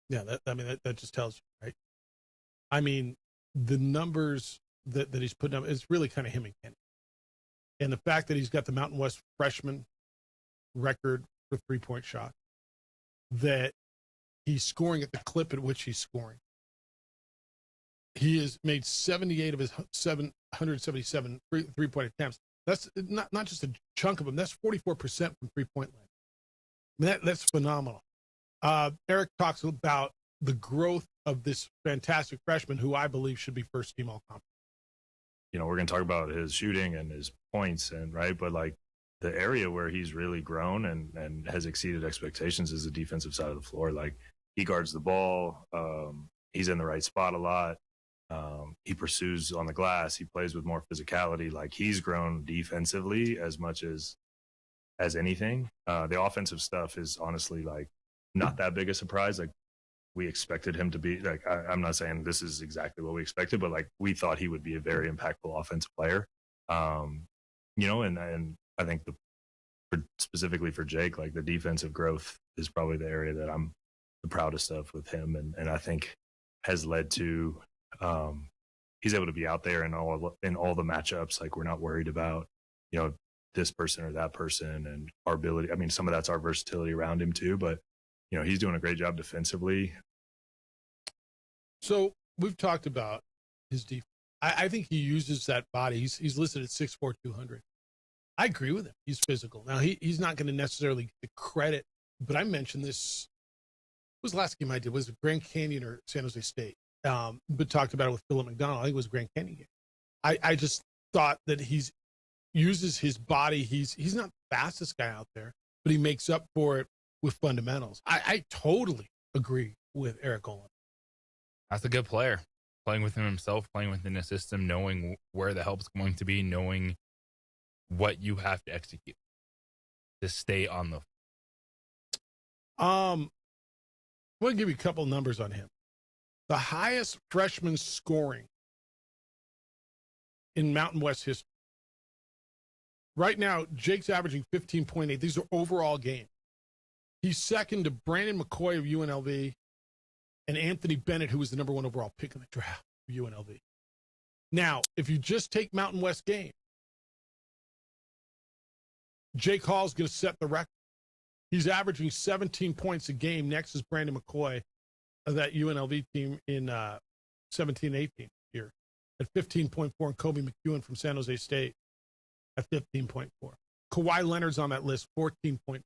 Yeah, that just tells you, right? I mean, the numbers that he's putting up, it's really kind of him and Kenny. And the fact that he's got the Mountain West freshman record for 3-point shot, that he's scoring at the clip at which he's scoring. He has made 78 of his 777 3-point attempts. That's not just a chunk of them. That's 44% from 3-point line. That's phenomenal. Eric talks about the growth of this fantastic freshman who I believe should be first team all-conference. We're going to talk about his shooting and his points but like the area where he's really grown and has exceeded expectations is the defensive side of the floor. Like, he guards the ball. He's in the right spot a lot. He pursues on the glass. He plays with more physicality. Like, he's grown defensively as much as anything. The offensive stuff is honestly like not that big a surprise. Like, we expected him to be. Like, I'm not saying this is exactly what we expected, but like we thought he would be a very impactful offensive player. You know, and I think specifically for Jake, like the defensive growth is probably the area that I'm the proudest of with him, and I think has led to he's able to be out there in all the matchups. Like, we're not worried about, you know, this person or that person, and our ability. I mean, some of that's our versatility around him too, but you know, he's doing a great job defensively. So we've talked about his defense. I think he uses that body. He's listed at 6'4", 200. I agree with him. He's physical. Now, he's not going to necessarily get the credit, but I mentioned this. What was the last game I did? Was it Grand Canyon or San Jose State? But talked about it with Philip McDonald. I think it was a Grand Canyon game. I just thought that he's uses his body. He's not the fastest guy out there, but he makes up for it with fundamentals. I totally agree with Eric Olin. That's a good player. Playing within himself, playing within the system, knowing where the help's going to be, knowing what you have to execute to stay on the. I'm going to give you a couple numbers on him. The highest freshman scoring in Mountain West history. Right now, Jake's averaging 15.8. These are overall games. He's second to Brandon McCoy of UNLV and Anthony Bennett, who was the number 1 overall pick in the draft of UNLV. Now, if you just take Mountain West game, Jake Hall's going to set the record. He's averaging 17 points a game. Next is Brandon McCoy of that UNLV team in 17-18 here at 15.4, and Kobe McEwen from San Jose State at 15.4. Kawhi Leonard's on that list, 14.4.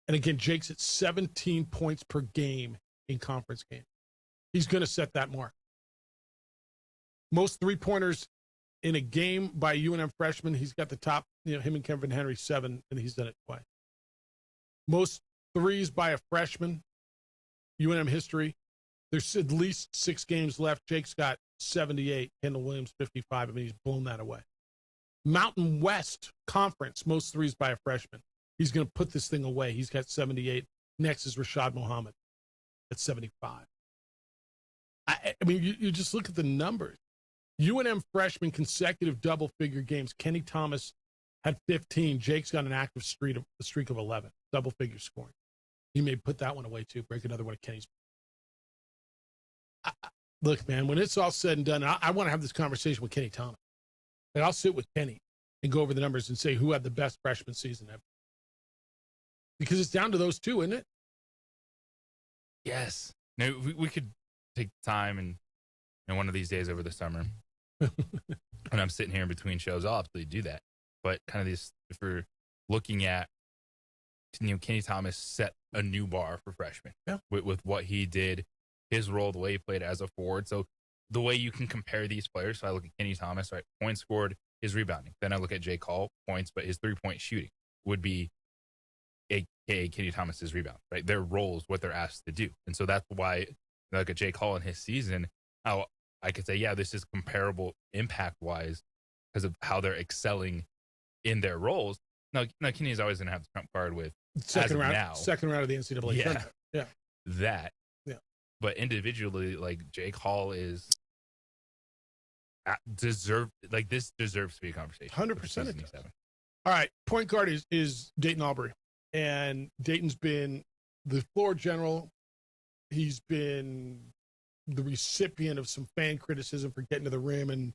And again, Jake's at 17 points per game in conference games. He's going to set that mark. Most three-pointers in a game by UNM freshman, he's got the top, him and Kevin Henry, 7, and he's done it twice. Most threes by a freshman, UNM history, there's at least 6 games left. Jake's got 78, Kendall Williams 55. I mean, he's blown that away. Mountain West Conference, most threes by a freshman. He's going to put this thing away. He's got 78. Next is Rashad Muhammad at 75. I mean, you just look at the numbers. UNM freshman consecutive double-figure games. Kenny Thomas had 15. Jake's got an active streak of 11, double-figure scoring. He may put that one away, too, break another one of Kenny's. Look, man, when it's all said and done, I want to have this conversation with Kenny Thomas. And I'll sit with Kenny and go over the numbers and say who had the best freshman season ever. Because it's down to those two, isn't it? Yes. No, we could take time and one of these days over the summer, when I'm sitting here in between shows, I'll absolutely do that. But kind of this, if we're looking at, Kenny Thomas set a new bar for freshmen with what he did, his role, the way he played as a forward. So the way you can compare these players, so I look at Kenny Thomas, right? Points scored, his rebounding. Then I look at Jake Hall, points, but his 3-point shooting would be a.k.a. Kenny Thomas's rebound, right? Their roles, what they're asked to do. And so that's why I look at Jake Hall in his season, how I could say, yeah, this is comparable impact-wise because of how they're excelling in their roles. Now Kenny's always going to have the trump card with second round of the NCAA tournament. Yeah. That. Yeah. But individually, like Jake Hall is deserved, like this deserves to be a conversation. 100%. All right. Point guard is Dayton Aubrey. And Dayton's been the floor general. He's been the recipient of some fan criticism for getting to the rim and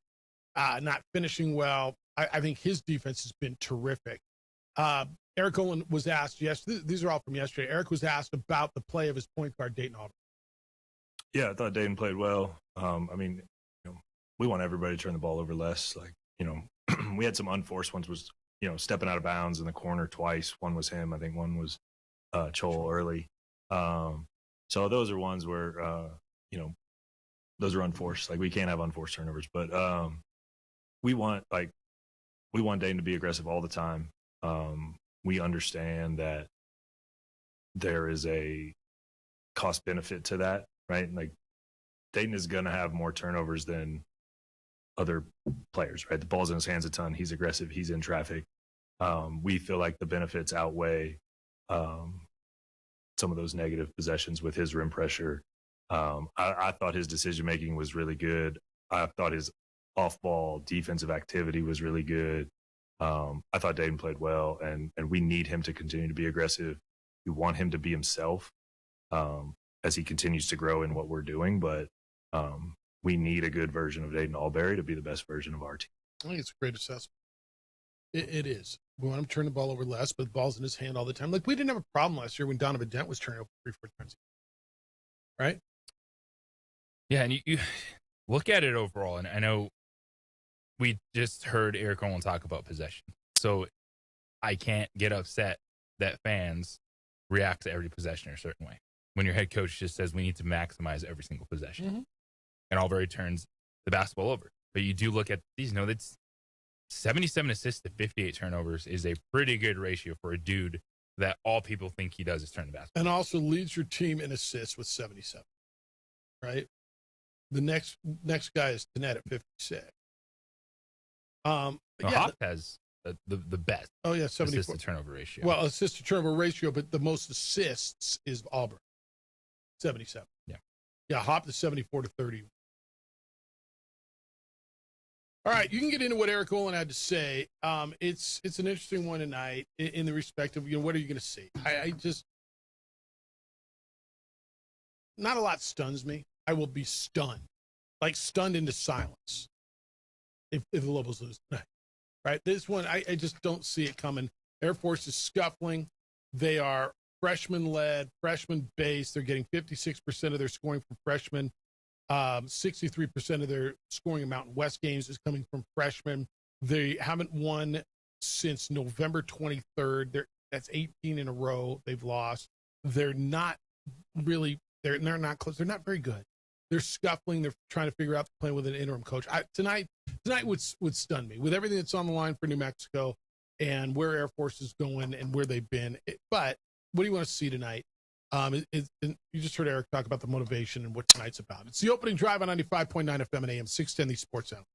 not finishing well. I think his defense has been terrific. Eric Olin was asked, these are all from yesterday. Eric was asked about the play of his point guard, Dayton Aubrey. Yeah, I thought Dayton played well. I mean, we want everybody to turn the ball over less. Like, we had some unforced ones, was stepping out of bounds in the corner twice. One was him. I think one was Chol early. So those are ones where, those are unforced. Like, we can't have unforced turnovers. But we want Dayton to be aggressive all the time. We understand that there is a cost benefit to that, right? Like, Dayton is going to have more turnovers than other players, right? The ball's in his hands a ton. He's aggressive. He's in traffic. We feel like the benefits outweigh some of those negative possessions with his rim pressure. I thought his decision making was really good. I thought his off-ball defensive activity was really good. I thought Dayton played well, and we need him to continue to be aggressive. We want him to be himself as he continues to grow in what we're doing, but we need a good version of Dayton Albury to be the best version of our team. I think it's a great assessment. It is. We want him to turn the ball over less, but the ball's in his hand all the time. Like, we didn't have a problem last year when Donovan Dent was turning over 3-4 times. Right? Yeah, and you look at it overall, and I know we just heard Eric Olin talk about possession. So I can't get upset that fans react to every possession in a certain way. When your head coach just says we need to maximize every single possession. Mm-hmm. And Albury turns the basketball over. But you do look at these, that's 77 assists to 58 turnovers is a pretty good ratio for a dude that all people think he does is turn the basketball. And also leads your team in assists with 77. Right? The next guy is Tenet at 56. Hop has the best. Oh yeah, 74 assist to turnover ratio. Well, assist to turnover ratio, but the most assists is Auburn, 77. Yeah, Hop is 74 to 30. All right, you can get into what Eric Olin had to say. It's an interesting one tonight in the respect of what are you going to see? I just not a lot stuns me. I will be stunned, like stunned into silence, if the Lobos lose tonight. Right, this one I just don't see it coming. Air Force is scuffling. They are freshman-led, freshman-based. They're getting 56% of their scoring from freshmen. 63% of their scoring in Mountain West games is coming from freshmen. They haven't won since November 23rd. That's 18 in a row they've lost. They're not really. They're not close. They're not very good. They're scuffling. They're trying to figure out playing with an interim coach. Tonight would stun me with everything that's on the line for New Mexico and where Air Force is going and where they've been. But what do you want to see tonight? You just heard Eric talk about the motivation and what tonight's about. It's the opening drive on 95.9 FM and AM 610, the Sports Animal.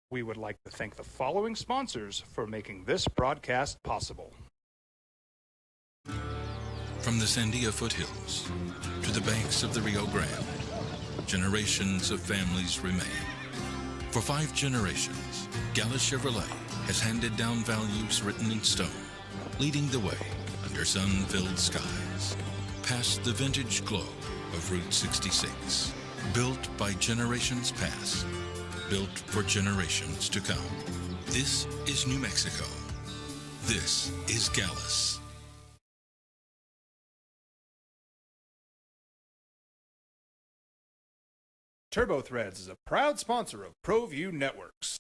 We would like to thank the following sponsors for making this broadcast possible. From the Sandia foothills to the banks of the Rio Grande, generations of families remain. For 5 generations, Gallus Chevrolet has handed down values written in stone, leading the way under sun-filled skies, past the vintage glow of Route 66. Built by generations past, built for generations to come. This is New Mexico. This is Gallus. TurboThreads is a proud sponsor of ProView Networks.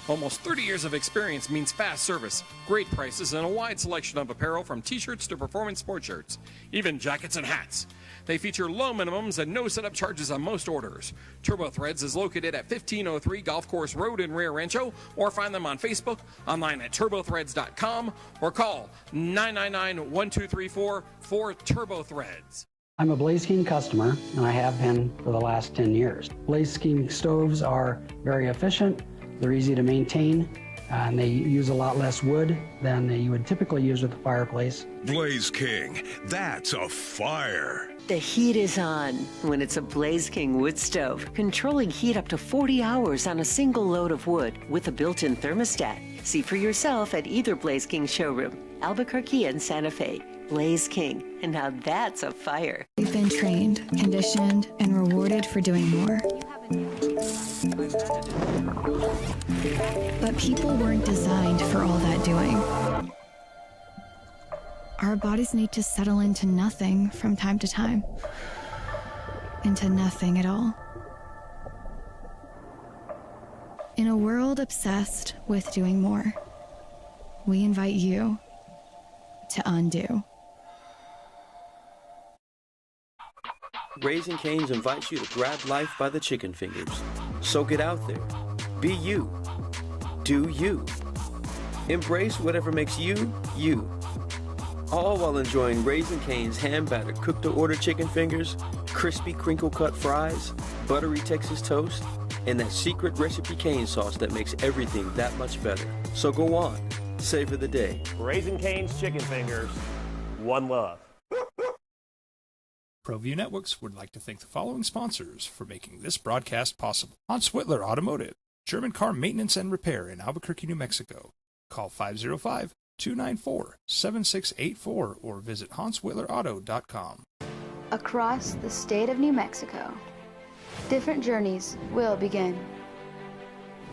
Almost 30 years of experience means fast service, great prices, and a wide selection of apparel from t-shirts to performance sport shirts, even jackets and hats. They feature low minimums and no setup charges on most orders. TurboThreads is located at 1503 Golf Course Road in Rio Rancho, or find them on Facebook, online at turbothreads.com, or call 999-1234 for TurboThreads. I'm a Blaze King customer, and I have been for the last 10 years. Blaze King stoves are very efficient, they're easy to maintain, and they use a lot less wood than you would typically use with a fireplace. Blaze King, that's a fire. The heat is on when it's a Blaze King wood stove, controlling heat up to 40 hours on a single load of wood with a built-in thermostat. See for yourself at either Blaze King showroom, Albuquerque and Santa Fe. Blaze King, and now that's a fire. We've been trained, conditioned, and rewarded for doing more. But people weren't designed for all that doing. Our bodies need to settle into nothing from time to time. Into nothing at all. In a world obsessed with doing more, we invite you to undo. Raising Cane's invites you to grab life by the chicken fingers. So get out there. Be you. Do you. Embrace whatever makes you, you. All while enjoying Raising Cane's hand-battered cooked-to-order chicken fingers, crispy crinkle-cut fries, buttery Texas toast, and that secret recipe cane sauce that makes everything that much better. So go on, savor the day. Raising Cane's Chicken Fingers, one love. ProView Networks would like to thank the following sponsors for making this broadcast possible. Hans Whitler Automotive, German car maintenance and repair in Albuquerque, New Mexico. Call 505-294-7684 or visit HansWhitlerAuto.com. Across the state of New Mexico, different journeys will begin.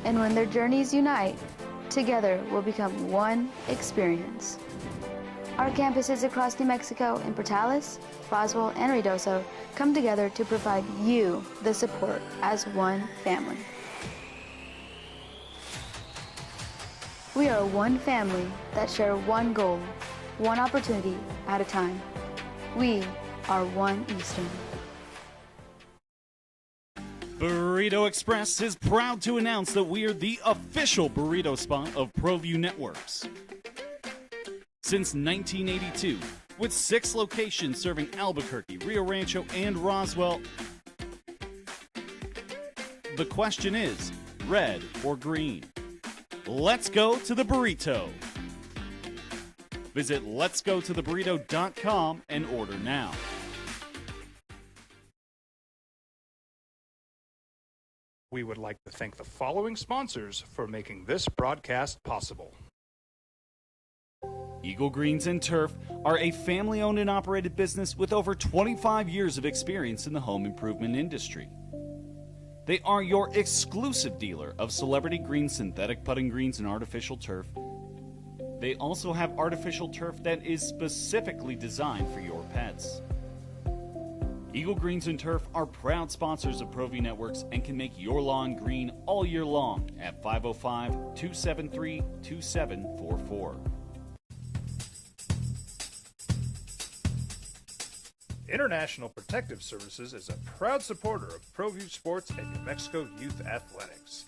And when their journeys unite, together will become one experience. Our campuses across New Mexico in Portales, Roswell, and Ruidoso come together to provide you the support as one family. We are one family that share one goal, one opportunity at a time. We are One Eastern. Burrito Express is proud to announce that we are the official burrito spot of ProView Networks. Since 1982, with 6 locations serving Albuquerque, Rio Rancho, and Roswell, the question is, red or green? Let's go to the burrito. Visit letsgototheburrito.com and order now. We would like to thank the following sponsors for making this broadcast possible. Eagle Greens and Turf are a family-owned and operated business with over 25 years of experience in the home improvement industry. They are your exclusive dealer of celebrity green, synthetic putting greens, and artificial turf. They also have artificial turf that is specifically designed for your pets. Eagle Greens and Turf are proud sponsors of ProView Networks and can make your lawn green all year long at 505-273-2744. International Protective Services is a proud supporter of ProView Sports and New Mexico Youth Athletics.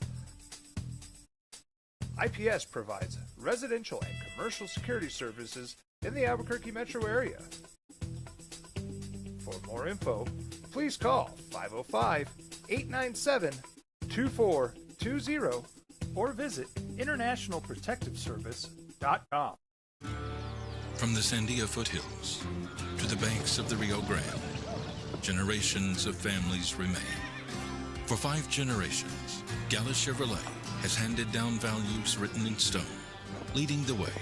IPS provides residential and commercial security services in the Albuquerque metro area. For more info, please call 505-897-2420 or visit internationalprotectiveservice.com. From the Sandia foothills to the banks of the Rio Grande, generations of families remain. For 5 generations, Gala Chevrolet has handed down values written in stone, leading the way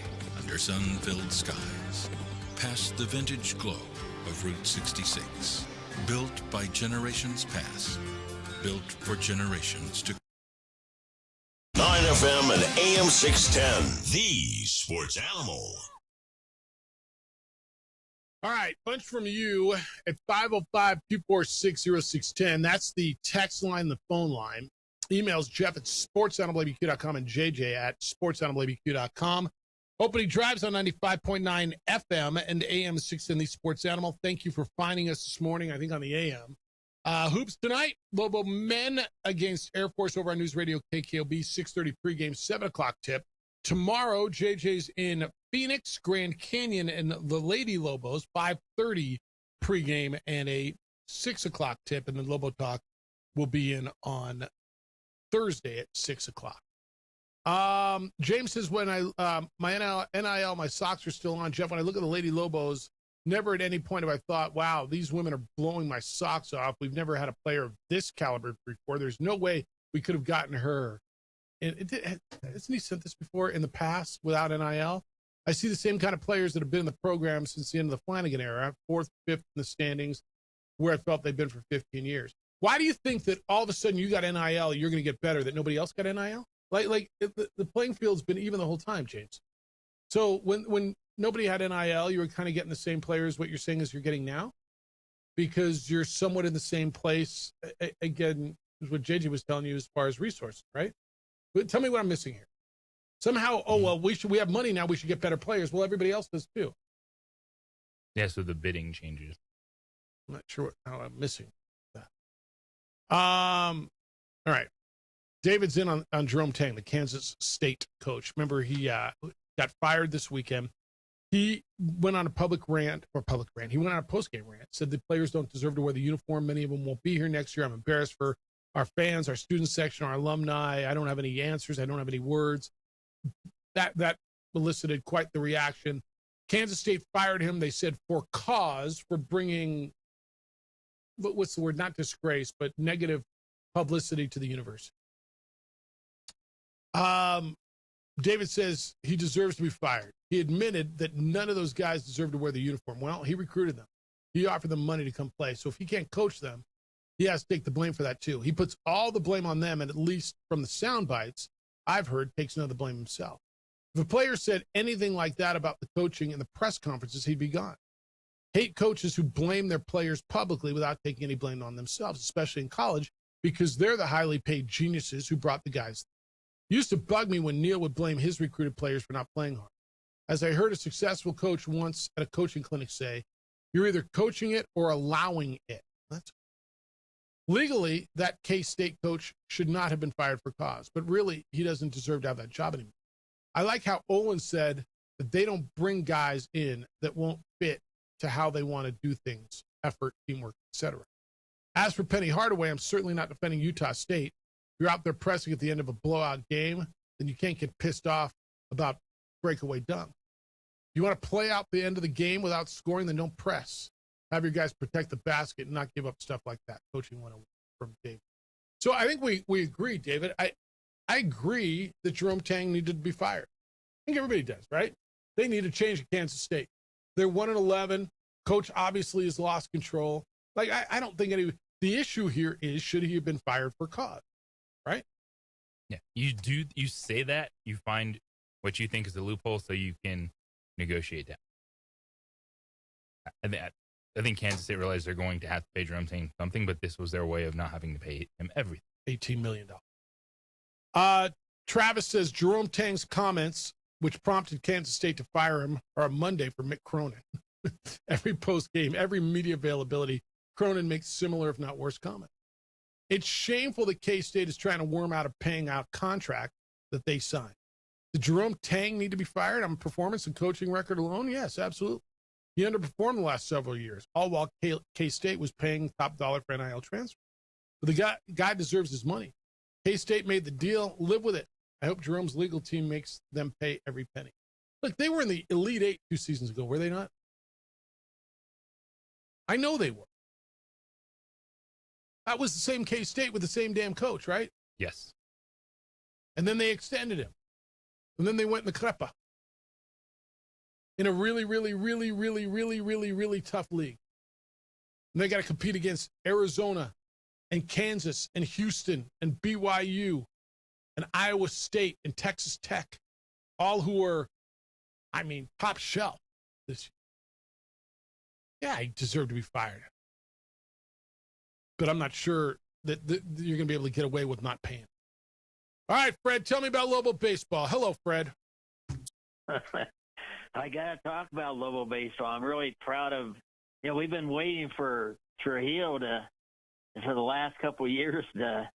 under sun-filled skies, past the vintage glow of Route 66. Built by generations past, built for generations to come. 9 FM and AM 610, the sports animal. All right, bunch from you at 505-246-0610. That's the text line, the phone line. Emails Jeff at sportsanimalabq.com and JJ at sportsanimalabq.com. Opening drives on 95.9 FM and AM 610, the Sports Animal. Thank you for finding us this morning, I think on the AM. Hoops tonight, Lobo men against Air Force over on News Radio KKOB, 6:30 pregame, 7 o'clock tip. Tomorrow, JJ's in Phoenix, Grand Canyon, and the Lady Lobos, 5:30 pregame and a 6 o'clock tip. And the Lobo Talk will be in on Thursday at 6 o'clock. James says, when my NIL, my socks are still on. Jeff, when I look at the Lady Lobos, never at any point have I thought, wow, these women are blowing my socks off. We've never had a player of this caliber before. There's no way we could have gotten her. And hasn't he said this before in the past without NIL? I see the same kind of players that have been in the program since the end of the Flanagan era, 4th, 5th in the standings, where I felt they've been for 15 years. Why do you think that all of a sudden you got NIL, you're going to get better, that nobody else got NIL? Like the playing field's been even the whole time, James. So when nobody had NIL, you were kind of getting the same players, what you're saying is you're getting now? Because you're somewhat in the same place, again, is what JJ was telling you as far as resources, right? But tell me what I'm missing here. Somehow, we have money now, we should get better players. Well, everybody else does too. Yeah, so the bidding changes. I'm not sure how I'm missing that. All right. David's in on Jerome Tang, the Kansas State coach. Remember, he got fired this weekend. He went on a he went on a post-game rant, said the players don't deserve to wear the uniform. Many of them won't be here next year. I'm embarrassed for our fans, our student section, our alumni. I don't have any answers. I don't have any words. That elicited quite the reaction. Kansas State fired him, they said, for cause, for bringing, what's the word? Not disgrace, but negative publicity to the university. David says he deserves to be fired. He admitted that none of those guys deserve to wear the uniform. Well, he recruited them. He offered them money to come play. So if he can't coach them, he has to take the blame for that too. He puts all the blame on them, and at least from the sound bites I've heard, takes none of the blame himself. If a player said anything like that about the coaching in the press conferences, he'd be gone. Hate coaches who blame their players publicly without taking any blame on themselves, especially in college, because they're the highly paid geniuses who brought the guys. It used to bug me when Neil would blame his recruited players for not playing hard. As I heard a successful coach once at a coaching clinic say, you're either coaching it or allowing it. That's legally, that K-State coach should not have been fired for cause, but really, he doesn't deserve to have that job anymore. I like how Olin said that they don't bring guys in that won't fit to how they want to do things, effort, teamwork, etc. As for Penny Hardaway, I'm certainly not defending Utah State. If you're out there pressing at the end of a blowout game, then you can't get pissed off about breakaway dunk. If you want to play out the end of the game without scoring, then don't press. Have your guys protect the basket and not give up stuff like that. Coaching 101 from David. So I think we agree, David. I agree that Jerome Tang needed to be fired. I think everybody does, right? They need to change at Kansas State. They're 1-11. Coach obviously has lost control. Like, I don't think the issue here is, should he have been fired for cause, right? Yeah, you say that, you find what you think is a loophole so you can negotiate that. I think Kansas State realized they're going to have to pay Jerome Tang something, but this was their way of not having to pay him everything. $18 million. Travis says Jerome Tang's comments, which prompted Kansas State to fire him, are a Monday for Mick Cronin. Every post game, every media availability, Cronin makes similar, if not worse, comments. It's shameful that K-State is trying to worm out a paying out contract that they signed. Did Jerome Tang need to be fired on performance and coaching record alone? Yes, absolutely. He underperformed the last several years, all while K-State was paying top dollar for NIL transfer. But the guy deserves his money. K-State made the deal. Live with it. I hope Jerome's legal team makes them pay every penny. Look, they were in the Elite Eight 2 seasons ago, were they not? I know they were. That was the same K-State with the same damn coach, right? Yes. And then they extended him. And then they went in the Crepa. In a really, really, really, really, really, really, really tough league. And they got to compete against Arizona and Kansas and Houston and BYU and Iowa State and Texas Tech, all who are, top shelf this year. Yeah, he deserved to be fired. But I'm not sure that you're going to be able to get away with not paying. All right, Fred, tell me about Lobo baseball. Hello, Fred. I got to talk about Lobo baseball. I'm really proud of, we've been waiting for Trujillo for the last couple of years to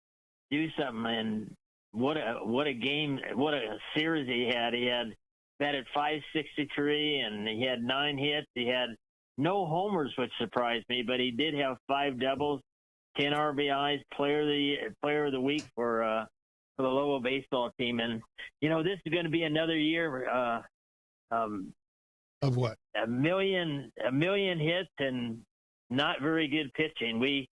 do something. And what a game, what a series he had. He had batted .563 and he had 9 hits. He had no homers, which surprised me, but he did have 5 doubles, 10 RBIs, player of the week for the Lobo baseball team. And, this is going to be another year, of what? A million hits and not very good pitching. We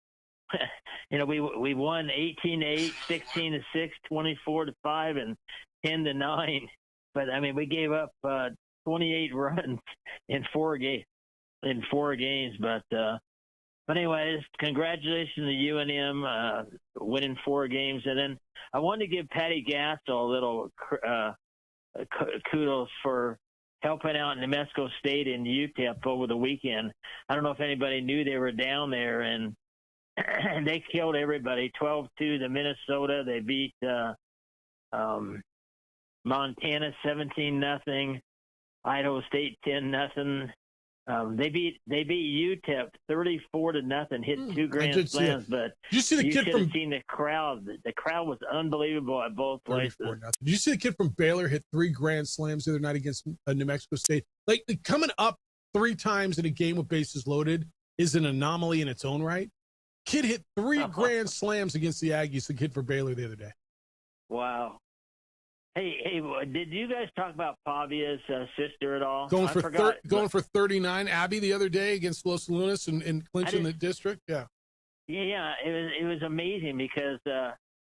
won 18-8, 16-6, 24-5, and 10-9. But we gave up 28 runs in 4 games. But anyways, congratulations to UNM winning 4 games. And then I wanted to give Patty Gasso a little kudos for helping out New Mexico State and UTEP over the weekend. I don't know if anybody knew they were down there, and they killed everybody. 12-2 to Minnesota. They beat Montana 17-0. Idaho State 10-0. They beat UTEP 34-0. Hit 2 grand slams. But did you see the kid from? Seen the crowd. The crowd was unbelievable at both places. Did you see the kid from Baylor hit 3 grand slams the other night against New Mexico State? Like, coming up 3 times in a game with bases loaded is an anomaly in its own right. Kid hit 3 grand slams against the Aggies, the kid for Baylor the other day. Wow. Hey, did you guys talk about Pavia's sister at all? Going for 39, Abby, the other day against Los Lunas and clinching the district. Yeah. Yeah, it was amazing because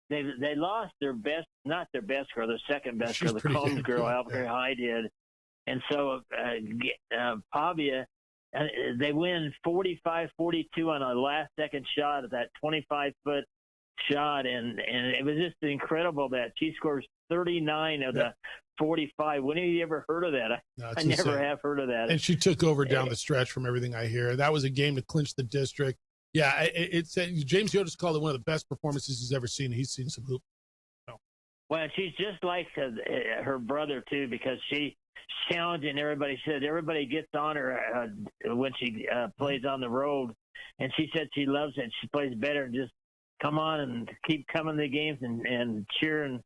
they lost their best, not their best girl, their second best girl, the Combs girl, Albuquerque High did, and so Pavia, they win 45-42 on a last-second shot of that 25-foot shot, and it was just incredible that she scores 39 of the 45. When have you ever heard of that? I never have heard of that. And she took over down the stretch from everything I hear. That was a game to clinch the district. Yeah, it's James Yotis called it one of the best performances he's ever seen. He's seen some hoop. So. Well, she's just like her brother, too, because she's challenging everybody. She said everybody gets on her when she plays on the road. And she said she loves it. She plays better and just come on and keep coming to the games and cheering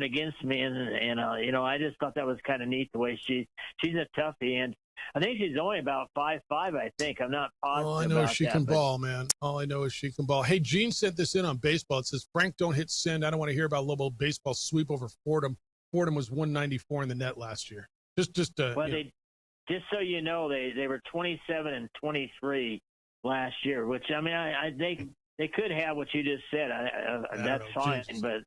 against me, and I just thought that was kind of neat the way she's a toughie, and I think she's only about 5'5". I think I'm not positive. All I know is she can ball, man. All I know is she can ball. Hey, Gene sent this in on baseball. It says Frank, don't hit send. I don't want to hear about Lobo baseball sweep over Fordham. Fordham was 194 in the net last year. Just just so you know, they were 27-23 last year, which I mean they could have what you just said. That's fine, Jesus.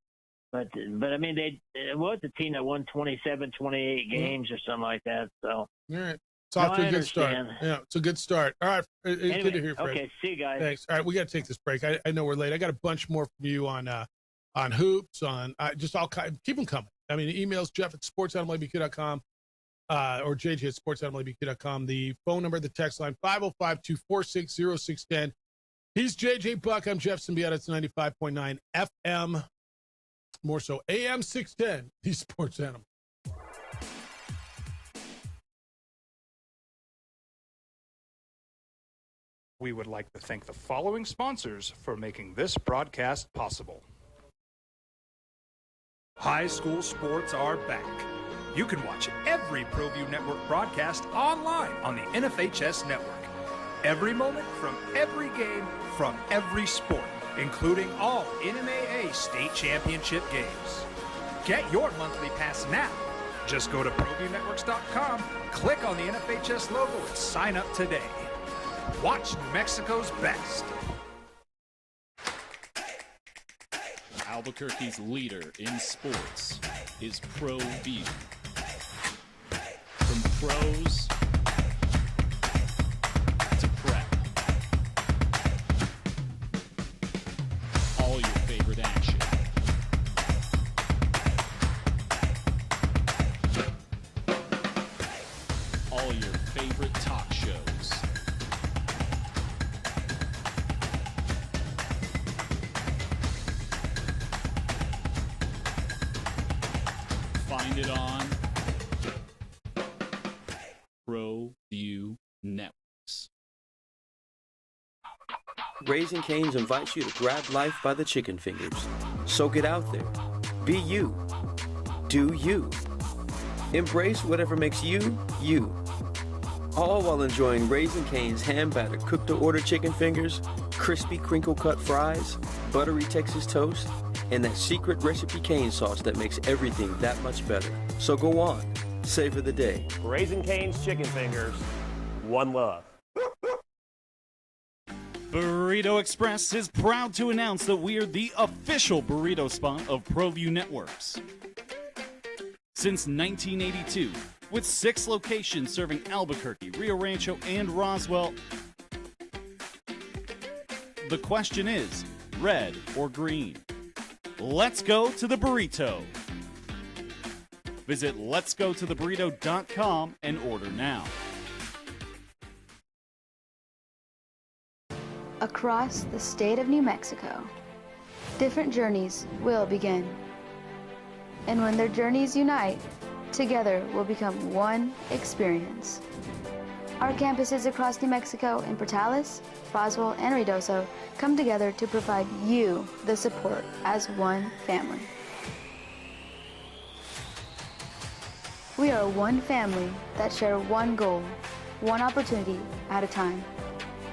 But I mean, it was a team that won 27, 28 games or something like that. So all right, it's off to a good start. Yeah, it's a good start. All right, anyway, good to hear, Fred. Okay, see you guys. Thanks. All right, we got to take this break. I know we're late. I got a bunch more from you on hoops, on just all kind. Keep them coming. I mean, emails Jeff@sportsanimalabq.com or JJ at sportsanimalabq.com. The phone number, the text line 505-246-0610. He's JJ Buck. I'm Jeff Symbiota. It's 95.9 FM. More so AM 610, the Sports Animal. We would like to thank the following sponsors for making this broadcast possible. High school sports are back. You can watch every ProView Network broadcast online on the NFHS network. Every moment from every game from every sport, including all NMAA state championship games. Get your monthly pass now. Just go to ProViewNetworks.com, click on the NFHS logo, and sign up today. Watch New Mexico's best. Albuquerque's leader in sports is ProView. From pros to prep. All your favorite action. All your favorite talk shows. Find it on ProView Networks. Raising Cane's invites you to grab life by the chicken fingers. So get out there. Be you. Do you. Embrace whatever makes you, you. All while enjoying Raising Cane's hand-battered cooked-to-order chicken fingers, crispy crinkle-cut fries, buttery Texas toast, and that secret recipe cane sauce that makes everything that much better. So go on. Savor the day. Raising Cane's chicken fingers. One love. Burrito Express is proud to announce that we are the official burrito spot of ProView Networks. Since 1982, with 6 locations serving Albuquerque, Rio Rancho, and Roswell, the question is, red or green? Let's go to the burrito. Visit letsgototheburrito.com and order now. Across the state of New Mexico, different journeys will begin. And when their journeys unite, together will become one experience. Our campuses across New Mexico in Portales, Roswell, and Ruidoso come together to provide you the support as one family. We are one family that share one goal, one opportunity at a time.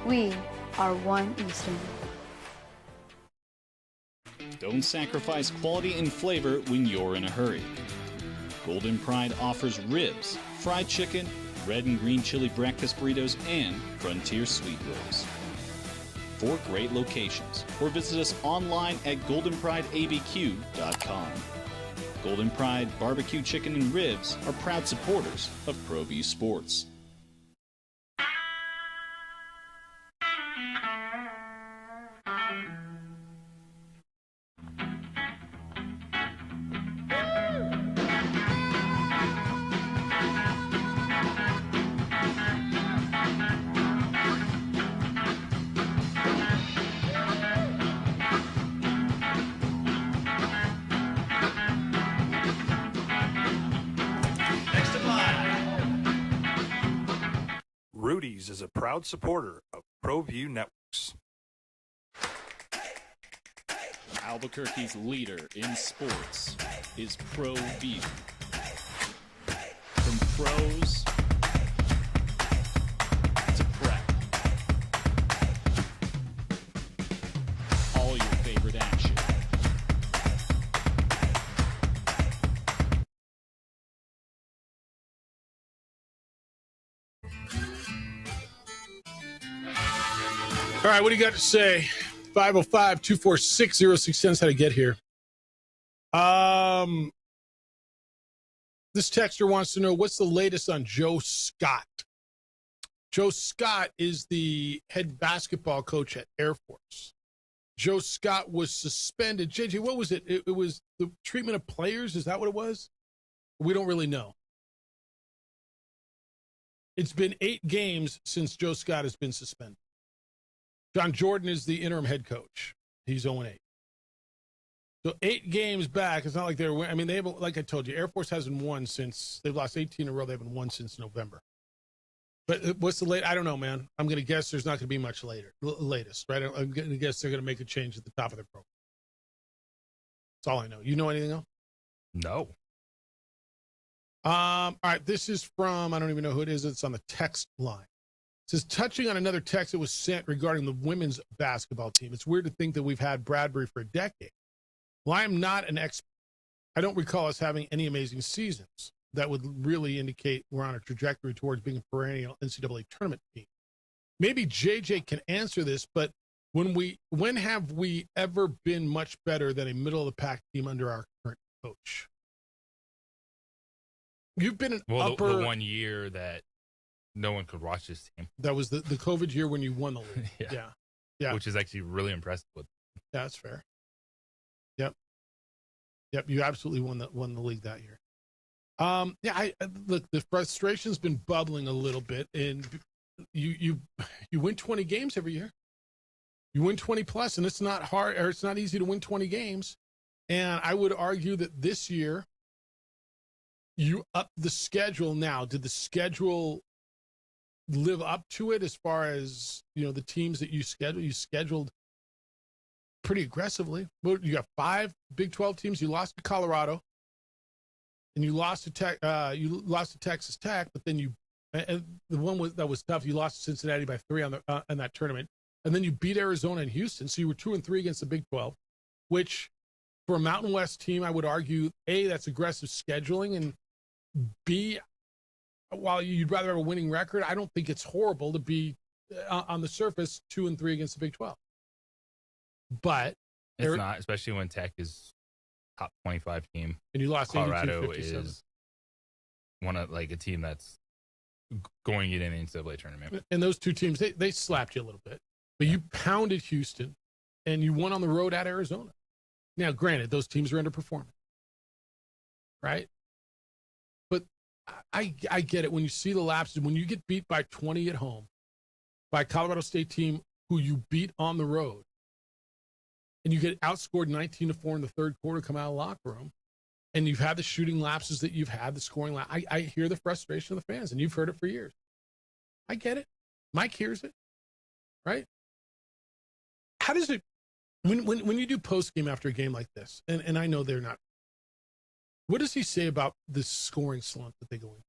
We are One Eastern. Don't sacrifice quality and flavor when you're in a hurry. Golden Pride offers ribs, fried chicken, red and green chili breakfast burritos, and Frontier Sweet Rolls. 4 great locations, or visit us online at goldenprideabq.com. Golden Pride Barbecue Chicken and Ribs are proud supporters of ProView Sports. Rudy's is a proud supporter of ProView Networks. Albuquerque's leader in sports is ProView. From pros to prep. All your favorite action. All right, what do you got to say? 505-246-0610 how to get here. This texter wants to know, what's the latest on Joe Scott? Joe Scott is the head basketball coach at Air Force. Joe Scott was suspended. JJ, what was it? It was the treatment of players? Is that what it was? We don't really know. It's been 8 games since Joe Scott has been suspended. John Jordan is the interim head coach. He's 0-8. So 8 games back. It's not like they're. I mean, they haven't. Like I told you, Air Force hasn't won since they've lost 18 in a row. They haven't won since November. But what's the late? I don't know, man. I'm going to guess there's not going to be much latest, right? I'm going to guess they're going to make a change at the top of their program. That's all I know. You know anything else? No. All right. This is from, I don't even know who it is. It's on the text line. It says, touching on another text that was sent regarding the women's basketball team. It's weird to think that we've had Bradbury for a decade. Well, I am not an expert. I don't recall us having any amazing seasons that would really indicate we're on a trajectory towards being a perennial NCAA tournament team. Maybe JJ can answer this, but when have we ever been much better than a middle-of-the-pack team under our current coach? You've been the 1 year that no one could watch this team. That was the COVID year when you won the league. Yeah. Which is actually really impressive. Yeah, that's fair. Yep. You absolutely won the league that year. I look, the frustration's been bubbling a little bit, and you win 20 games every year. You win 20 plus, and it's not hard, or it's not easy to win 20 games. And I would argue that this year you up the schedule. Now, did the schedule live up to it as far as, the teams that you scheduled pretty aggressively? Well, you got 5 Big 12 teams. You lost to Colorado, and you lost to Texas Tech, but then and the one that was tough. You lost to Cincinnati by 3 on that tournament, and then you beat Arizona and Houston. So you were 2-3 against the Big 12, which for a Mountain West team, I would argue, A, that's aggressive scheduling, and B, while you'd rather have a winning record, I don't think it's horrible to be on the surface 2-3 against the Big 12. But it's not, especially when Tech is top 25 team, and you lost. Colorado is one of a team that's going to get in the NCAA tournament. And those two teams, they slapped you a little bit, but you pounded Houston, and you won on the road at Arizona. Now, granted, those teams are underperforming, right? But I get it when you see the lapses. When you get beat by 20 at home by a Colorado State team who you beat on the road, and you get outscored 19-4 in the third quarter, come out of the locker room, and you've had the shooting lapses that you've had, the scoring I hear the frustration of the fans, and you've heard it for years. I get it. Mike hears it, right? How does it, when you do post-game after a game like this, and I know they're not, what does he say about the scoring slump that they go in?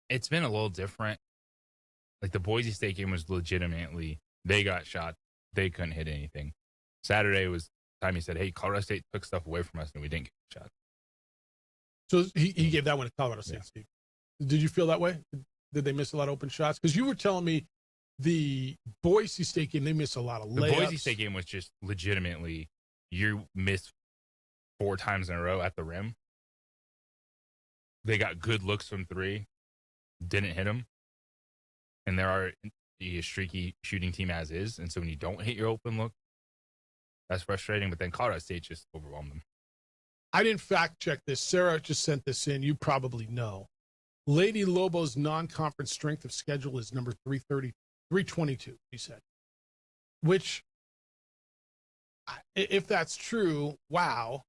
It's been a little different. Like the Boise State game was legitimately, they got shot. They couldn't hit anything. Saturday was the time he said, hey, Colorado State took stuff away from us and we didn't get a shot. So he gave that one to Colorado State, Steve. Did you feel that way? Did they miss a lot of open shots? Because you were telling me the Boise State game, they missed a lot of layups. The Boise State game was just legitimately, you missed 4 times in a row at the rim. They got good looks from 3, didn't hit them. And there are a streaky shooting team as is. And so when you don't hit your open look, that's frustrating. But then Colorado State just overwhelmed them. I didn't fact check this. Sarah just sent this in. You probably know. Lady Lobo's non-conference strength of schedule is number 322, he said. Which, if that's true, wow.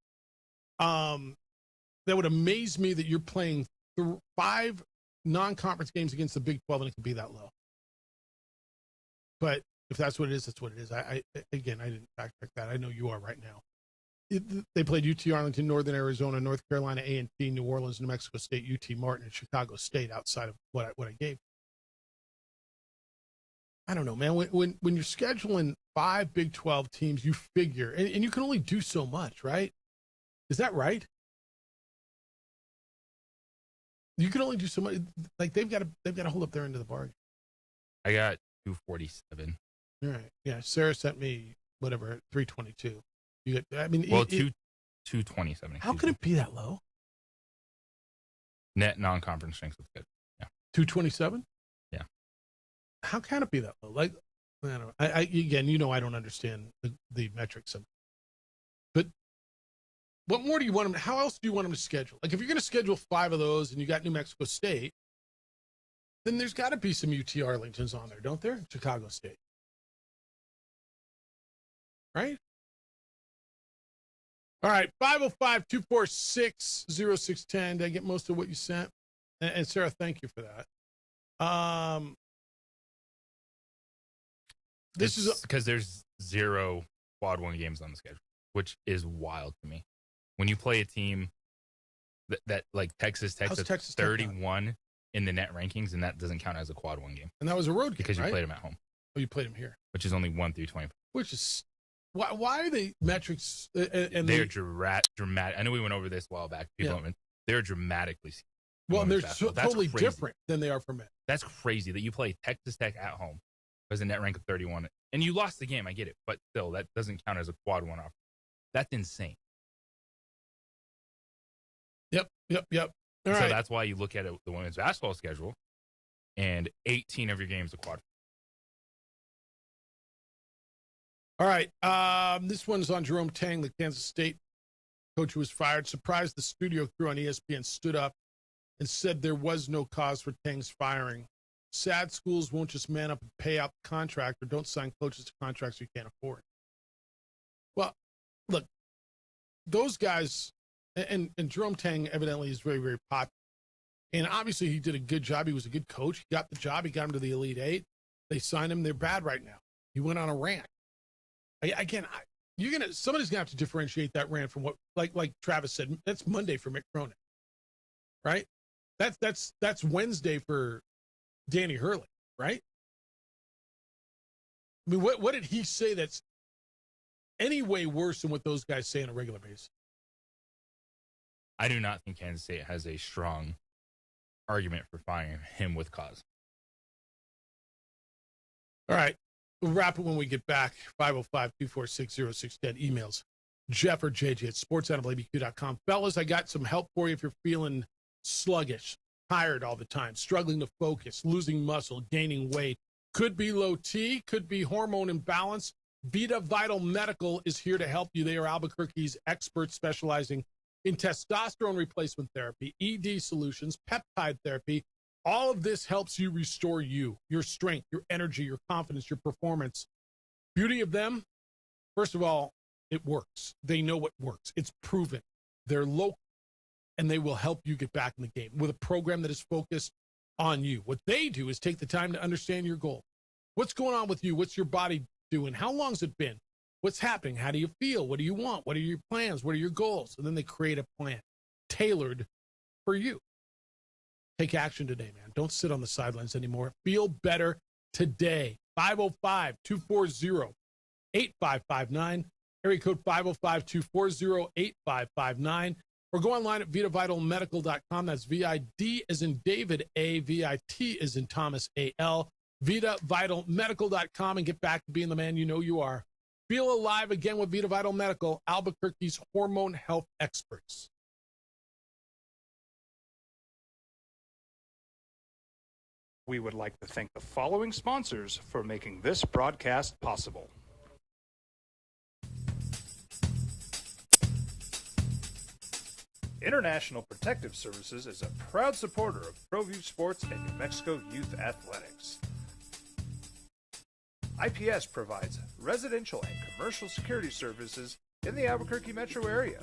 That would amaze me that you're playing 5 non-conference games against the Big 12 and it could be that low. But if that's what it is, that's what it is. I didn't fact check that. I know you are right now. They played UT Arlington, Northern Arizona, North Carolina A&T, New Orleans, New Mexico State, UT Martin, and Chicago State outside of what I gave. I don't know, man. When you're scheduling 5 Big 12 teams, you figure, and you can only do so much, right? Is that right? You can only do so much. Like they've got to hold up their end of the bargain. I got 247. All right. Yeah. Sarah sent me whatever 322. You get. I mean, 227. How can it be that low? Net non-conference strength of schedule. Yeah. 227. Yeah. How can it be that low? Like, I don't know. I again, I don't understand the metrics of. But what more do you want them? How else do you want them to schedule? Like, if you're going to schedule 5 of those and you got New Mexico State, then there's got to be some UT Arlingtons on there, don't there? Chicago State, right? All right, 505-246-0610. Did I get most of what you sent? And Sarah, thank you for that. This is because there's 0 quad 1 games on the schedule, which is wild to me. When you play a team that like Texas 31 in the net rankings, and that doesn't count as a quad 1 game. And that was a road game, because you right? played them at home. Oh, you played them here, which is only 1 through 20. Which is why are they metrics? And they're dramatic. I know we went over this a while back. They're dramatically. Well, and they're totally different than they are for men. That's crazy that you play Texas Tech at home as a net rank of 31, and you lost the game. I get it, but still, that doesn't count as a quad 1 offer. That's insane. Yep. All so right. That's why you look at the women's basketball schedule, and 18 of your games are quad. All right. This one's on Jerome Tang, the Kansas State coach who was fired. Surprised the studio crew on ESPN stood up and said there was no cause for Tang's firing. Sad schools won't just man up and pay out the contract or don't sign coaches to contracts you can't afford. Well, look, those guys, and Jerome Tang evidently is very, very popular. And obviously he did a good job. He was a good coach. He got the job. He got him to the Elite Eight. They signed him. They're bad right now. He went on a rant. Somebody's gonna have to differentiate that rant from what, like Travis said, that's Monday for Mick Cronin, right? That's Wednesday for Danny Hurley, right? I mean, what did he say that's any way worse than what those guys say on a regular basis? I do not think Kansas State has a strong argument for firing him with cause. All right. We'll wrap it when we get back. 505-246-0610. Emails. Jeff or JJ at sportsanablabq.com. Fellas, I got some help for you if you're feeling sluggish, tired all the time, struggling to focus, losing muscle, gaining weight. Could be low T, could be hormone imbalance. Vita Vital Medical is here to help you. They are Albuquerque's experts specializing in testosterone replacement therapy, ED solutions, peptide therapy. All of this helps you restore your strength, your energy, your confidence, your performance. Beauty of them, first of all, it works. They know what works. It's proven. They're local, and they will help you get back in the game with a program that is focused on you. What they do is take the time to understand your goal. What's going on with you? What's your body doing? How long's it been? What's happening? How do you feel? What do you want? What are your plans? What are your goals? And then they create a plan tailored for you. Take action today, man. Don't sit on the sidelines anymore. Feel better today. 505-240-8559. area code 505-240-8559, or go online at VitaVitalMedical.com. That's VID as in David, A, VIT as in Thomas, AL, VitaVitalMedical.com, and get back to being the man you know you are. Feel alive again with Vita Vital Medical, Albuquerque's hormone health experts. We would like to thank the following sponsors for making this broadcast possible. International Protective Services is a proud supporter of ProView Sports and New Mexico Youth Athletics. IPS provides residential and commercial security services in the Albuquerque metro area.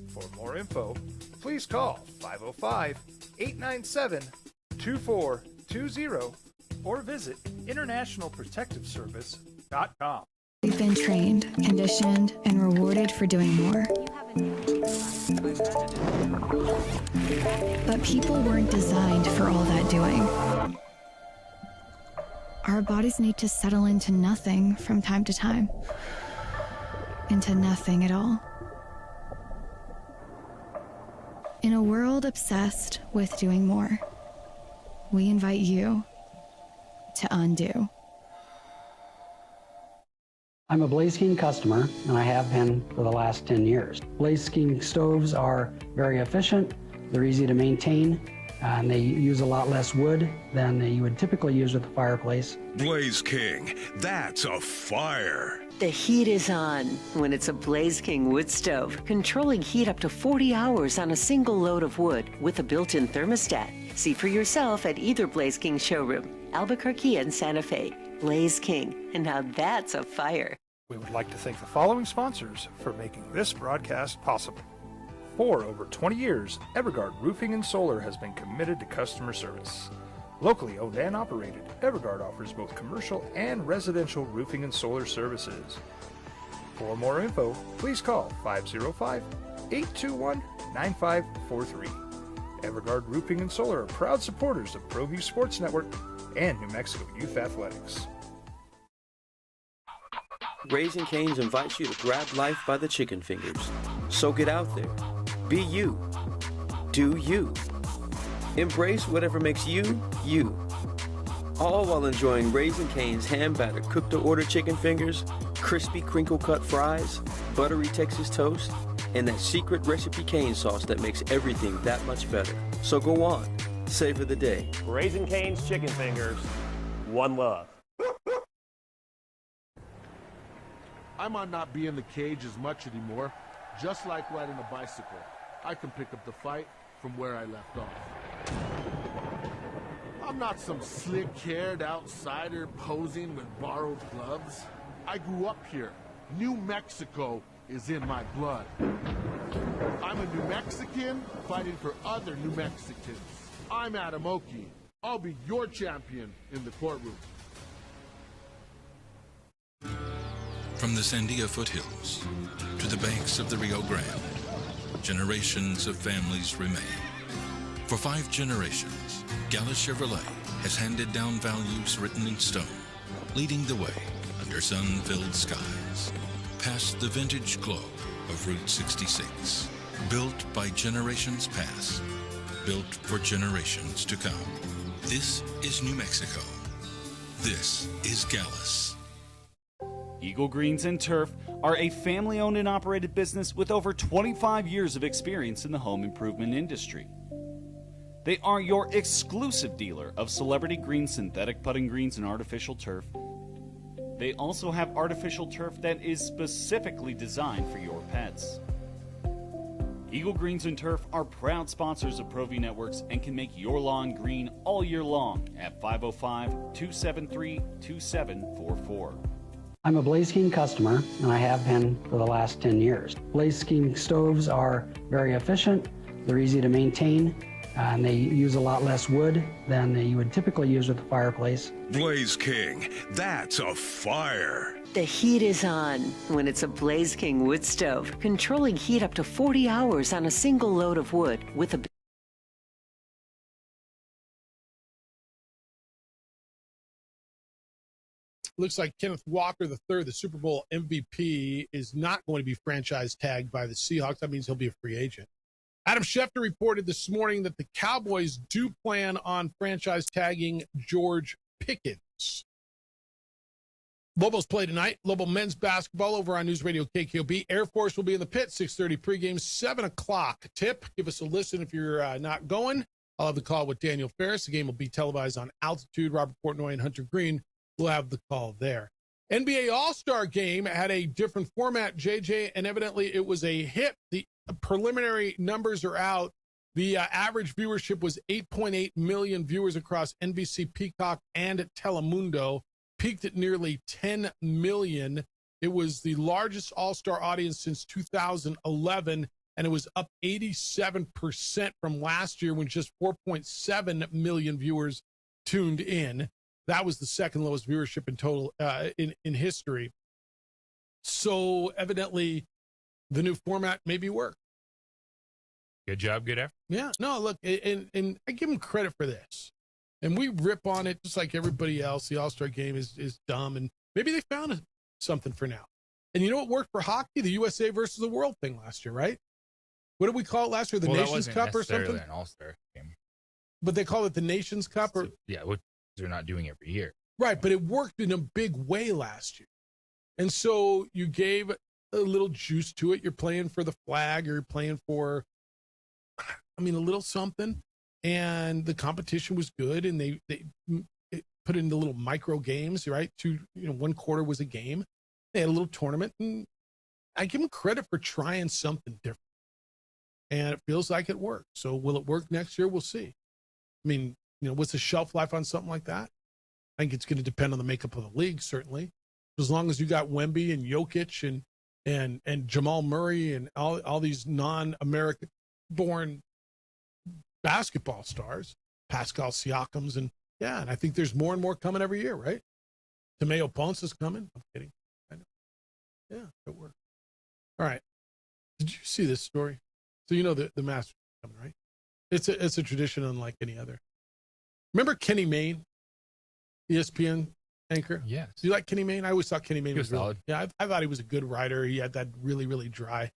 For more info, please call 505-897-2420 or visit internationalprotectiveservice.com. We've been trained, conditioned, and rewarded for doing more. But people weren't designed for all that doing. Our bodies need to settle into nothing from time to time. Into nothing at all. In a world obsessed with doing more, we invite you to undo. I'm a Blaze King customer, and I have been for the last 10 years. Blaze King stoves are very efficient, they're easy to maintain, and they use a lot less wood than you would typically use with a fireplace. Blaze King, that's a fire. The heat is on when it's a Blaze King wood stove, controlling heat up to 40 hours on a single load of wood with a built-in thermostat. See for yourself at either Blaze King showroom, Albuquerque and Santa Fe. Blaze King, and now that's a fire. We would like to thank the following sponsors for making this broadcast possible. For over 20 years, Evergard Roofing and Solar has been committed to customer service. Locally owned and operated, Evergard offers both commercial and residential roofing and solar services. For more info, please call 505-821-9543. Evergard Roofing and Solar are proud supporters of ProView Sports Network and New Mexico Youth Athletics. Raising Cane's invites you to grab life by the chicken fingers. So get out there. Be you. Do you. Embrace whatever makes you, you. All while enjoying Raising Cane's hand-battered cooked-to-order chicken fingers, crispy crinkle-cut fries, buttery Texas toast, and that secret recipe cane sauce that makes everything that much better. So go on. Savor the day. Raising Cane's chicken fingers, one love. I might not be in the cage as much anymore. Just like riding a bicycle, I can pick up the fight from where I left off. I'm not some slick-haired outsider posing with borrowed gloves. I grew up here. New Mexico is in my blood. I'm a New Mexican fighting for other New Mexicans. I'm Adam Oki. I'll be your champion in the courtroom. From the Sandia foothills to the banks of the Rio Grande, generations of families remain. For 5 generations, Gallus Chevrolet has handed down values written in stone, leading the way under sun-filled skies, past the vintage glow of Route 66. Built by generations past, built for generations to come. This is New Mexico. This is Gallus. Eagle Greens and Turf are a family-owned and operated business with over 25 years of experience in the home improvement industry. They are your exclusive dealer of celebrity green, synthetic putting greens, and artificial turf. They also have artificial turf that is specifically designed for your pets. Eagle Greens and Turf are proud sponsors of ProView Networks and can make your lawn green all year long at 505-273-2744. I'm a Blaze King customer, and I have been for the last 10 years. Blaze King stoves are very efficient, they're easy to maintain, and they use a lot less wood than you would typically use with a fireplace. Blaze King, that's a fire. The heat is on when it's a Blaze King wood stove, controlling heat up to 40 hours on a single load of wood with a looks like Kenneth Walker III, the Super Bowl MVP, is not going to be franchise tagged by the Seahawks. That means he'll be a free agent. Adam Schefter reported this morning that the Cowboys do plan on franchise tagging George Pickens. Lobos play tonight. Lobo men's basketball over on News Radio KKOB. Air Force will be in the pit, 6:30 pregame, 7 o'clock tip. Give us a listen if you're not going. I'll have the call with Daniel Ferris. The game will be televised on Altitude. Robert Portnoy and Hunter Green will have the call there. NBA All-Star Game had a different format, JJ, and evidently it was a hit. The preliminary numbers are out. The average viewership was 8.8 million viewers across NBC, Peacock, and Telemundo. Peaked at nearly 10 million. It was the largest All-Star audience since 2011, and it was up 87% from last year when just 4.7 million viewers tuned in. That was the second lowest viewership in total in history. So evidently, the new format maybe worked. Good job, good effort. Yeah, no, look, and I give them credit for this. And we rip on it just like everybody else. The All-Star Game is dumb, and maybe they found something for now. And you know what worked for hockey? The USA versus the world thing last year, right? What did we call it last year? The Nations Cup or something? An All-Star Game. But they call it the Nations Cup? Or yeah, which they're not doing every year. Right, but it worked in a big way last year. And so you gave a little juice to it. You're playing for the flag, or you're playing for, a little something. And the competition was good, and they put it into little micro games, right? One quarter was a game. They had a little tournament, and I give them credit for trying something different. And it feels like it worked. So will it work next year? We'll see. What's the shelf life on something like that? I think it's going to depend on the makeup of the league, certainly. As long as you got Wemby and Jokic and Jamal Murray and all these non-American born basketball stars, Pascal Siakams, and I think there's more and more coming every year, right? Tomeo Ponce is coming. I'm kidding. I know. Yeah, it worked. All right. Did you see this story? So the Masters is coming, right? It's a tradition unlike any other. Remember Kenny Mayne, ESPN anchor? Yes. Do you like Kenny Mayne? I always thought Kenny Mayne was solid. Yeah, I thought he was a good writer. He had that really, really dry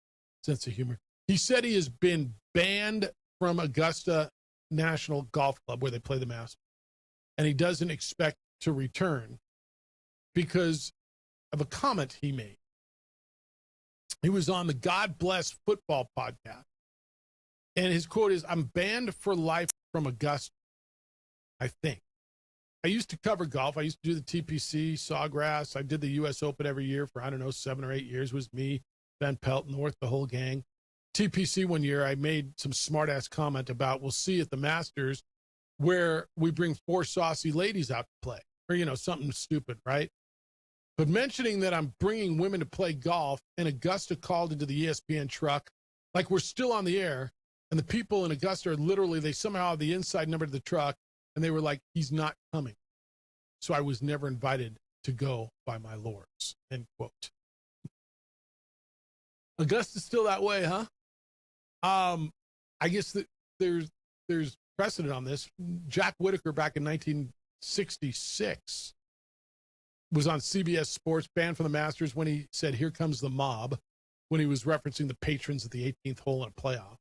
sense of humor. He said he has been banned from Augusta National Golf Club, where they play the Masters, and he doesn't expect to return because of a comment he made. He was on the God Bless Football podcast, and his quote is, "I'm banned for life from Augusta, I think. I used to cover golf. I used to do the TPC, Sawgrass. I did the U.S. Open every year for, 7 or 8 years. It was me, Ben Pelt, North, the whole gang. TPC one year, I made some smart-ass comment about, we'll see at the Masters where we bring 4 saucy ladies out to play, or, something stupid, right? But mentioning that I'm bringing women to play golf, and Augusta called into the ESPN truck, like we're still on the air, and the people in Augusta are literally, they somehow have the inside number to the truck, and they were like, he's not coming. So I was never invited to go by my lords," end quote. Augusta's still that way, huh? I guess that there's precedent on this. Jack Whitaker back in 1966 was on CBS Sports, banned from the Masters when he said, "Here comes the mob," when he was referencing the patrons at the 18th hole in a playoff.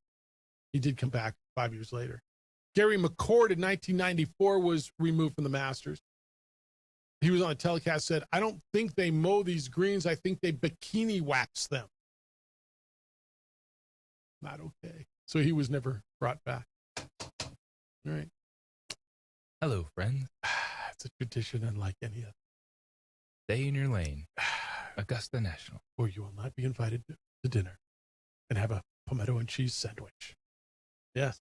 He did come back 5 years later. Gary McCord in 1994 was removed from the Masters. He was on a telecast, said, "I don't think they mow these greens. I think they bikini wax them." Not okay. So he was never brought back. All right. Hello, friends. It's a tradition unlike any other. Stay in your lane. Augusta National. Or you will not be invited to dinner and have a pimento and cheese sandwich. Yes.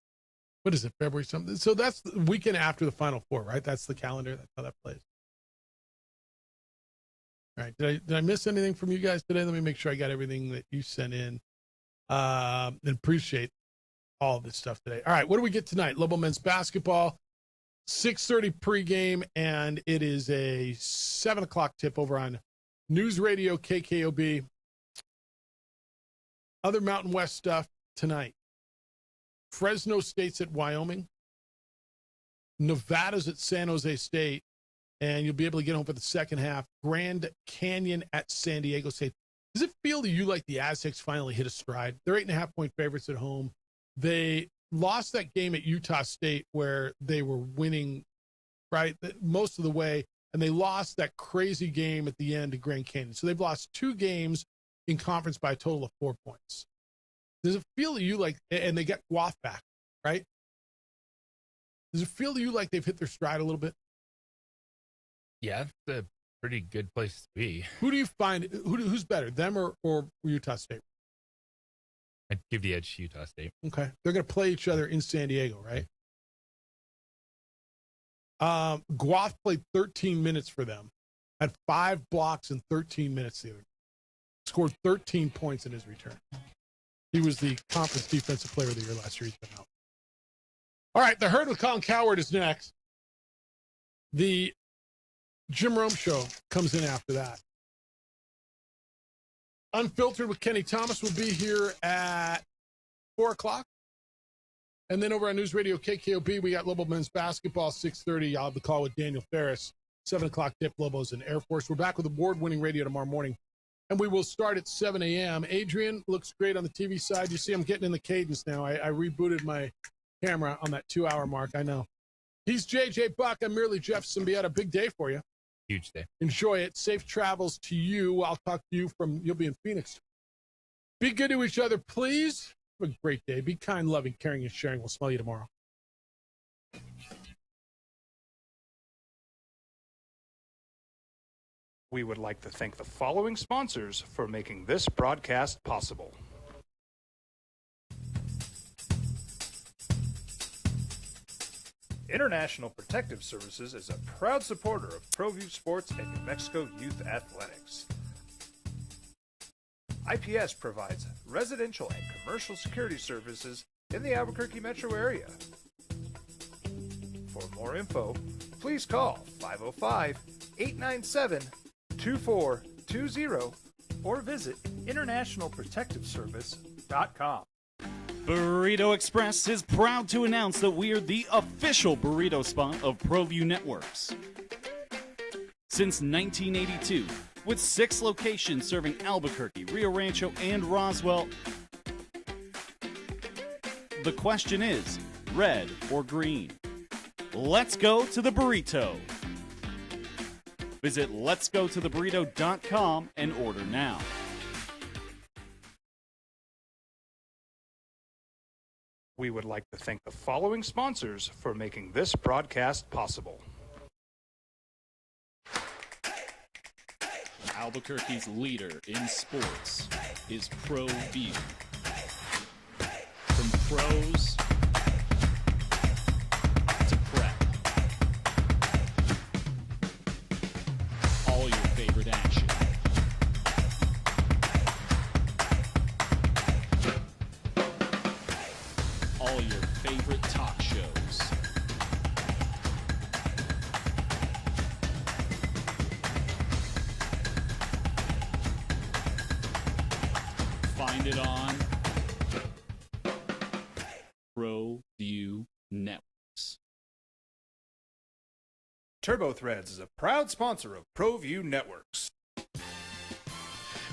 What is it, February something? So that's the weekend after the Final Four, right? That's the calendar. That's how that plays. All right. Did I miss anything from you guys today? Let me make sure I got everything that you sent in. And appreciate all of this stuff today. All right. What do we get tonight? Lobo men's basketball, 6:30 pregame, and it is a 7 o'clock tip over on News Radio KKOB. Other Mountain West stuff tonight. Fresno State's at Wyoming. Nevada's at San Jose State. and you'll be able to get home for the second half. Grand Canyon at San Diego State. Does it feel to you like the Aztecs finally hit a stride? They're 8.5-point favorites at home. They lost that game at Utah State where they were winning, right, most of the way, and they lost that crazy game at the end to Grand Canyon. So they've lost 2 games in conference by a total of 4 points. Does it feel to you like, and they got Guaf back, right? Does it feel to you like they've hit their stride a little bit? Yeah, it's a pretty good place to be. Who do you find, who's better, them or Utah State? I'd give the edge to Utah State. Okay. They're going to play each other in San Diego, right? Guaf played 13 minutes for them, had 5 blocks in 13 minutes the other day. Scored 13 points in his return. He was the conference defensive player of the year last year. He's been out. All right, The Herd with Colin Cowherd is next. The Jim Rome Show comes in after that. Unfiltered with Kenny Thomas will be here at 4 o'clock. And then over on News Radio KKOB, we got Lobo men's basketball, 6:30. I'll have the call with Daniel Ferris. 7 o'clock, Dip Lobos and Air Force. We're back with award-winning radio tomorrow morning. And we will start at 7 a.m. Adrian looks great on the TV side. You see I'm getting in the cadence now. I rebooted my camera on that 2-hour mark. I know. He's JJ Buck. I'm merely Jefferson Beata. Big day for you. Huge day. Enjoy it. Safe travels to you. I'll talk to you you'll be in Phoenix. Be good to each other, please. Have a great day. Be kind, loving, caring, and sharing. We'll smell you tomorrow. We would like to thank the following sponsors for making this broadcast possible. International Protective Services is a proud supporter of ProView Sports and New Mexico Youth Athletics. IPS provides residential and commercial security services in the Albuquerque metro area. For more info, please call 505-897-2420 or visit internationalprotectiveservice.com. Burrito Express is proud to announce that we are the official burrito spot of ProView Networks. Since 1982, with 6 locations serving Albuquerque, Rio Rancho, and Roswell, the question is, red or green? Let's go to the burrito. Visit letsgototheburrito.com and order now. We would like to thank the following sponsors for making this broadcast possible. Albuquerque's leader in sports is ProView. From pros to prep, all your favorite action. All your favorite talk shows. Find it on ProView Networks. TurboThreads is a proud sponsor of ProView Networks.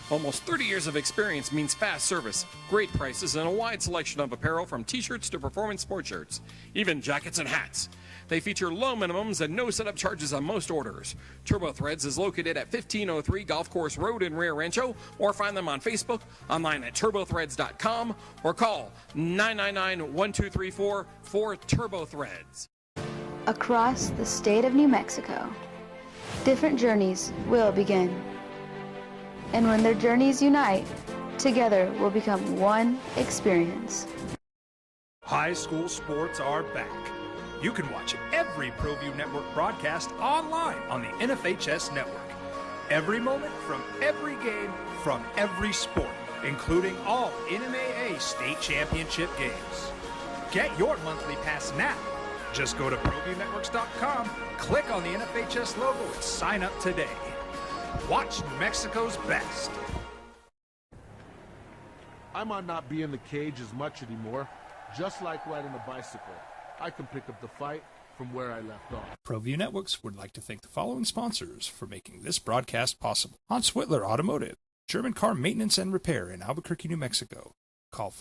Almost 30 years of experience means fast service, great prices, and a wide selection of apparel from t-shirts to performance sport shirts, even jackets and hats. They feature low minimums and no setup charges on most orders. TurboThreads is located at 1503 Golf Course Road in Rio Rancho, or find them on Facebook, online at turbothreads.com, or call 999-1234 for TurboThreads. Across the state of New Mexico, different journeys will begin. And when their journeys unite, together will become one experience. High school sports are back. You can watch every ProView Network broadcast online on the NFHS network. Every moment from every game from every sport, including all NMAA state championship games. Get your monthly pass now. Just go to ProViewNetworks.com, click on the NFHS logo, and sign up today. Watch New Mexico's best. I might not be in the cage as much anymore, just like riding a bicycle. I can pick up the fight from where I left off. ProView Networks would like to thank the following sponsors for making this broadcast possible. Hans Whitler Automotive, German car maintenance and repair in Albuquerque, New Mexico. Call